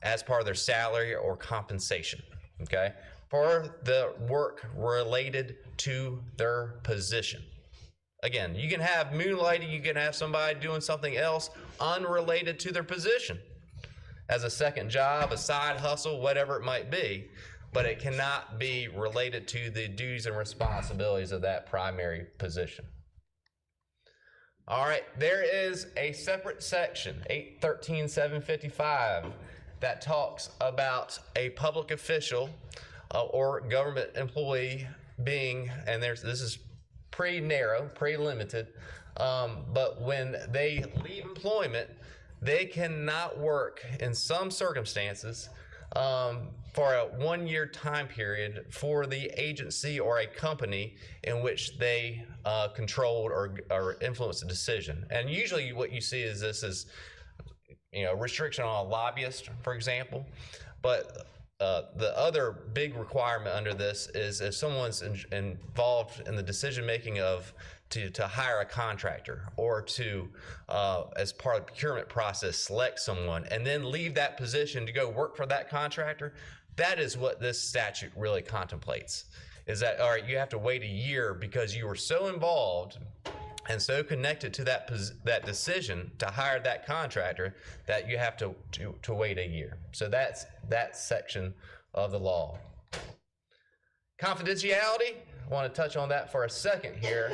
as part of their salary or compensation, okay, for the work related to their position. Again, you can have moonlighting, you can have somebody doing something else unrelated to their position as a second job, a side hustle, whatever it might be, but it cannot be related to the duties and responsibilities of that primary position. All right, there is a separate section, 813-755, that talks about a public official or government employee being, and this is pretty narrow, pretty limited, but when they leave employment, they cannot work in some circumstances for a 1-year time period for the agency or a company in which they controlled or influenced a decision. And usually what you see is this is, restriction on a lobbyist, for example. But the other big requirement under this is if someone's involved in the decision making of to hire a contractor or to, as part of the procurement process, select someone and then leave that position to go work for that contractor, that is what this statute really contemplates. Is that, all right, you have to wait a year because you were so involved and so connected to that decision to hire that contractor that you have to wait a year. So that's that section of the law. Confidentiality, I want to touch on that for a second here,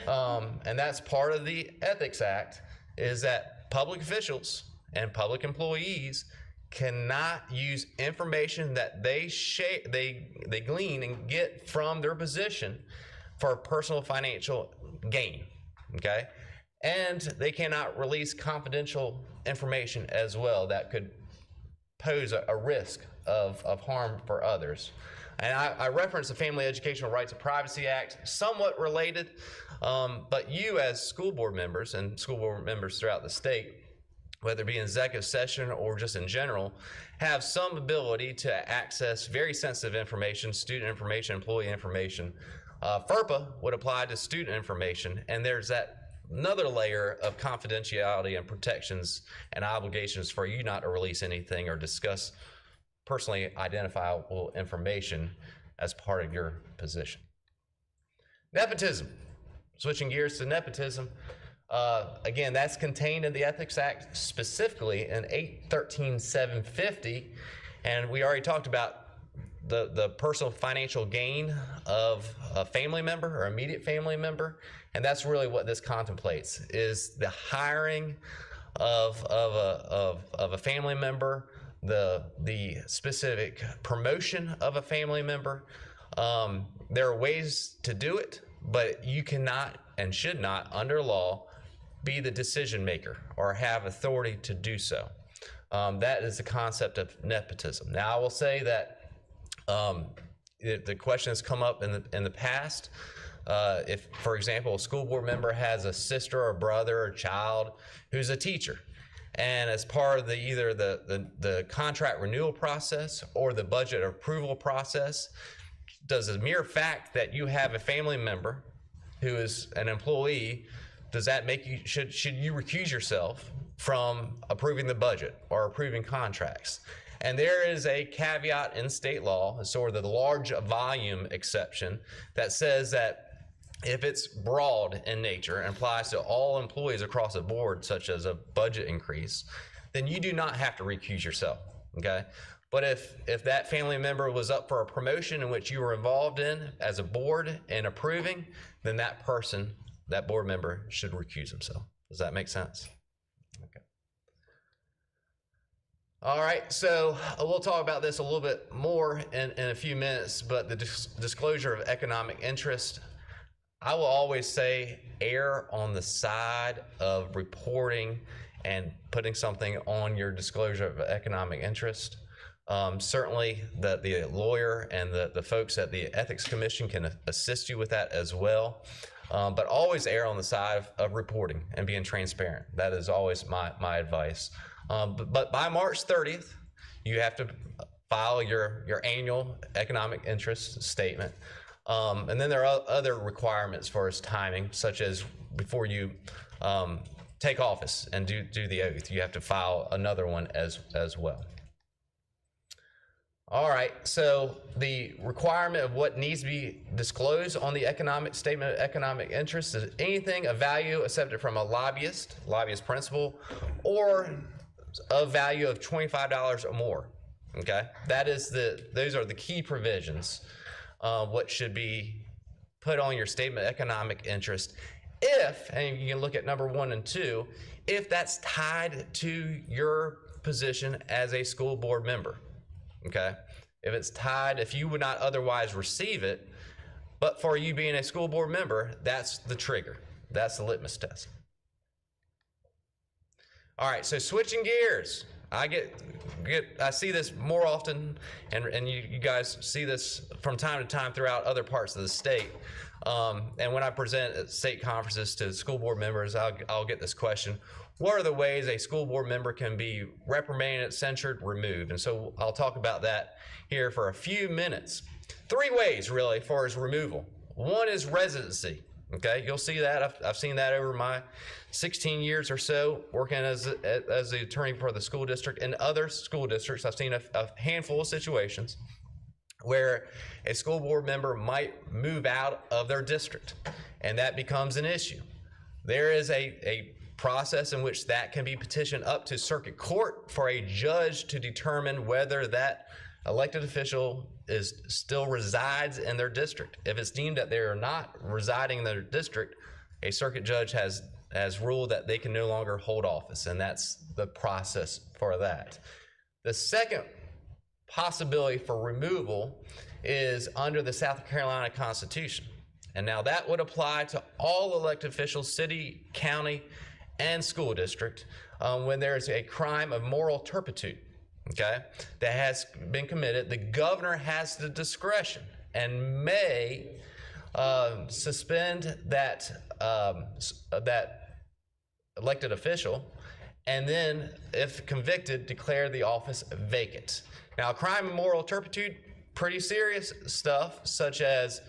and that's part of the Ethics Act, is that public officials and public employees cannot use information that they glean and get from their position for personal financial gain, okay? And they cannot release confidential information as well that could pose a risk of harm for others. And I referenced the Family Educational Rights and Privacy Act, somewhat related, but you as school board members and school board members throughout the state, whether it be in executive session or just in general, have some ability to access very sensitive information, student information, employee information. FERPA would apply to student information, and there's another layer of confidentiality and protections and obligations for you not to release anything or discuss personally identifiable information as part of your position. Nepotism. Switching gears to nepotism. Again, that's contained in the Ethics Act, specifically in 813-750, and we already talked about the personal financial gain of a family member or immediate family member, and that's really what this contemplates, is the hiring of a family member, the specific promotion of a family member. There are ways to do it, but you cannot and should not, under law, be the decision maker or have authority to do so. That is the concept of nepotism. Now, I will say that the question has come up in the past. If, for example, a school board member has a sister or brother or child who's a teacher, and as part of either the contract renewal process or the budget approval process, does the mere fact that you have a family member who is an employee, does that make you, should you recuse yourself from approving the budget or approving contracts? And there is a caveat in state law, sort of the large volume exception, that says that if it's broad in nature and applies to all employees across the board, such as a budget increase, then you do not have to recuse yourself, okay? But if that family member was up for a promotion in which you were involved in as a board and approving, then that person, that board member, should recuse himself. Does that make sense? Okay. All right, so we'll talk about this a little bit more in a few minutes, but the disclosure of economic interest, I will always say err on the side of reporting and putting something on your disclosure of economic interest. Certainly the lawyer and the folks at the Ethics Commission can assist you with that as well. But always err on the side of reporting and being transparent. That is always my advice. But by March 30th, you have to file your annual economic interest statement. And then there are other requirements for its timing, such as before you take office and do the oath, you have to file another one as well. All right, so the requirement of what needs to be disclosed on the economic statement of economic interest is anything of value accepted from a lobbyist principal, or of value of $25 or more. Okay, those are the key provisions. What should be put on your statement of economic interest, if, and you can look at number 1 and 2, if that's tied to your position as a school board member. Okay, if it's tied, if you would not otherwise receive it, but for you being a school board member, that's the trigger. That's the litmus test. All right, so switching gears. I see this more often, and you guys see this from time to time throughout other parts of the state. And when I present at state conferences to school board members, I'll get this question: what are the ways a school board member can be reprimanded, censured, removed? And so I'll talk about that here for a few minutes. 3 ways, really, for his removal. 1 is residency. Okay, you'll see that. I've seen that over my 16 years or so working as the attorney for the school district. In other school districts, I've seen a handful of situations where a school board member might move out of their district, and that becomes an issue. There is a process in which that can be petitioned up to circuit court for a judge to determine whether that elected official still resides in their district. If it's deemed that they are not residing in their district, a circuit judge has ruled that they can no longer hold office, and that's the process for that. The second possibility for removal is under the South Carolina Constitution. And now that would apply to all elected officials, city, county, and school district, when there's a crime of moral turpitude, okay, that has been committed. The governor has the discretion and may suspend that elected official, and then, if convicted, declare the office vacant. Now, a crime of moral turpitude, pretty serious stuff, such as,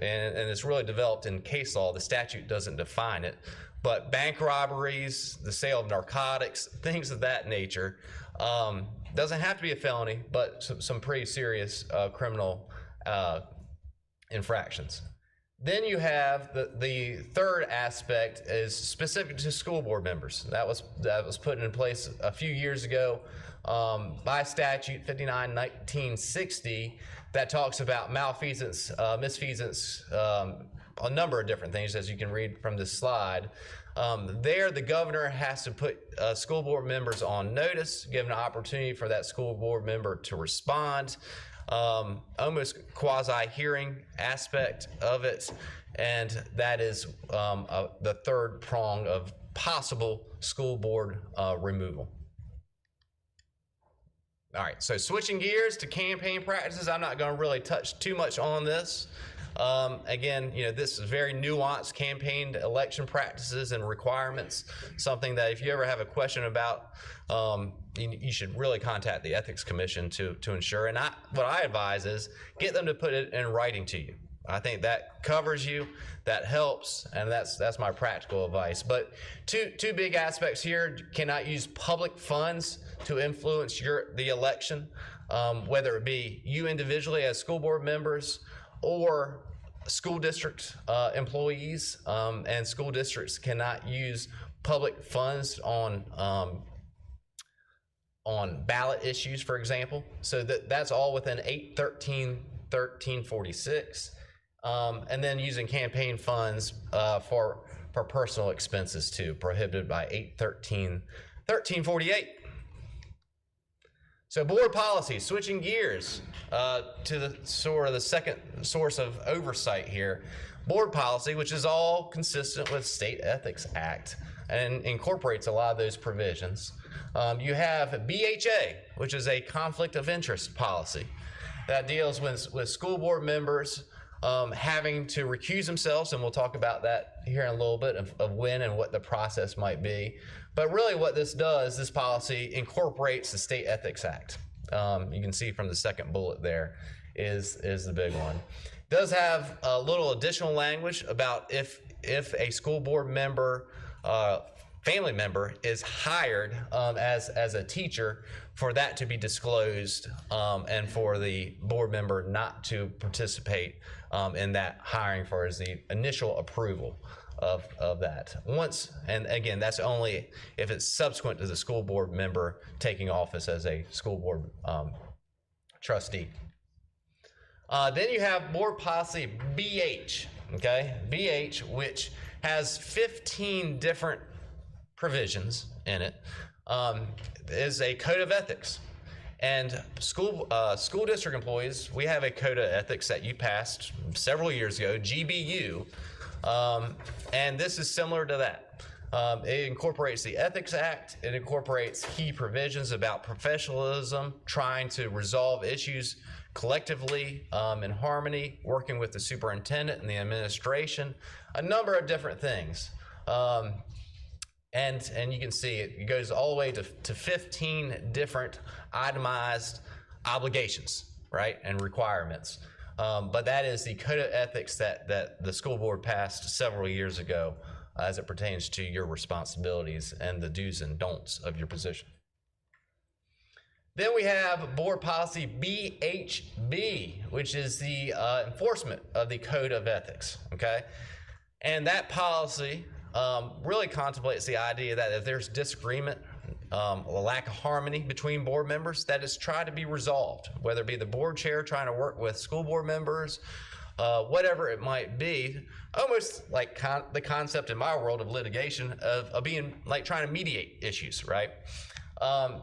and it's really developed in case law, the statute doesn't define it, but bank robberies, the sale of narcotics, things of that nature. Doesn't have to be a felony, but some pretty serious criminal infractions. Then you have the third aspect is specific to school board members. That was put in place a few years ago by statute 59/1960 that talks about malfeasance, misfeasance, a number of different things, as you can read from this slide. There, the governor has to put school board members on notice, give an opportunity for that school board member to respond, almost quasi-hearing aspect of it, and that is the third prong of possible school board removal. All right, so switching gears to campaign practices, I'm not going to really touch too much on this. Again, this is very nuanced campaign election practices and requirements, something that if you ever have a question about, you should really contact the Ethics Commission to ensure. And what I advise is get them to put it in writing to you. I think that covers you, that helps, and that's my practical advice. But two big aspects here: you cannot use public funds to influence the election, whether it be you individually as school board members or school district employees, and school districts cannot use public funds on ballot issues, for example. So that's all within 813-1346. And then using campaign funds for personal expenses too, prohibited by 813-1348. So board policy, switching gears to the second source of oversight here. Board policy, which is all consistent with State Ethics Act. and incorporates a lot of those provisions. You have BHA, which is a conflict of interest policy that deals with school board members having to recuse themselves, and we'll talk about that here in a little bit of when and what the process might be. But really what this does, this policy incorporates the State Ethics Act. You can see from the second bullet there is the big one. It does have a little additional language about if a school board member, family member is hired as a teacher, for that to be disclosed and for the board member not to participate in that hiring for as the initial approval of that. Once, and again, that's only if it's subsequent to the school board member taking office as a school board trustee. Then you have board policy BH, okay? BH, which has 15 different provisions in it, is a code of ethics. And school district employees, we have a code of ethics that you passed several years ago, GBU, and this is similar to that. It incorporates the Ethics Act. It incorporates key provisions about professionalism, trying to resolve issues collectively in harmony, working with the superintendent and the administration, a number of different things. And you can see it goes all the way to 15 different itemized obligations, right, and requirements. But that is the code of ethics that the school board passed several years ago as it pertains to your responsibilities and the do's and don'ts of your position. Then we have board policy BHB, which is the enforcement of the code of ethics, okay? And that policy really contemplates the idea that if there's disagreement, a lack of harmony between board members, that is tried to be resolved, whether it be the board chair trying to work with school board members, whatever it might be, almost like the concept in my world of litigation of being like trying to mediate issues, right?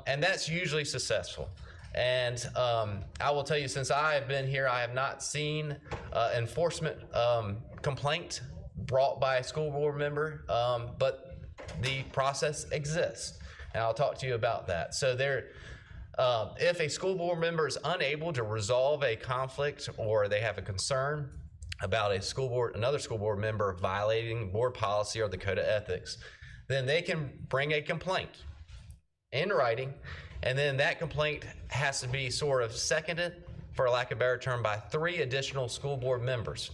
And that's usually successful. And I will tell you, since I have been here, I have not seen enforcement complaint brought by a school board member, but the process exists. And I'll talk to you about that. So if a school board member is unable to resolve a conflict, or they have a concern about another school board member violating board policy or the code of ethics, then they can bring a complaint in writing, and then that complaint has to be sort of seconded, for lack of a better term, by 3 additional school board members.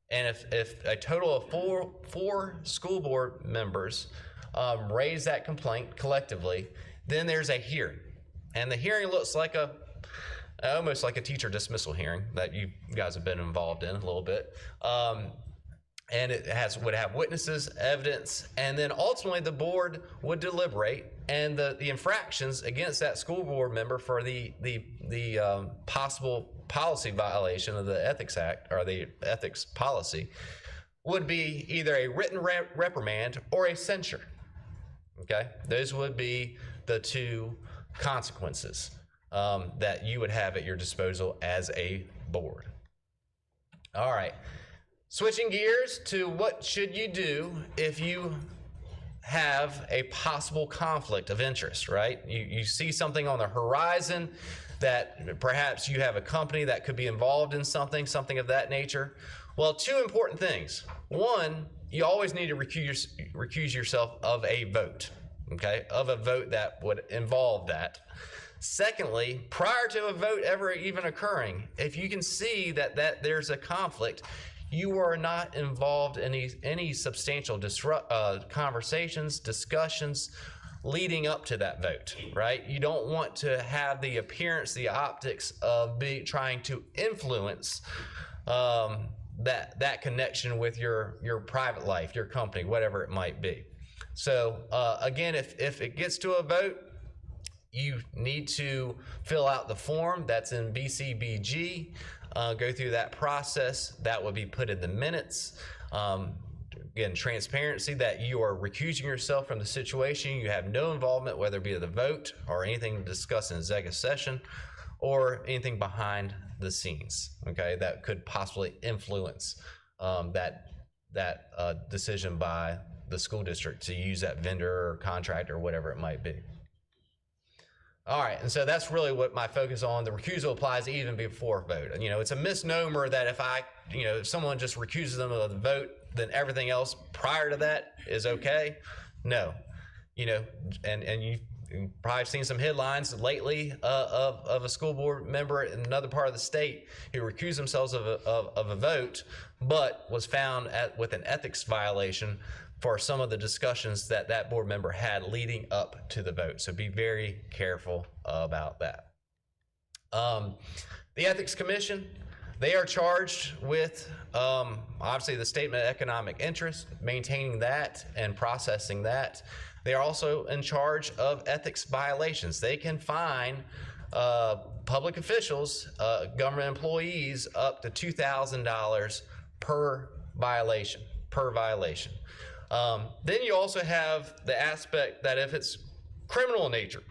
And if a total of four school board members raise that complaint collectively, then there's a hearing. And the hearing looks like almost like a teacher dismissal hearing that you guys have been involved in a little bit. And it would have witnesses, evidence, and then ultimately the board would deliberate, and the infractions against that school board member for the possible policy violation of the Ethics Act or the ethics policy would be either a written reprimand or a censure. Okay, those would be the 2 consequences that you would have at your disposal as a board. All right. Switching gears to what should you do if you have a possible conflict of interest, right? You see something on the horizon that perhaps you have a company that could be involved in something of that nature. Well, 2 important things. One, you always need to recuse yourself of a vote, okay? Of a vote that would involve that. Secondly, prior to a vote ever even occurring, if you can see that there's a conflict, you are not involved in any substantial conversations, discussions leading up to that vote, right? You don't want to have the appearance, the optics of trying to influence that connection with your private life, your company, whatever it might be. So again, if it gets to a vote, you need to fill out the form that's in BCBG. Go through that process. That will be put in the minutes. Again, transparency that you are recusing yourself from the situation. You have no involvement, whether it be the vote or anything discussed in executive session or anything behind the scenes, okay, that could possibly influence that decision by the school district to use that vendor or contractor or whatever it might be. All right, and so that's really what my focus on. The recusal applies even before vote. And, it's a misnomer that if someone just recuses them of the vote, then everything else prior to that is okay. No, and you've probably seen some headlines lately of a school board member in another part of the state who recused themselves of a vote, but was found with an ethics violation for some of the discussions that board member had leading up to the vote. So be very careful about that. The Ethics Commission, they are charged with obviously the statement of economic interest, maintaining that and processing that. They are also in charge of ethics violations. They can fine public officials, government employees, up to $2,000 per violation. Then you also have the aspect that if it's criminal in nature,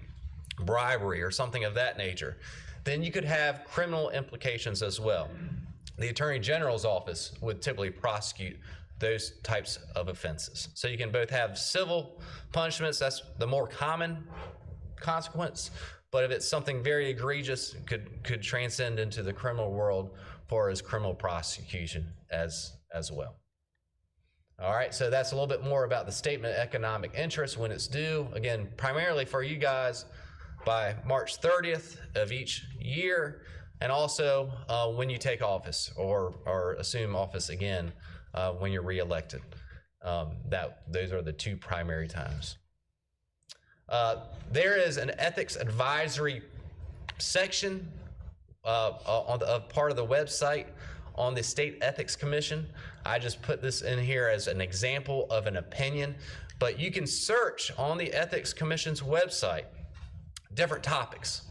bribery or something of that nature, then you could have criminal implications as well. The Attorney General's office would typically prosecute those types of offenses. So you can both have civil punishments, that's the more common consequence, but if it's something very egregious, it could transcend into the criminal world for as criminal prosecution as well. All right, so that's a little bit more about the statement of economic interest when it's due. Again, primarily for you guys by March 30th of each year, and also when you take office or assume office again when you're reelected. Those are the two primary times. There is an ethics advisory section on the part of the website on the State Ethics Commission. I just put this in here as an example of an opinion, but you can search on the Ethics Commission's website different topics,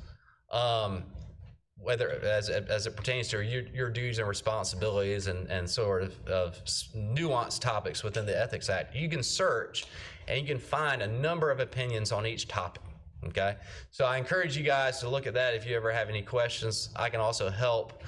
whether as it pertains to your duties and responsibilities and sort of nuanced topics within the Ethics Act. You can search and you can find a number of opinions on each topic. Okay, so I encourage you guys to look at that. If you ever have any questions, I can also help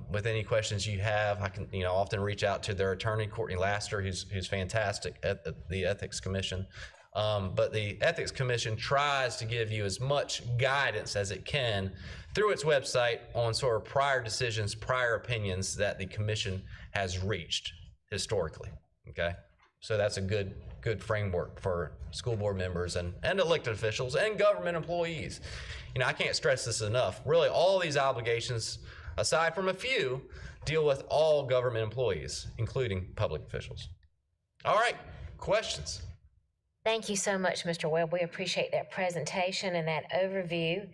with any questions you have. I can, often reach out to their attorney, Courtney Laster, who's fantastic at the Ethics Commission. But the Ethics Commission tries to give you as much guidance as it can through its website on sort of prior decisions, prior opinions that the commission has reached historically. Okay, so that's a good framework for school board members and elected officials and government employees. I can't stress this enough. Really, all these obligations, aside from a few, deal with all government employees, including public officials. All right, questions? Thank you so much, Mr. Webb. We appreciate that presentation and that overview.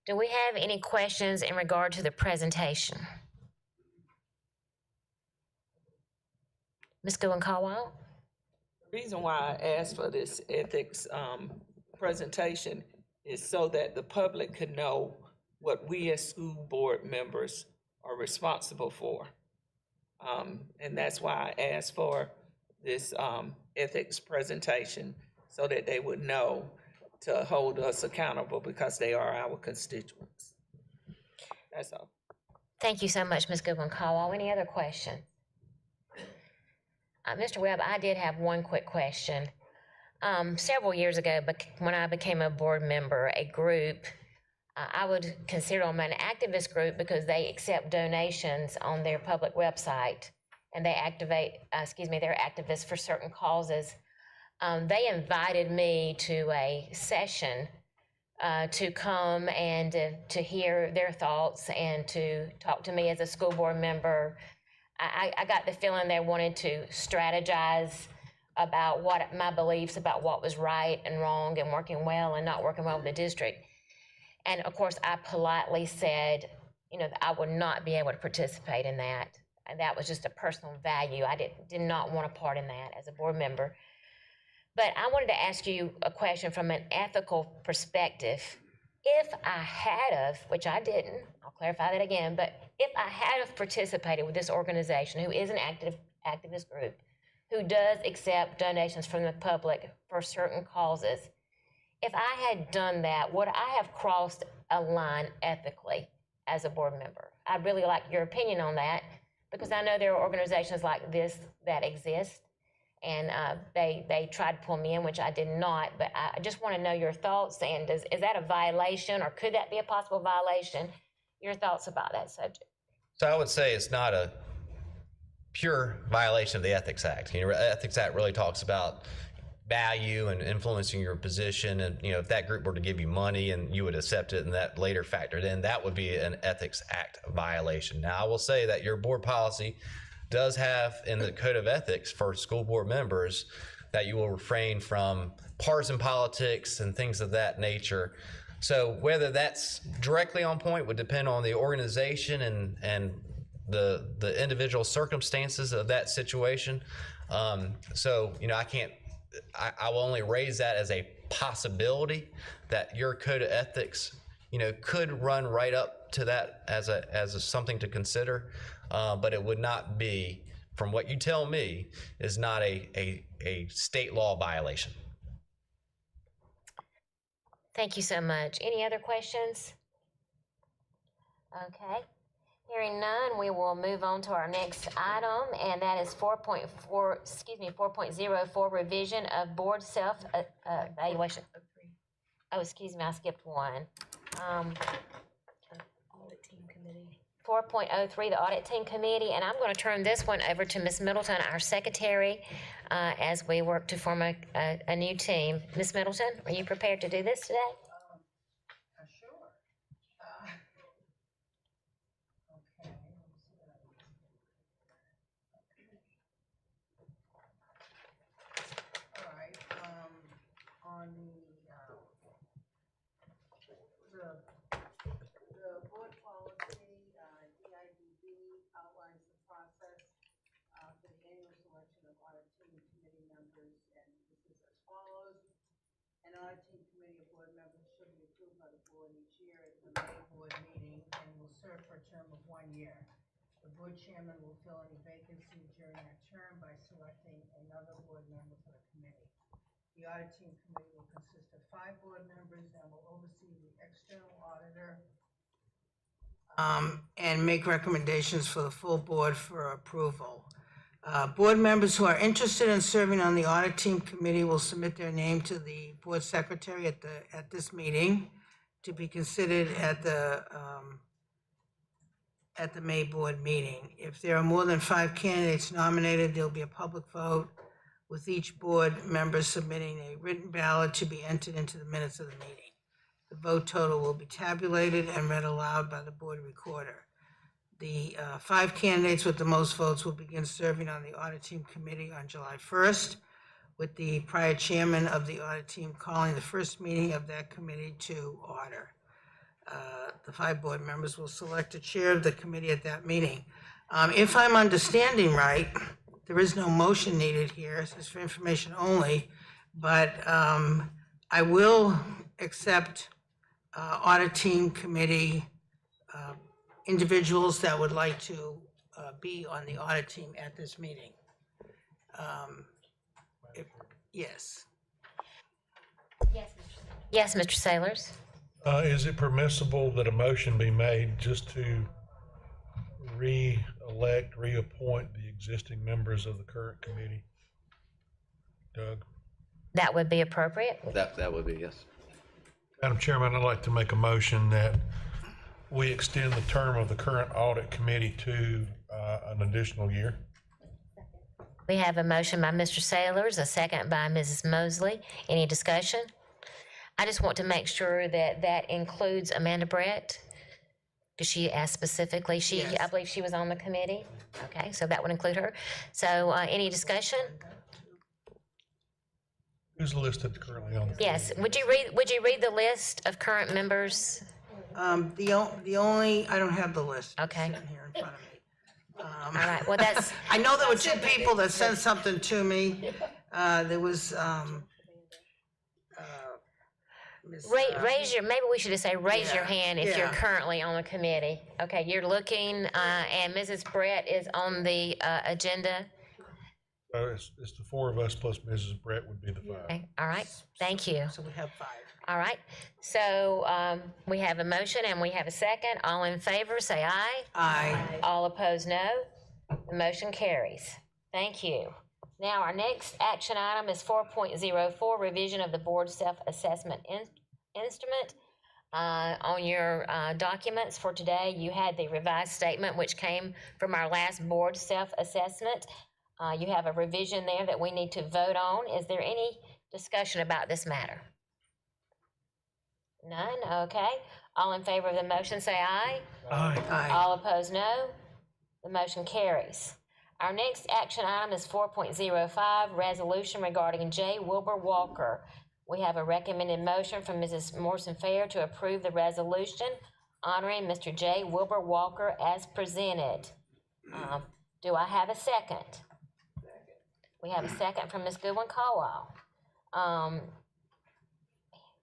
Do we have any questions in regard to the presentation? Ms. Goodwin-Caldwell? The reason why I asked for this ethics presentation is so that the public could know what we as school board members are responsible for. And that's why I asked for this ethics presentation, so that they would know to hold us accountable because they are our constituents. That's all. Thank you so much, Ms. Goodwin-Caldwell. Any other questions? Mr. Webb, I did have one quick question. Several years ago, when I became a board member, a group, I would consider them an activist group because they accept donations on their public website, and they they're activists for certain causes. They invited me to a session to come and to hear their thoughts and to talk to me as a school board member. I got the feeling they wanted to strategize about what my beliefs about what was right and wrong and working well and not working well with the district. And of course, I politely said, that I would not be able to participate in that. And that was just a personal value. I did not want a part in that as a board member. But I wanted to ask you a question from an ethical perspective. If I had of, which I didn't, I'll clarify that again, but if I had of participated with this organization who is an activist group, who does accept donations from the public for certain causes, if I had done that, would I have crossed a line ethically as a board member? I'd really like your opinion on that, because I know there are organizations like this that exist, and they tried to pull me in, which I did not, but I just want to know your thoughts, and is that a violation, or could that be a possible violation? Your thoughts about that subject? So I would say it's not a pure violation of the Ethics Act. You know, Ethics Act really talks about value and influencing your position, and you know, if that group were to give you money and you would accept it and that later factored in, that would be an Ethics Act violation. Now I will say that your board policy does have in the code of ethics for school board members that you will refrain from partisan politics and things of that nature. So whether that's directly on point would depend on the organization and the individual circumstances of that situation. So, you know, I will only raise that as a possibility that your code of ethics, you know, could run right up to that as a something to consider. But it would not be, from what you tell me, is not a state law violation. Thank you so much. Any other questions? Okay. Hearing none, we will move on to our next item, and that is 4.04, revision of board self-evaluation. Oh, excuse me, I skipped one. 4.03, the audit team committee, and I'm going to turn this one over to Ms. Middleton, our secretary, as we work to form a new team. Ms. Middleton, are you prepared to do this today? Sure. Okay. All right, on the board policy, EIDB outlines the process for the annual selection of audit team committee members, and this is as follows. An audit team committee of board members should be approved by the board each year at the May board meeting and will serve for a term of 1 year. The board chairman will fill any vacancy during that term by selecting another board member for the committee. The audit team committee will consist of 5 board members and will oversee the external auditor and make recommendations for the full board for approval. Board members who are interested in serving on the audit team committee will submit their name to the board secretary at this meeting to be considered at the May board meeting. If there are more than 5 candidates nominated, there'll be a public vote with each board member submitting a written ballot to be entered into the minutes of the meeting. The vote total will be tabulated and read aloud by the board recorder. The 5 candidates with the most votes will begin serving on the audit team committee on July 1st, with the prior chairman of the audit team calling the first meeting of that committee to order. The 5 board members will select a chair of the committee at that meeting. If I'm understanding right, there is no motion needed here. This is for information only, but I will accept audit team committee individuals that would like to be on the audit team at this meeting. Yes. Yes, Mr. Sailors. Is it permissible that a motion be made just to reappoint the existing members of the current committee? Doug? That would be appropriate. That would be, yes. Madam Chairman, I'd like to make a motion that we extend the term of the current audit committee to an additional year. We have a motion by Mr. Sailors, a second by Mrs. Mosley. Any discussion? I just want to make sure that that includes Amanda Brett, because she asked specifically. Yes. I believe she was on the committee. Okay, so that would include her. So any discussion? Who's listed currently on the? Yes. Would you read the list of current members? The only, I don't have the list. Okay. Sitting here in front of me. All right. Well, that's. I know there were 2 people that sent something to me. There was Raise your, maybe we should just say, raise your hand if you're yeah. currently on the committee. Okay, you're looking, and Mrs. Brett is on the agenda. It's the 4 of us plus Mrs. Brett would be the 5. Okay, all right, thank you. So we have 5. All right, so we have a motion and we have a second. All in favor, say aye. Aye. All opposed, no. The motion carries. Thank you. Now, our next action item is 4.04, revision of the board self-assessment instrument. On your documents for today, you had the revised statement, which came from our last board self-assessment. You have a revision there that we need to vote on. Is there any discussion about this matter? None? Okay. All in favor of the motion, say aye. Aye. All opposed, no. The motion carries. Our next action item is 4.05, resolution regarding J. Wilbur Walker. We have a recommended motion from Mrs. Morrison Fair to approve the resolution honoring Mr. J. Wilbur Walker as presented. Do I have a second? We have a second from Ms. Goodwin Caldwell.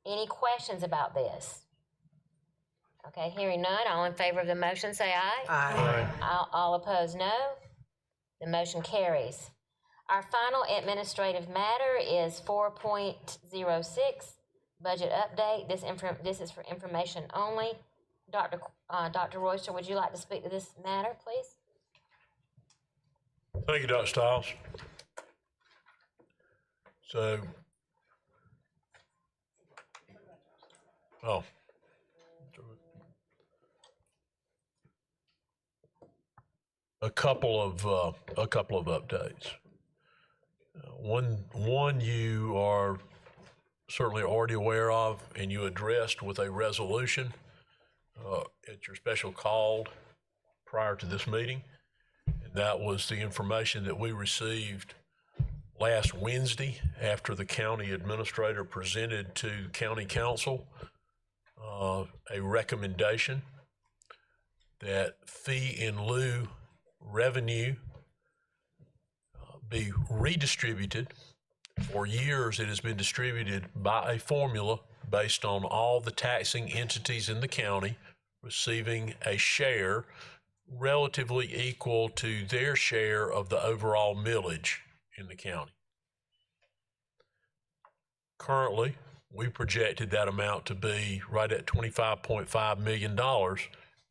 Any questions about this? Okay, hearing none, all in favor of the motion, say aye. Aye. All opposed, no. The motion carries. Our final administrative matter is 4.06, budget update. This is for information only. Dr. Royster, would you like to speak to this matter, please? Thank you, Dr. Stiles. So, a couple of updates. One you are certainly already aware of, and you addressed with a resolution at your special call prior to this meeting. And that was the information that we received last Wednesday after the county administrator presented to county council a recommendation that fee in lieu revenue be redistributed. For years, it has been distributed by a formula based on all the taxing entities in the county receiving a share relatively equal to their share of the overall millage in the county. Currently, we projected that amount to be right at $25.5 million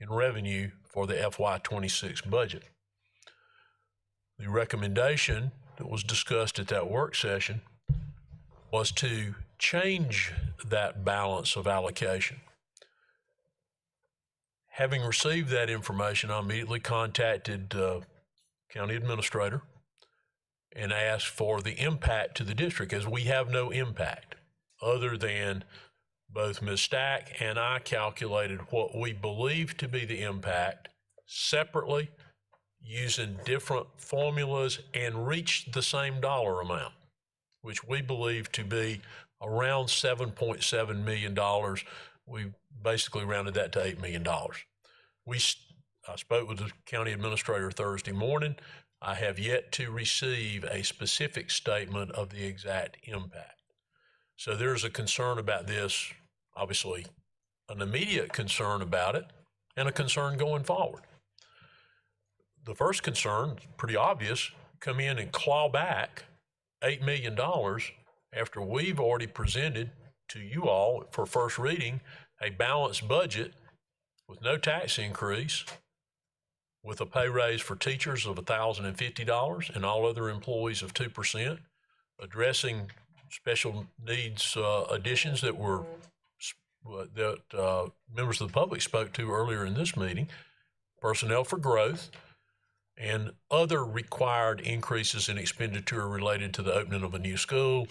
in revenue for the FY26 budget. The recommendation that was discussed at that work session was to change that balance of allocation. Having received that information, I immediately contacted county administrator and asked for the impact to the district, as we have no impact other than both Ms. Stack and I calculated what we believe to be the impact separately using different formulas and reached the same dollar amount, which we believe to be around $7.7 million. We basically rounded that to $8 million. I spoke with the county administrator Thursday morning. I have yet to receive a specific statement of the exact impact. So there's a concern about this, obviously an immediate concern about it and a concern going forward. The first concern, pretty obvious, come in and claw back $8 million after we've already presented to you all for first reading a balanced budget with no tax increase, with a pay raise for teachers of $1,050 and all other employees of 2%, addressing special needs additions that members of the public spoke to earlier in this meeting, personnel for growth, and other required increases in expenditure related to the opening of a new school,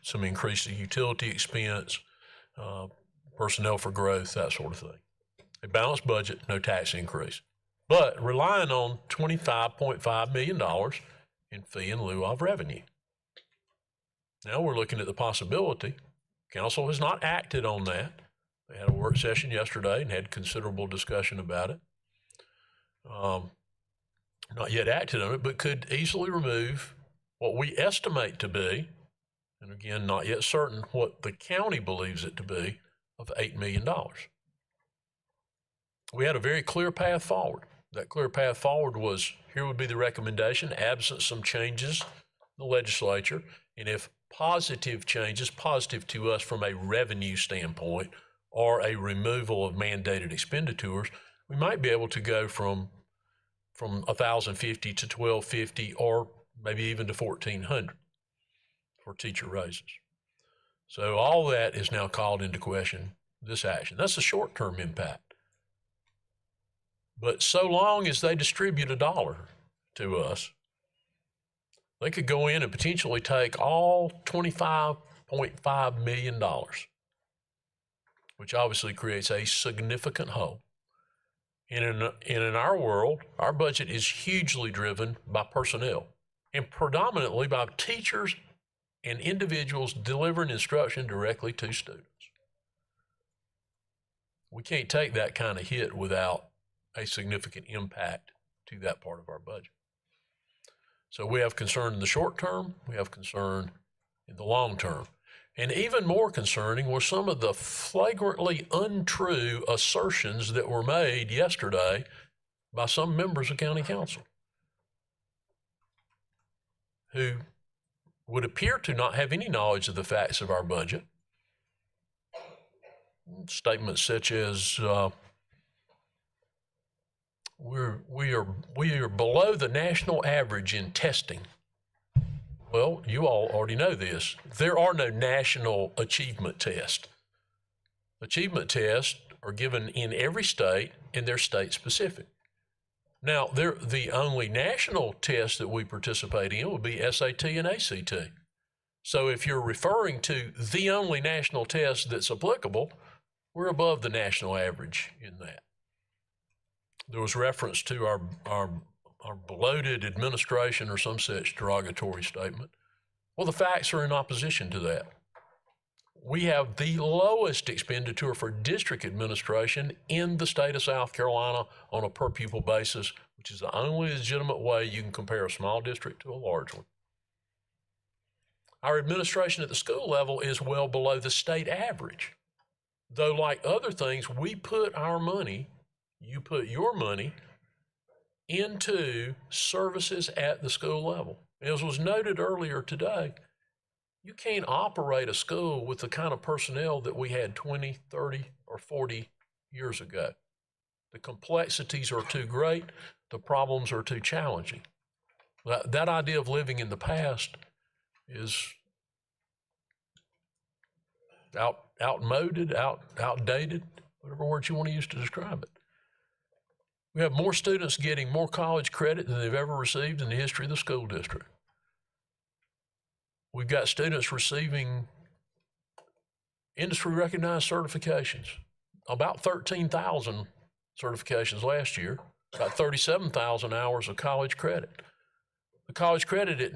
some increase in utility expense, personnel for growth, that sort of thing. A balanced budget, no tax increase, but relying on $25.5 million in fee in lieu of revenue. Now we're looking at the possibility, council has not acted on that. They had a work session yesterday and had considerable discussion about it. Not yet acted on it, but could easily remove what we estimate to be, and again, not yet certain what the county believes it to be, of $8 million. We had a very clear path forward. That clear path forward was, here would be the recommendation, absent some changes in the legislature, and if positive changes, positive to us from a revenue standpoint, or a removal of mandated expenditures, we might be able to go from $1,050 to $1,250, or maybe even to 1,400 for teacher raises. So all that is now called into question, this action. That's the short-term impact. But so long as they distribute $1 to us, they could go in and potentially take all $25.5 million, which obviously creates a significant hole. And in our world, our budget is hugely driven by personnel and predominantly by teachers and individuals delivering instruction directly to students. We can't take that kind of hit without a significant impact to that part of our budget. So we have concern in the short term, we have concern in the long term. And even more concerning were some of the flagrantly untrue assertions that were made yesterday by some members of county council who would appear to not have any knowledge of the facts of our budget. Statements such as, we are below the national average in testing. Well, you all already know this. There are no national achievement tests. Achievement tests are given in every state, and they're state specific. Now, the only national tests that we participate in would be SAT and ACT. So if you're referring to the only national test that's applicable, we're above the national average in that. There was reference to our bloated administration or some such derogatory statement. Well, the facts are in opposition to that. We have the lowest expenditure for district administration in the state of South Carolina on a per pupil basis, which is the only legitimate way you can compare a small district to a large one. Our administration at the school level is well below the state average. Though, like other things, we put our money, you put your money into services at the school level. As was noted earlier today, you can't operate a school with the kind of personnel that we had 20, 30, or 40 years ago. The complexities are too great. The problems are too challenging. That idea of living in the past is outmoded, outdated, whatever words you want to use to describe it. We have more students getting more college credit than they've ever received in the history of the school district. We've got students receiving industry recognized certifications, about 13,000 certifications last year, about 37,000 hours of college credit. The college credit is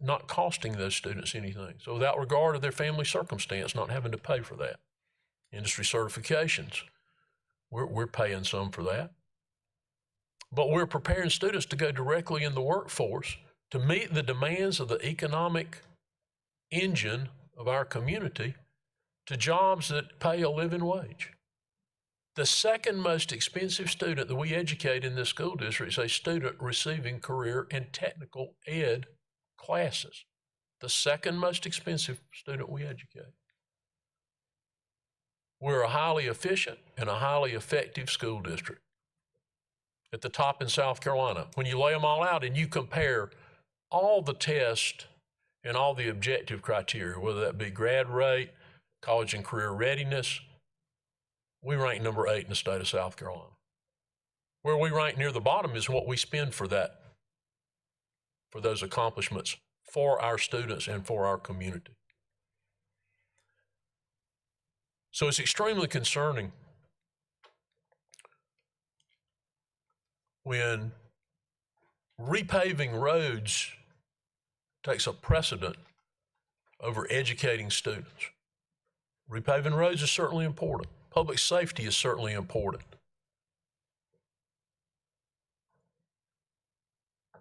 not costing those students anything. So without regard to their family circumstance, not having to pay for that. Industry certifications, we're paying some for that. But we're preparing students to go directly in the workforce to meet the demands of the economic engine of our community to jobs that pay a living wage. The second most expensive student that we educate in this school district is a student receiving career and technical ed classes. The second most expensive student we educate. We're a highly efficient and a highly effective school district. At the top in South Carolina, when you lay them all out and you compare all the tests and all the objective criteria, whether that be grad rate, college and career readiness, we rank number 8 in the state of South Carolina. Where we rank near the bottom is what we spend for those accomplishments for our students and for our community. So it's extremely concerning when repaving roads takes a precedent over educating students. Repaving roads is certainly important. Public safety is certainly important.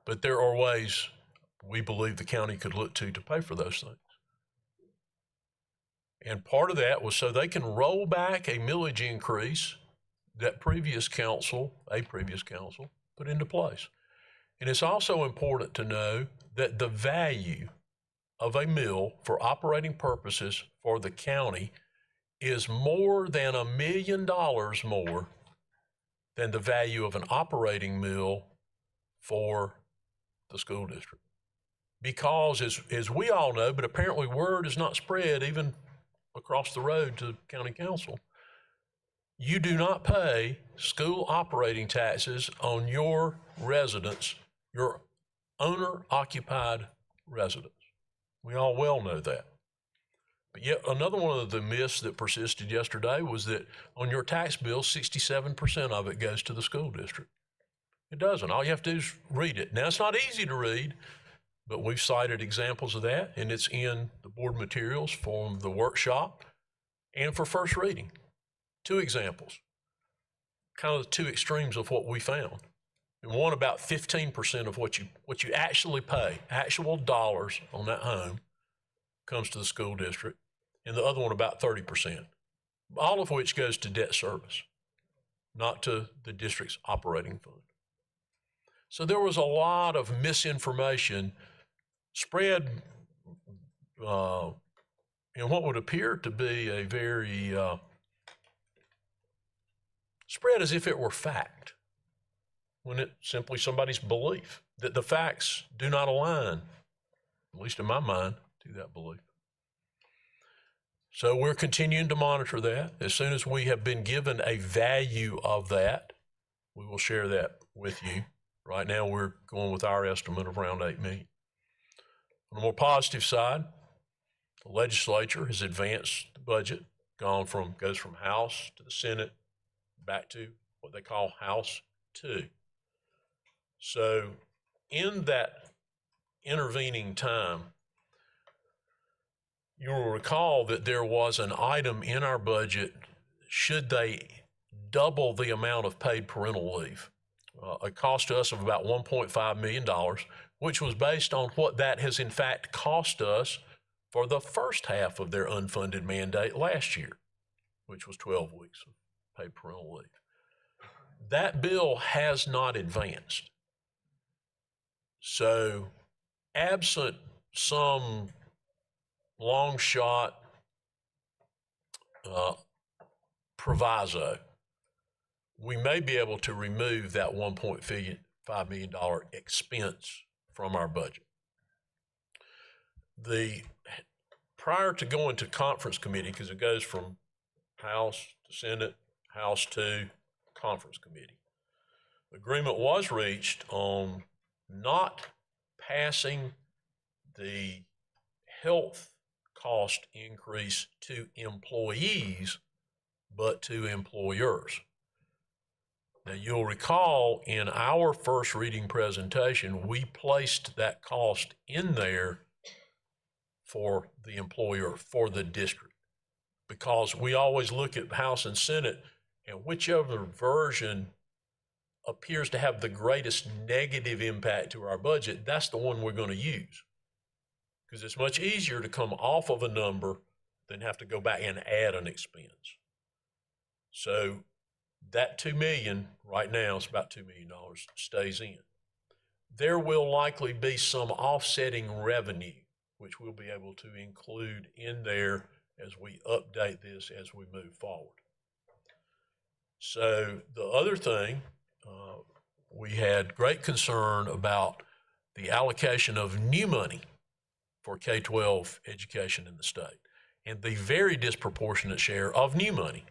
But there are ways we believe the county could look to pay for those things. And part of that was so they can roll back a millage increase that a previous council, put into place. And it's also important to know that the value of a mill for operating purposes for the county is more than $1 million more than the value of an operating mill for the school district. because as we all know, but apparently word is not spread even across the road to county council, you do not pay school operating taxes on your residence, your owner-occupied residence. We all well know that. But yet another one of the myths that persisted yesterday was that on your tax bill, 67% of it goes to the school district. It doesn't. All you have to do is read it. Now, it's not easy to read, but we've cited examples of that, and it's in the board materials from the workshop and for first reading. 2 examples, kind of the 2 extremes of what we found. And one about 15% of what you actually pay, actual dollars on that home, comes to the school district, and the other one about 30%, all of which goes to debt service, not to the district's operating fund. So there was a lot of misinformation spread in what would appear to be a very spread as if it were fact, when it's simply somebody's belief that the facts do not align, at least in my mind, to that belief. So we're continuing to monitor that. As soon as we have been given a value of that, we will share that with you. Right now, we're going with our estimate of around $8 million. On the more positive side, the legislature has advanced the budget, goes from House to the Senate, back to what they call House 2. So in that intervening time, you will recall that there was an item in our budget, should they double the amount of paid parental leave. It cost us of about $1.5 million, which was based on what that has in fact cost us for the first half of their unfunded mandate last year, which was 12 weeks of paid parental leave. That bill has not advanced. So absent some long shot proviso, we may be able to remove that $1.5 million expense from our budget. Prior to going to conference committee, because it goes from House to Senate, House to conference committee, agreement was reached on not passing the health cost increase to employees, but to employers. Now, you'll recall in our first reading presentation, we placed that cost in there for the employer, for the district, because we always look at House and Senate, and whichever version appears to have the greatest negative impact to our budget, that's the one we're going to use. Because it's much easier to come off of a number than have to go back and add an expense. So that $2 million, right now, it's about $2 million, stays in. There will likely be some offsetting revenue, which we'll be able to include in there as we update this as we move forward. So the other thing, we had great concern about the allocation of new money for K-12 education in the state, and the very disproportionate share of new money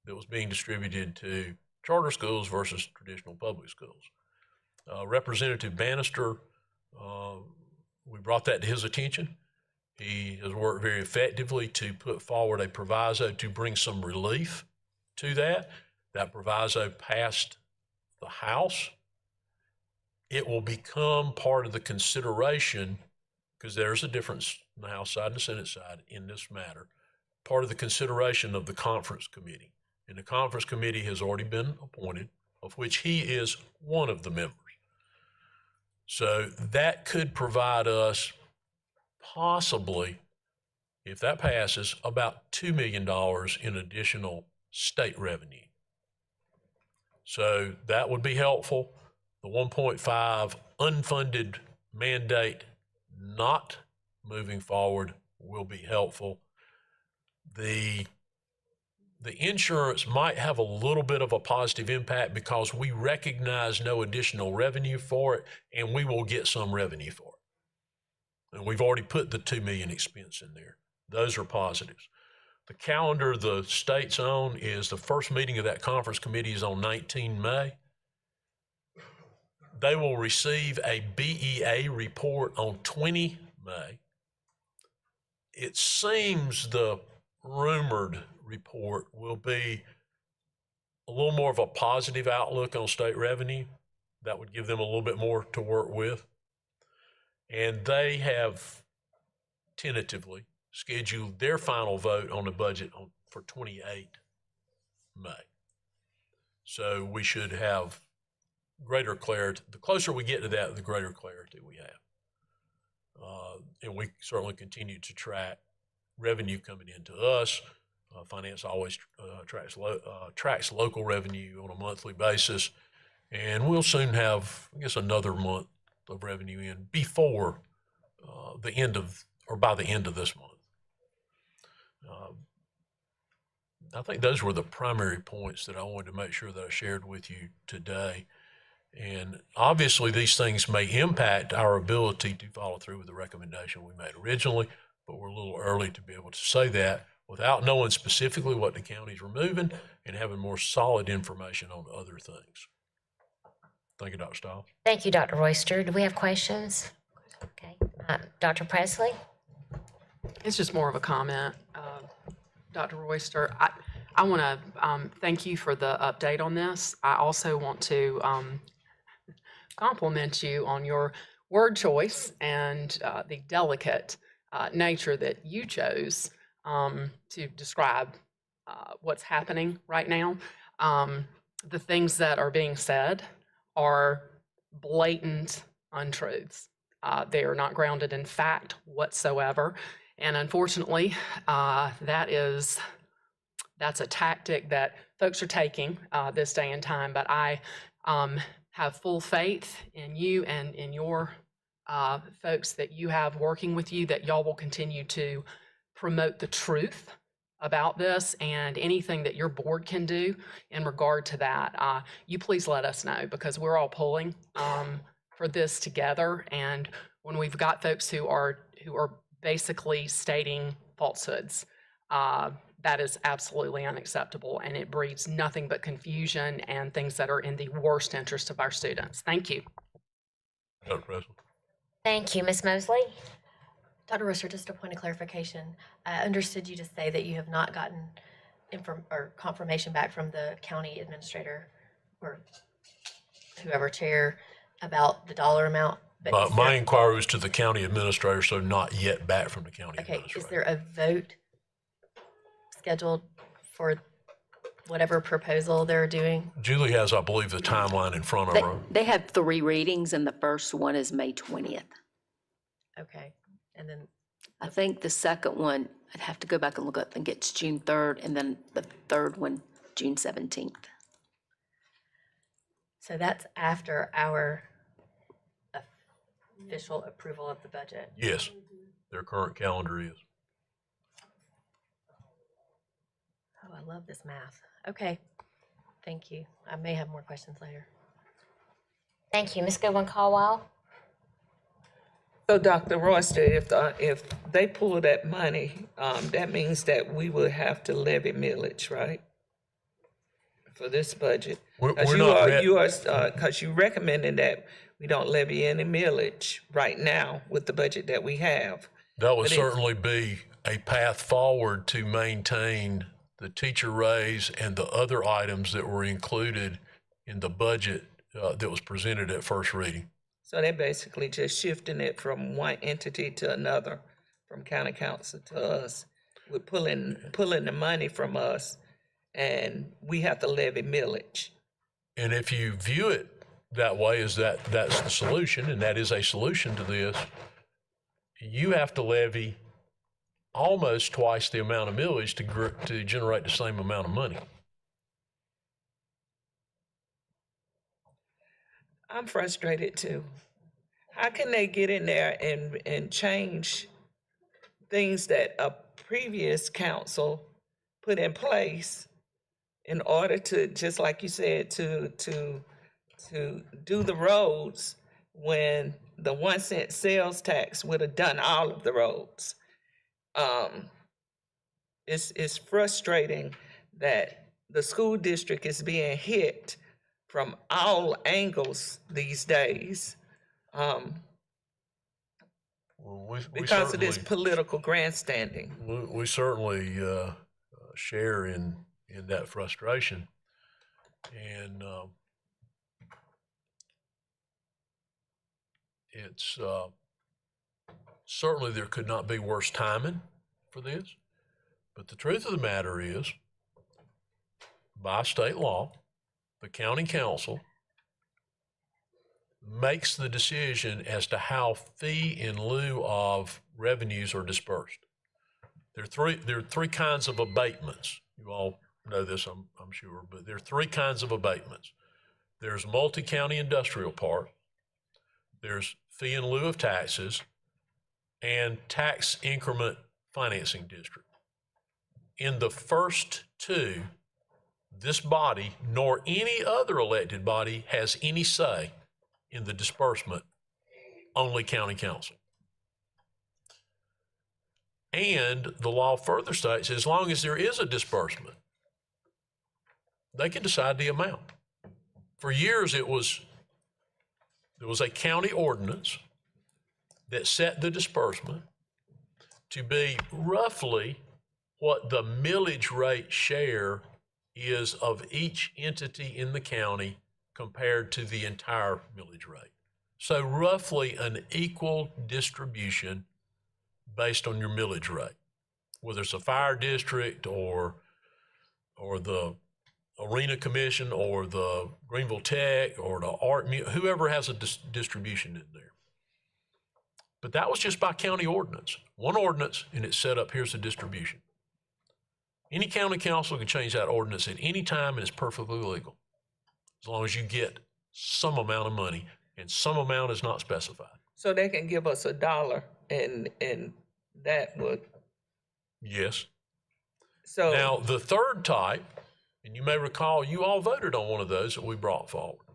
that was being distributed to charter schools versus traditional public schools. Representative Bannister, we brought that to his attention. He has worked very effectively to put forward a proviso to bring some relief to that. That proviso passed the House. It will become part of the consideration, because there's a difference in the House side and the Senate side in this matter, part of the consideration of the conference committee. And the conference committee has already been appointed, of which he is one of the members. So that could provide us possibly, if that passes, about $2 million in additional state revenue. So that would be helpful. The 1.5 unfunded mandate not moving forward will be helpful. The insurance might have a little bit of a positive impact because we recognize no additional revenue for it, and we will get some revenue for it. And we've already put the 2 million expense in there. Those are positives. The calendar the state's on is the first meeting of that conference committee is on 19 May. They will receive a BEA report on 20 May. It seems the rumored report will be a little more of a positive outlook on state revenue. That would give them a little bit more to work with. And they have tentatively scheduled their final vote on the budget for 28 May. So we should have greater clarity. The closer we get to that, the greater clarity we have. And we certainly continue to track revenue coming into us. Finance always tracks local revenue on a monthly basis. And we'll soon have, I guess, another month of revenue in before the end of, or by the end of this month. I think those were the primary points that I wanted to make sure that I shared with you today. And obviously these things may impact our ability to follow through with the recommendation we made originally, but we're a little early to be able to say that without knowing specifically what the county's removing and having more solid information on other things. Thank you, Dr. Stiles. Thank you, Dr. Royster. Do we have questions? Okay. Dr. Presley? It's just more of a comment. Dr. Royster, I want to thank you for the update on this. I also want to compliment you on your word choice and the delicate nature that you chose to describe what's happening right now. The things that are being said are blatant untruths. They are not grounded in fact whatsoever. And unfortunately, that's a tactic that folks are taking this day and time. But I have full faith in you and in your folks that you have working with you, that y'all will continue to promote the truth about this, and anything that your board can do in regard to that, you please let us know, because we're all pulling for this together. And when we've got folks who are basically stating falsehoods, that is absolutely unacceptable, and it breeds nothing but confusion and things that are in the worst interest of our students. Thank you. Dr. Presley. Thank you. Ms. Mosley? Dr. Royster, just a point of clarification. I understood you to say that you have not gotten confirmation back from the county administrator or whoever chair about the dollar amount. But My inquiry was to the county administrator, so not yet back from the county administrator. Is there a vote scheduled for whatever proposal they're doing? Julie has, I believe, the timeline in front of her. They have 3 readings, and the first one is May 20th. Okay, and then I think the second one, I'd have to go back and look up, and it's June 3rd, and then the third one, June 17th. So that's after our official approval of the budget? Yes, their current calendar is. Oh, I love this math. Okay, thank you. I may have more questions later. Thank you. Ms. Goodwin-Caldwell? So, Dr. Royster, if they pull that money, that means that we will have to levy millage, right? For this budget. Because you recommended that we don't levy any millage right now with the budget that we have. That would certainly be a path forward to maintain the teacher raise and the other items that were included in the budget that was presented at first reading. So they're basically just shifting it from one entity to another, from county council to us. We're pulling the money from us, and we have to levy millage. And if you view it that way, as that's the solution, and that is a solution to this, you have to levy almost twice the amount of millage to generate the same amount of money. I'm frustrated too. How can they get in there and change things that a previous council put in place in order to, just like you said, to do the roads when the 1 cent sales tax would have done all of the roads. It's frustrating that the school district is being hit from all angles these days. Because of this political grandstanding. We certainly share in that frustration. And it's certainly there could not be worse timing for this. But the truth of the matter is, by state law, the county council makes the decision as to how fee in lieu of revenues are dispersed. There are three kinds of abatements. You all know this, I'm sure, but there are three kinds of abatements. There's multi-county industrial park, there's fee in lieu of taxes, and tax increment financing district. In the first two, this body nor any other elected body has any say in the disbursement, only county council. And the law further states, as long as there is a disbursement, they can decide the amount. For years, there was a county ordinance that set the disbursement to be roughly what the millage rate share is of each entity in the county compared to the entire millage rate. So roughly an equal distribution based on your millage rate, whether it's a fire district or the Arena Commission or the Greenville Tech or the Art, whoever has a distribution in there. But that was just by county ordinance. One ordinance, and it's set up, here's the distribution. Any county council can change that ordinance at any time, and it's perfectly legal, as long as you get some amount of money, and some amount is not specified. So they can give us $1, and that would. Yes. So now the third type, and you may recall, you all voted on one of those that we brought forward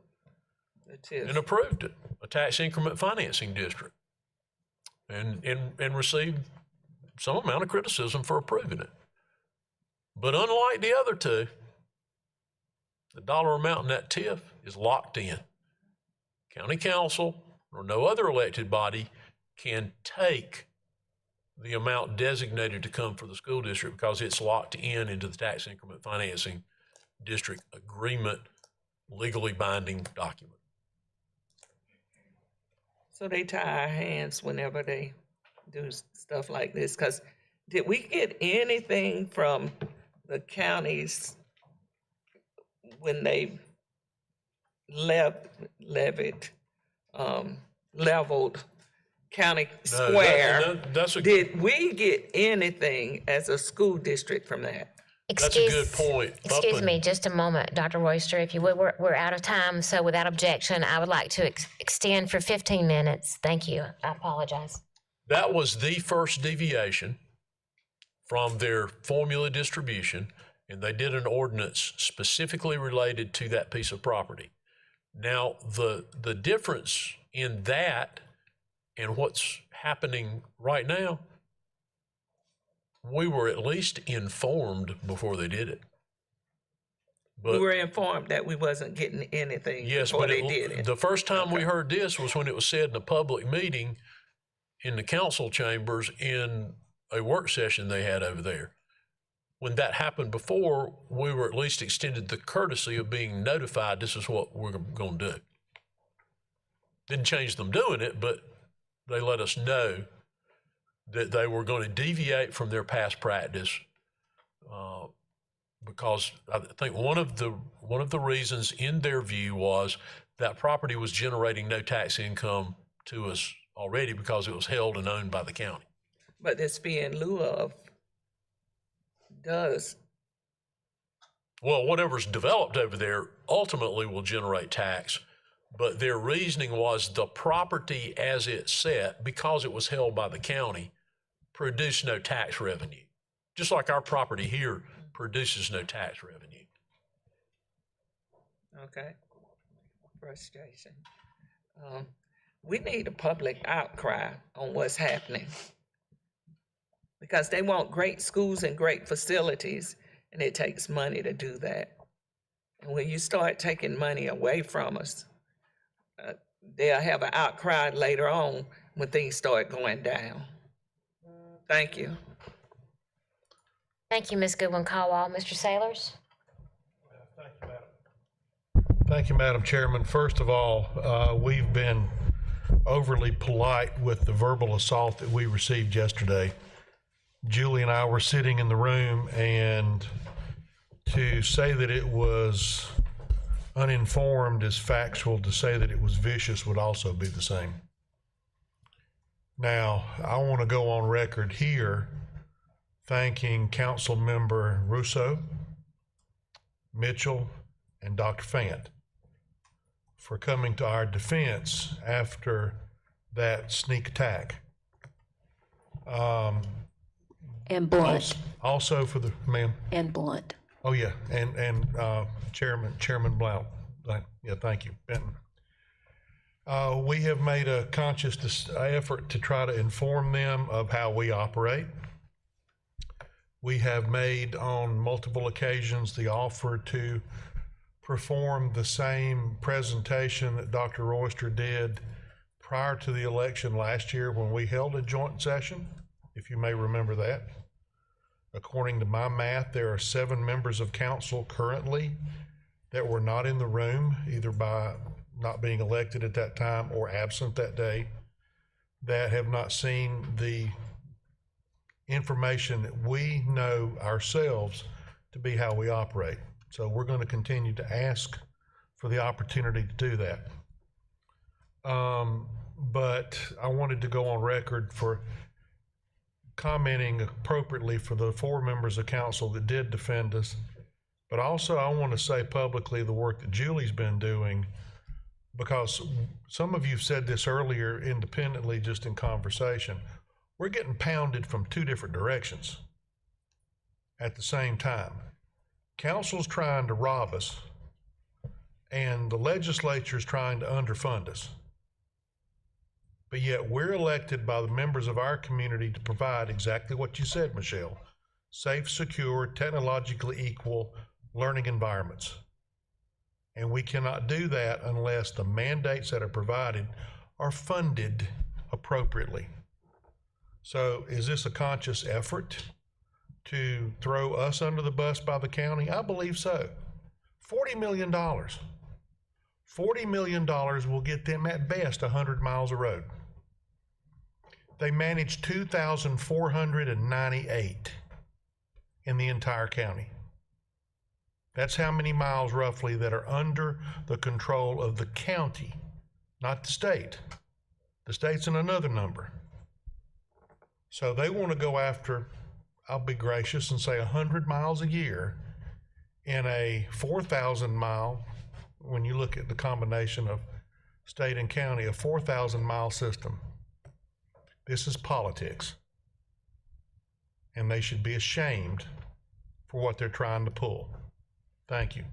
and approved it, a tax increment financing district, and received some amount of criticism for approving it. But unlike the other two, the dollar amount in that TIF is locked in. County council or no other elected body can take the amount designated to come for the school district because it's locked into the tax increment financing district agreement, legally binding document. So they tie our hands whenever they do stuff like this. Because did we get anything from the counties when they leveled County Square? Did we get anything as a school district from that? That's a good point. Excuse me, just a moment, Dr. Royster, if you would. We're out of time, so without objection, I would like to extend for 15 minutes. Thank you. I apologize. That was the first deviation from their formula distribution, and they did an ordinance specifically related to that piece of property. Now, the difference in that and what's happening right now, we were at least informed before they did it. But we were informed that we wasn't getting anything before they did it. The first time we heard this was when it was said in a public meeting in the council chambers in a work session they had over there. When that happened before, we were at least extended the courtesy of being notified this is what we're going to do. Didn't change them doing it, but they let us know that they were going to deviate from their past practice because I think one of the reasons in their view was that property was generating no tax income to us already because it was held and owned by the county. But this fee in lieu of does. Well, whatever's developed over there ultimately will generate tax, but their reasoning was the property as it's set, because it was held by the county, produced no tax revenue. Just like our property here produces no tax revenue. Okay. Frustration. we need a public outcry on what's happening. Because they want great schools and great facilities, and it takes money to do that. And when you start taking money away from us, they'll have an outcry later on when things start going down. Thank you. Thank you, Ms. Goodwin-Caldwell. Mr. Sailors? Thank you, Madam Chairman. First of all, we've been overly polite with the verbal assault that we received yesterday. Julie and I were sitting in the room, and to say that it was uninformed is factual. To say that it was vicious would also be the same. Now, I want to go on record here thanking Council Member Russo, Mitchell, and Dr. Fant for coming to our defense after that sneak attack. And Blunt. Also for the, ma'am? And Blunt. Oh, yeah, and Chairman Blount. Yeah, thank you, Benton. We have made a conscious effort to try to inform them of how we operate. We have made on multiple occasions the offer to perform the same presentation that Dr. Royster did prior to the election last year when we held a joint session, if you may remember that. According to my math, there are 7 members of council currently that were not in the room, either by not being elected at that time or absent that day, that have not seen the information that we know ourselves to be how we operate. So we're going to continue to ask for the opportunity to do that. But I wanted to go on record for commenting appropriately for the 4 members of council that did defend us. But also I want to say publicly the work that Julie's been doing, because some of you said this earlier independently just in conversation. We're getting pounded from 2 different directions at the same time. Council's trying to rob us, and the legislature's trying to underfund us. But yet we're elected by the members of our community to provide exactly what you said, Michelle: safe, secure, technologically equal learning environments. And we cannot do that unless the mandates that are provided are funded appropriately. So is this a conscious effort to throw us under the bus by the county? I believe so. $40 million. $40 million will get them at best 100 miles of road. They manage 2,498 in the entire county. That's how many miles roughly that are under the control of the county, not the state. The state's in another number. So they want to go after, I'll be gracious and say 100 miles a year in a 4,000 mile, when you look at the combination of state and county, a 4,000 mile system. This is politics. And they should be ashamed for what they're trying to pull. Thank you.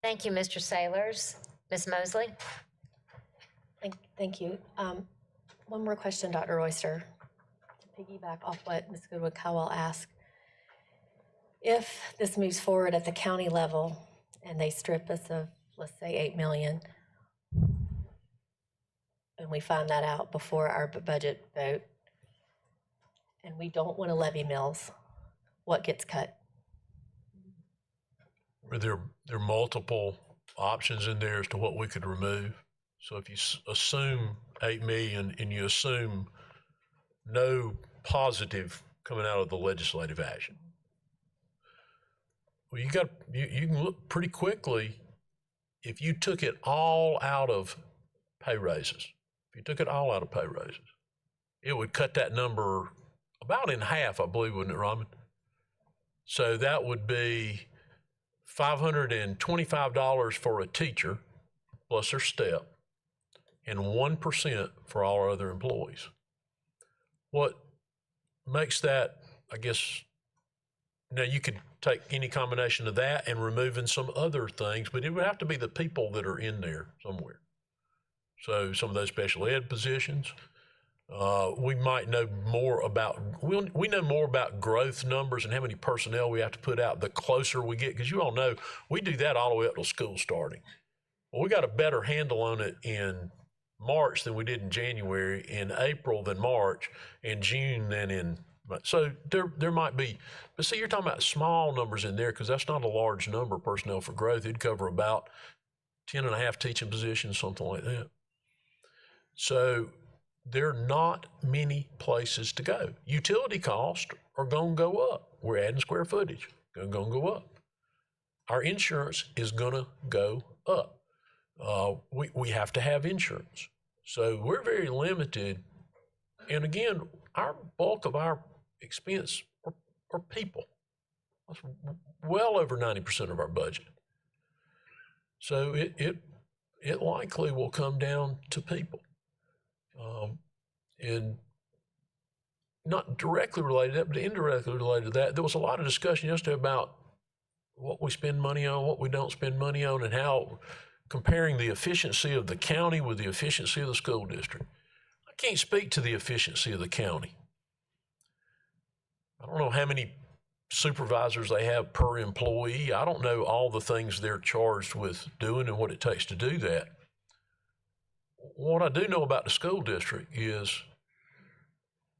Thank you, Mr. Sailors. Ms. Mosley? Thank you. One more question, Dr. Royster, to piggyback off what Ms. Goodwin-Caldwell asked. If this moves forward at the county level and they strip us of, let's say, $8 million, and we find that out before our budget vote, and we don't want to levy mills, what gets cut? There are multiple options in there as to what we could remove. So if you assume 8 million and you assume no positive coming out of the legislative action, well, you can look pretty quickly. If you took it all out of pay raises, it would cut that number about in half, I believe, wouldn't it, Raman? So that would be $525 for a teacher plus their step, and 1% for all our other employees. What makes that, I guess, now you could take any combination of that and removing some other things, but it would have to be the people that are in there somewhere. So some of those special ed positions, we might know more about, we know more about growth numbers and how many personnel we have to put out the closer we get, because you all know we do that all the way up to school starting. Well, we got a better handle on it in March than we did in January, in April than March, in June than in, so there might be, but see, you're talking about small numbers in there because that's not a large number of personnel for growth. It'd cover about 10 and a half teaching positions, something like that. So there are not many places to go. Utility costs are going to go up. We're adding square footage, going to go up. Our insurance is going to go up. We have to have insurance. So we're very limited. And again, our bulk of our expense are people. That's well over 90% of our budget. So it likely will come down to people. And not directly related to that, but indirectly related to that, there was a lot of discussion yesterday about what we spend money on, what we don't spend money on, and how comparing the efficiency of the county with the efficiency of the school district. I can't speak to the efficiency of the county. I don't know how many supervisors they have per employee. I don't know all the things they're charged with doing and what it takes to do that. What I do know about the school district is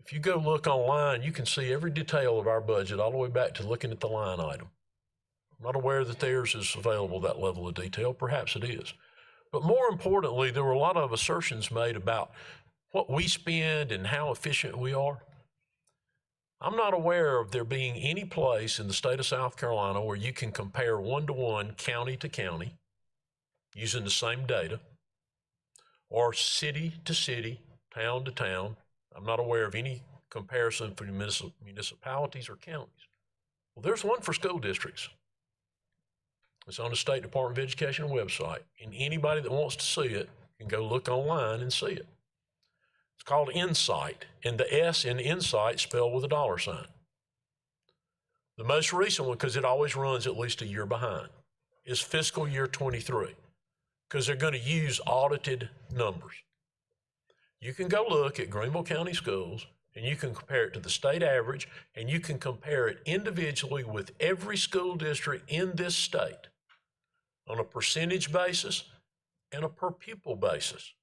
if you go look online, you can see every detail of our budget all the way back to looking at the line item. I'm not aware that theirs is available, that level of detail. Perhaps it is. But more importantly, there were a lot of assertions made about what we spend and how efficient we are. I'm not aware of there being any place in the state of South Carolina where you can compare one-to-one county to county using the same data, or city to city, town to town. I'm not aware of any comparison for municipalities or counties. Well, there's one for school districts. It's on the State Department of Education website, and anybody that wants to see it can go look online and see it. It's called Insight, and the S in Insight spelled with a $sign. The most recent one, because it always runs at least a year behind, is fiscal year 23, because they're going to use audited numbers. You can go look at Greenville County schools, and you can compare it to the state average, and you can compare it individually with every school district in this state on a percentage basis and a per pupil basis.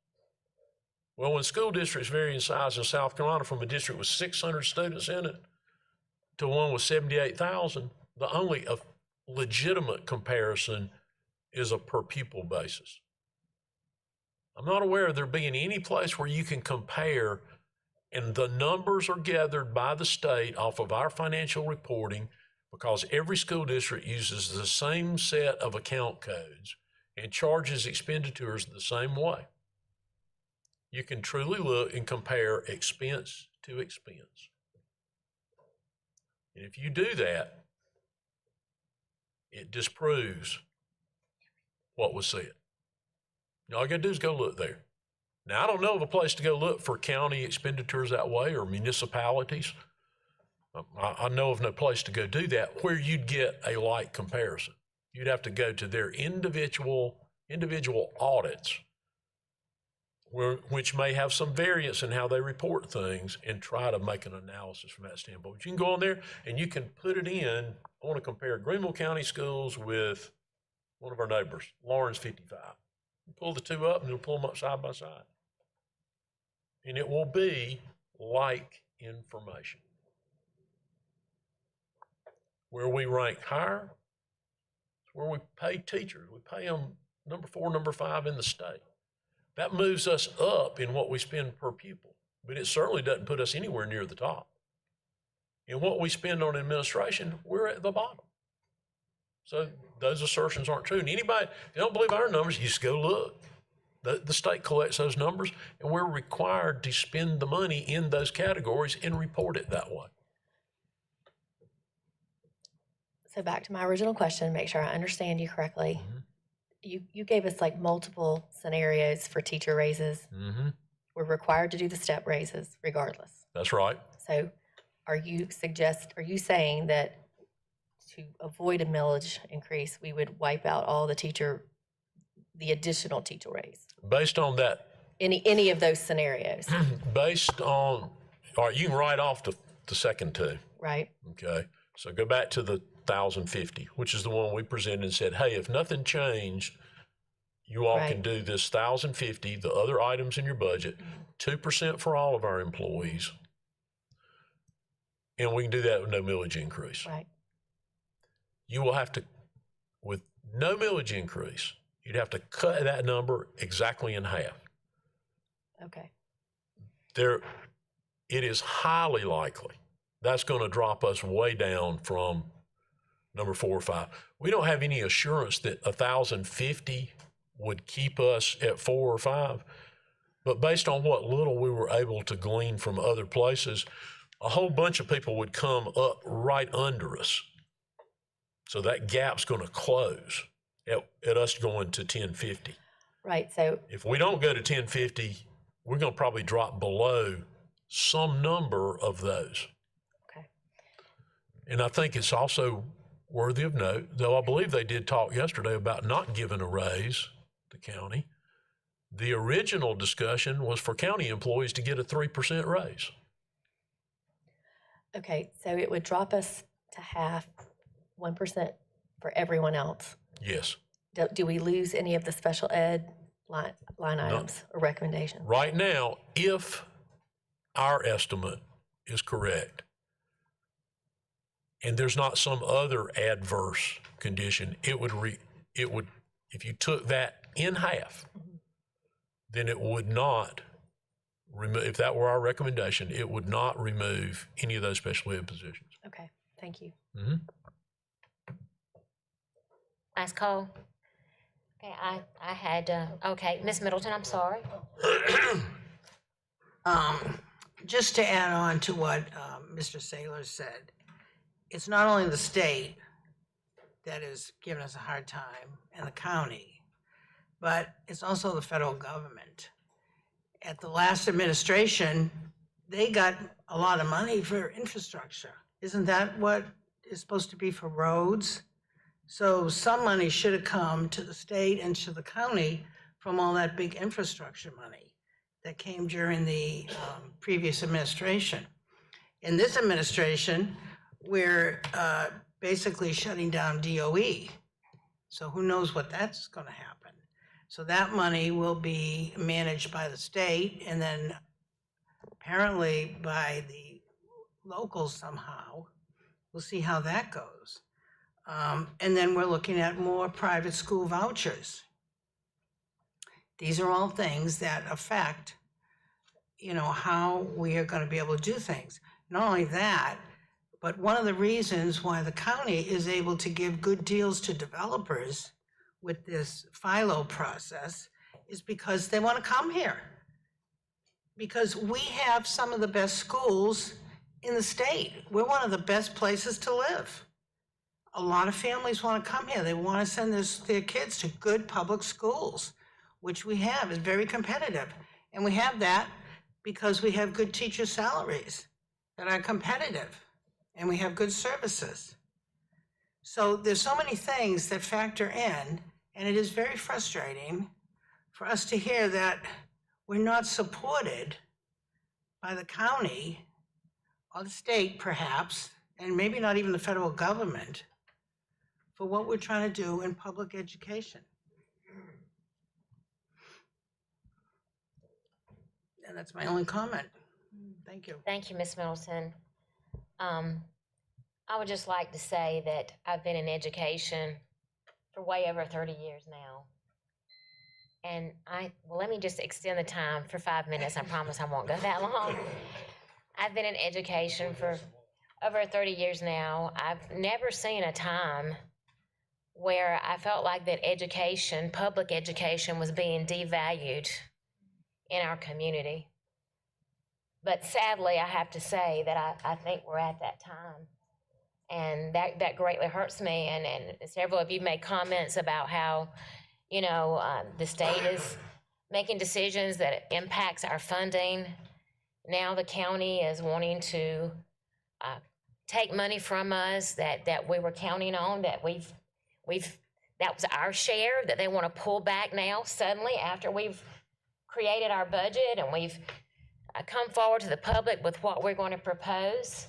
Well, when school districts vary in size in South Carolina from a district with 600 students in it to one with 78,000, the only legitimate comparison is a per pupil basis. I'm not aware of there being any place where you can compare, and the numbers are gathered by the state off of our financial reporting, because every school district uses the same set of account codes and charges expenditures the same way. You can truly look and compare expense to expense. And if you do that, it disproves what was said. All you got to do is go look there. Now, I don't know of a place to go look for county expenditures that way, or municipalities. I know of no place to go do that where you'd get a like comparison. You'd have to go to their individual audits, which may have some variance in how they report things, and try to make an analysis from that standpoint. But you can go on there and you can put it in. I want to compare Greenville County schools with one of our neighbors, Lawrence 55. You pull the two up and you'll pull them up side by side. And it will be like information. Where we rank higher, it's where we pay teachers. We pay them number 4, number 5 in the state. That moves us up in what we spend per pupil, but it certainly doesn't put us anywhere near the top. In what we spend on administration, we're at the bottom. So those assertions aren't true. And anybody, if you don't believe our numbers, you just go look. The state collects those numbers, and we're required to spend the money in those categories and report it that way. So back to my original question, make sure I understand you correctly. Mm-hmm. You gave us like multiple scenarios for teacher raises. Mm-hmm. We're required to do the step raises regardless. That's right. So are you saying that to avoid a millage increase, we would wipe out all the additional teacher raise? Based on that Any of those scenarios, Based on, all right, you can write off the second two. right? Okay, so go back to the 1,050, which is the one we presented and said, hey, if nothing changed, you all can Right. do this 1,050, the other items in your budget, 2% for all of our employees. And we can do that with no millage increase. Right. You will have to, with no millage increase, you'd have to cut that number exactly in half. Okay. It is highly likely that's going to drop us way down from number 4 or 5. We don't have any assurance that 1,050 would keep us at 4 or 5, but based on what little we were able to glean from other places, a whole bunch of people would come up right under us. So that gap's going to close at us going to 1050. Right. So If we don't go to 1050, we're going to probably drop below some number of those. Okay. And I think it's also worthy of note, though I believe they did talk yesterday about not giving a raise to county. The original discussion was for county employees to get a 3% raise. okay, so it would drop us to half, 1% for everyone else. Yes. Do we lose any of the special ed line items or recommendations? Right now, if our estimate is correct, and there's not some other adverse condition, it would, if you took that in half, then it would not remove, if that were our recommendation, it would not remove any of those special ed positions. Okay, thank you. Mm-hmm. Last call. Okay, I had, okay, Ms. Middleton, I'm sorry. Just to add on to what Mr. Saylor said, it's not only the state that is giving us a hard time and the county, but it's also the federal government. At the last administration, they got a lot of money for infrastructure. Isn't that what is supposed to be for roads? So some money should have come to the state and to the county from all that big infrastructure money that came during the previous administration. In this administration, we're basically shutting down DOE. So who knows what that's going to happen. So that money will be managed by the state and then apparently by the locals somehow. We'll see how that goes. And then we're looking at more private school vouchers. These are all things that affect, how we are going to be able to do things. Not only that, but one of the reasons why the county is able to give good deals to developers with this FILO process is because they want to come here. Because we have some of the best schools in the state. We're one of the best places to live. A lot of families want to come here. They want to send their kids to good public schools, which we have. It's very competitive. And we have that because we have good teacher salaries that are competitive, and we have good services. So there's so many things that factor in, and it is very frustrating for us to hear that we're not supported by the county or the state, perhaps, and maybe not even the federal government, for what we're trying to do in public education. And that's my only comment. Thank you. Thank you, Ms. Middleton. I would just like to say that I've been in education for way over 30 years now. And let me just extend the time for 5 minutes. I promise I won't go that long. I've been in education for over 30 years now. I've never seen a time where I felt like that education, public education, was being devalued in our community. But sadly, I have to say that I think we're at that time. And that greatly hurts me. And several of you made comments about how, the state is making decisions that impacts our funding. Now the county is wanting to take money from us that we were counting on, that that was our share, that they want to pull back now suddenly after we've created our budget and we've come forward to the public with what we're going to propose.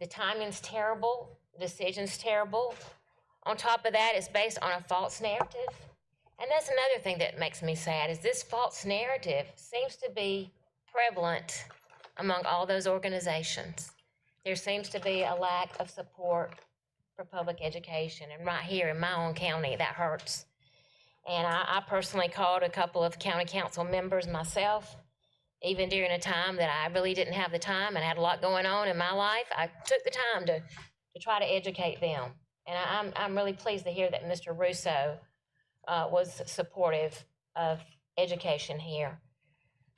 The timing's terrible, the decision's terrible. On top of that, it's based on a false narrative. And that's another thing that makes me sad, is this false narrative seems to be prevalent among all those organizations. There seems to be a lack of support for public education, and right here in my own county, that hurts. And I personally called a couple of county council members myself, even during a time that I really didn't have the time and had a lot going on in my life. I took the time to try to educate them. And I'm really pleased to hear that Mr. Russo was supportive of education here.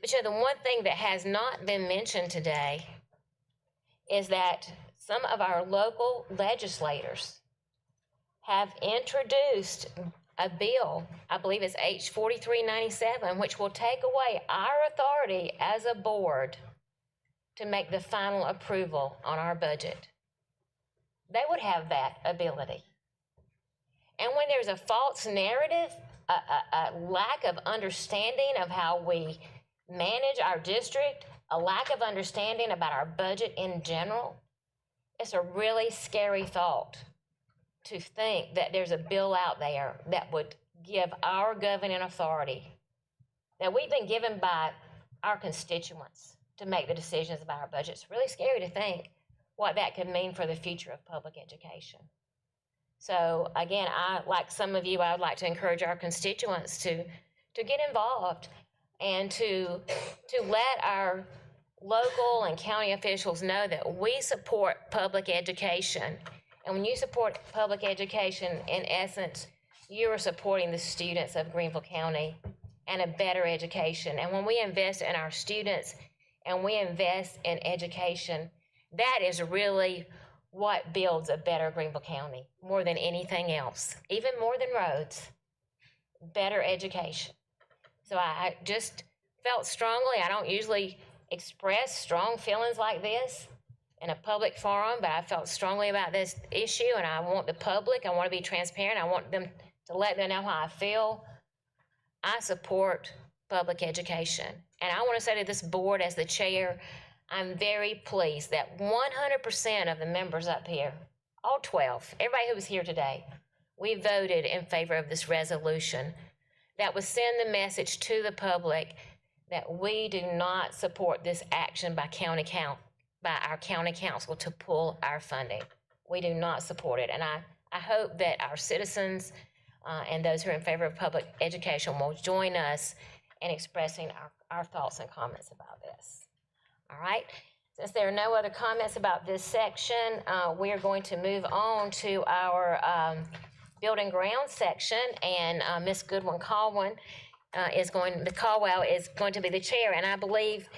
But you know, the one thing that has not been mentioned today is that some of our local legislators have introduced a bill, I believe it's H 4397, which will take away our authority as a board to make the final approval on our budget. They would have that ability. And when there's a false narrative, a lack of understanding of how we manage our district, a lack of understanding about our budget in general, it's a really scary thought to think that there's a bill out there that would give our governing authority that we've been given by our constituents to make the decisions about our budget. It's really scary to think what that could mean for the future of public education. So again, like some of you, I would like to encourage our constituents to get involved and to let our local and county officials know that we support public education. And when you support public education, in essence, you are supporting the students of Greenville County and a better education. And when we invest in our students and we invest in education, that is really what builds a better Greenville County, more than anything else, even more than roads, better education. So I just felt strongly, I don't usually express strong feelings like this in a public forum, but I felt strongly about this issue, and I want the public, I want to be transparent, I want them to let them know how I feel. I support public education. And I want to say to this board as the chair, I'm very pleased that 100% of the members up here, all 12, everybody who was here today, we voted in favor of this resolution that would send the message to the public that we do not support this action by our county council to pull our funding. We do not support it. And I hope that our citizens and those who are in favor of public education will join us in expressing our thoughts and comments about this. All right. Since there are no other comments about this section, we are going to move on to our building ground section, and Ms. Goodwin-Caldwell is going to be the chair, and I believe,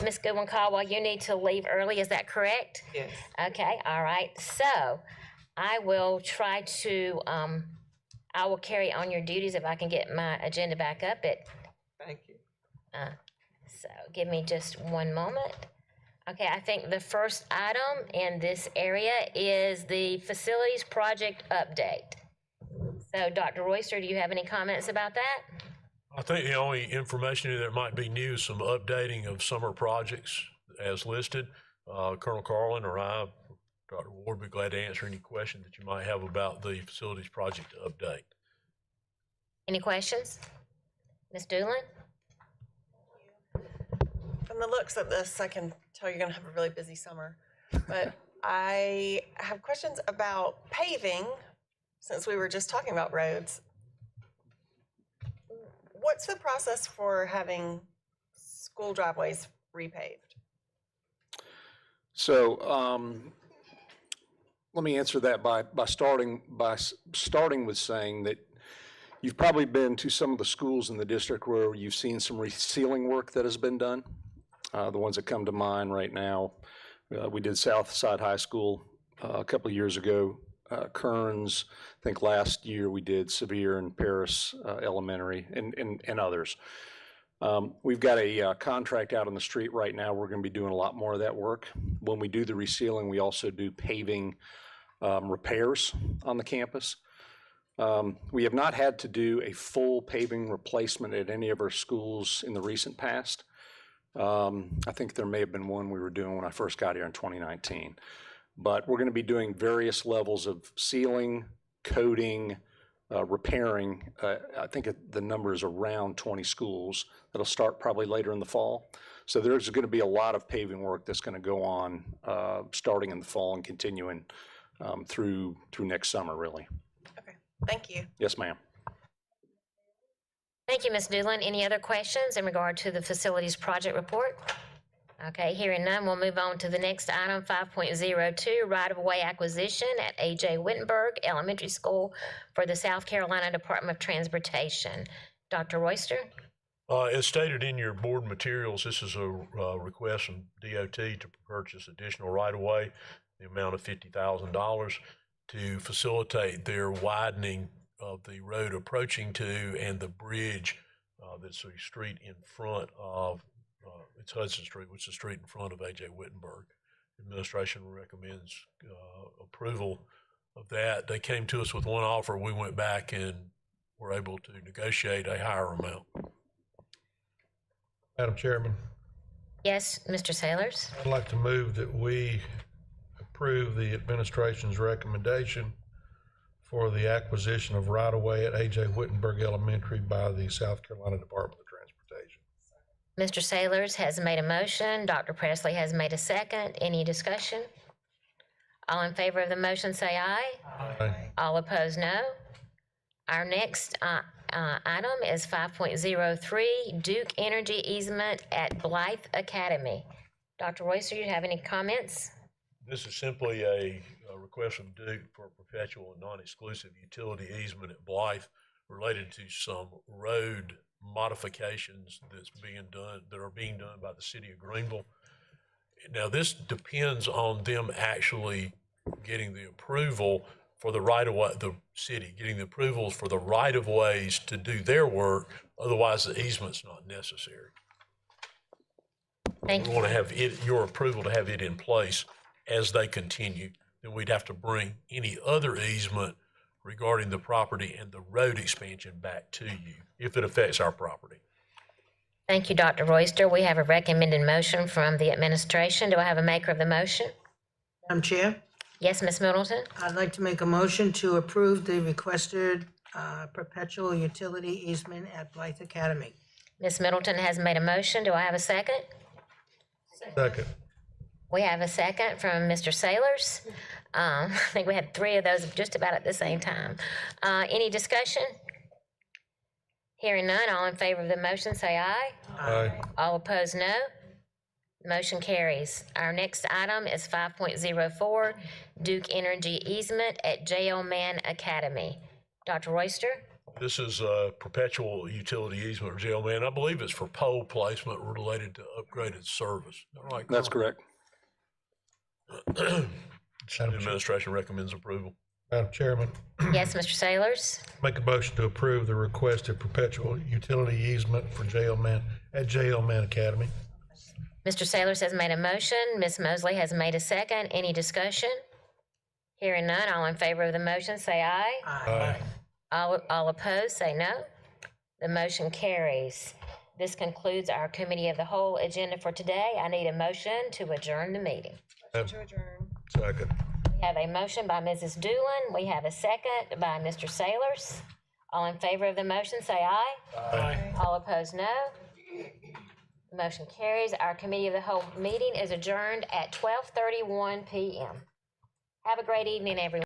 Ms. Goodwin-Caldwell, you need to leave early, is that correct? Yes. Okay, all right. So I will try to, I will carry on your duties if I can get my agenda back up. Thank you. So give me just one moment. Okay, I think the first item in this area is the facilities project update. So Dr. Royster, do you have any comments about that? I think the only information that might be new is some updating of summer projects as listed. Colonel Carlin or I, Dr. Ward, would be glad to answer any questions that you might have about the facilities project update. Any questions? Ms. Doolin? From the looks of this, I can tell you're going to have a really busy summer. But I have questions about paving, since we were just talking about roads. What's the process for having school driveways repaved? So let me answer that by starting with saying that you've probably been to some of the schools in the district where you've seen some resealing work that has been done. The ones that come to mind right now, we did Southside High School a couple of years ago. Kearns, I think last year we did Sevier and Paris Elementary and others. We've got a contract out on the street right now. We're going to be doing a lot more of that work. When we do the resealing, we also do paving repairs on the campus. We have not had to do a full paving replacement at any of our schools in the recent past. I think there may have been one we were doing when I first got here in 2019. But we're going to be doing various levels of sealing, coating, repairing. I think the number is around 20 schools. That'll start probably later in the fall. So there's going to be a lot of paving work that's going to go on starting in the fall and continuing through next summer, really. Okay, thank you. Yes, ma'am. Thank you, Ms. Doolin. Any other questions in regard to the facilities project report? Okay, hearing none, we'll move on to the next item, 5.02, right-of-way acquisition at A.J. Wittenberg Elementary School for the South Carolina Department of Transportation. Dr. Royster? As stated in your board materials, this is a request from DOT to purchase additional right-of-way, the amount of $50,000 to facilitate their widening of the road approaching to and the bridge that's a street in front of it's Hudson Street, which is the street in front of A.J. Wittenberg. Administration recommends approval of that. They came to us with one offer. We went back and were able to negotiate a higher amount. Madam Chairman, Yes, Mr. Sailors? I'd like to move that we approve the administration's recommendation for the acquisition of right-of-way at A.J. Wittenberg Elementary by the South Carolina Department of Transportation. Mr. Sailors has made a motion. Dr. Presley has made a second. Any discussion? All in favor of the motion say aye. Aye. All opposed, no. Our next item is 5.03, Duke Energy easement at Blythe Academy. Dr. Royster, you have any comments? This is simply a request from Duke for a perpetual and non-exclusive utility easement at Blythe related to some road modifications that are being done by the city of Greenville. Now, this depends on them actually getting the approval for the right-of-way, the city getting the approvals for the right-of-ways to do their work. Otherwise, the easement's not necessary. Thank you. We want to have your approval to have it in place as they continue. Then we'd have to bring any other easement regarding the property and the road expansion back to you if it affects our property. Thank you, Dr. Royster. We have a recommended motion from the administration. Do I have a maker of the motion? Madam Chair, Yes, Ms. Middleton? I'd like to make a motion to approve the requested perpetual utility easement at Blythe Academy. Ms. Middleton has made a motion. Do I have a second? Second. We have a second from Mr. Sailors. I think we had three of those just about at the same time. Any discussion? Hearing none, all in favor of the motion say aye. Aye. All opposed, no. Motion carries. Our next item is 5.04, Duke Energy easement at J.L. Mann Academy. Dr. Royster? This is a perpetual utility easement, jail man. I believe it's for pole placement related to upgraded service. Is that right? That's correct. The administration recommends approval. Madam Chairman, Yes, Mr. Sailors? make a motion to approve the requested perpetual utility easement for J.L. Mann at J.L. Mann Academy. Mr. Sailors has made a motion. Ms. Mosley has made a second. Any discussion? Hearing none, all in favor of the motion say aye. Aye. All opposed say no. The motion carries. This concludes our committee of the whole agenda for today. I need a motion to adjourn the meeting. Second. We have a motion by Mrs. Doolin. We have a second by Mr. Sailors. All in favor of the motion say aye. Aye. All opposed no. The motion carries. Our committee of the whole meeting is adjourned at 12:31 p.m. Have a great evening, everyone.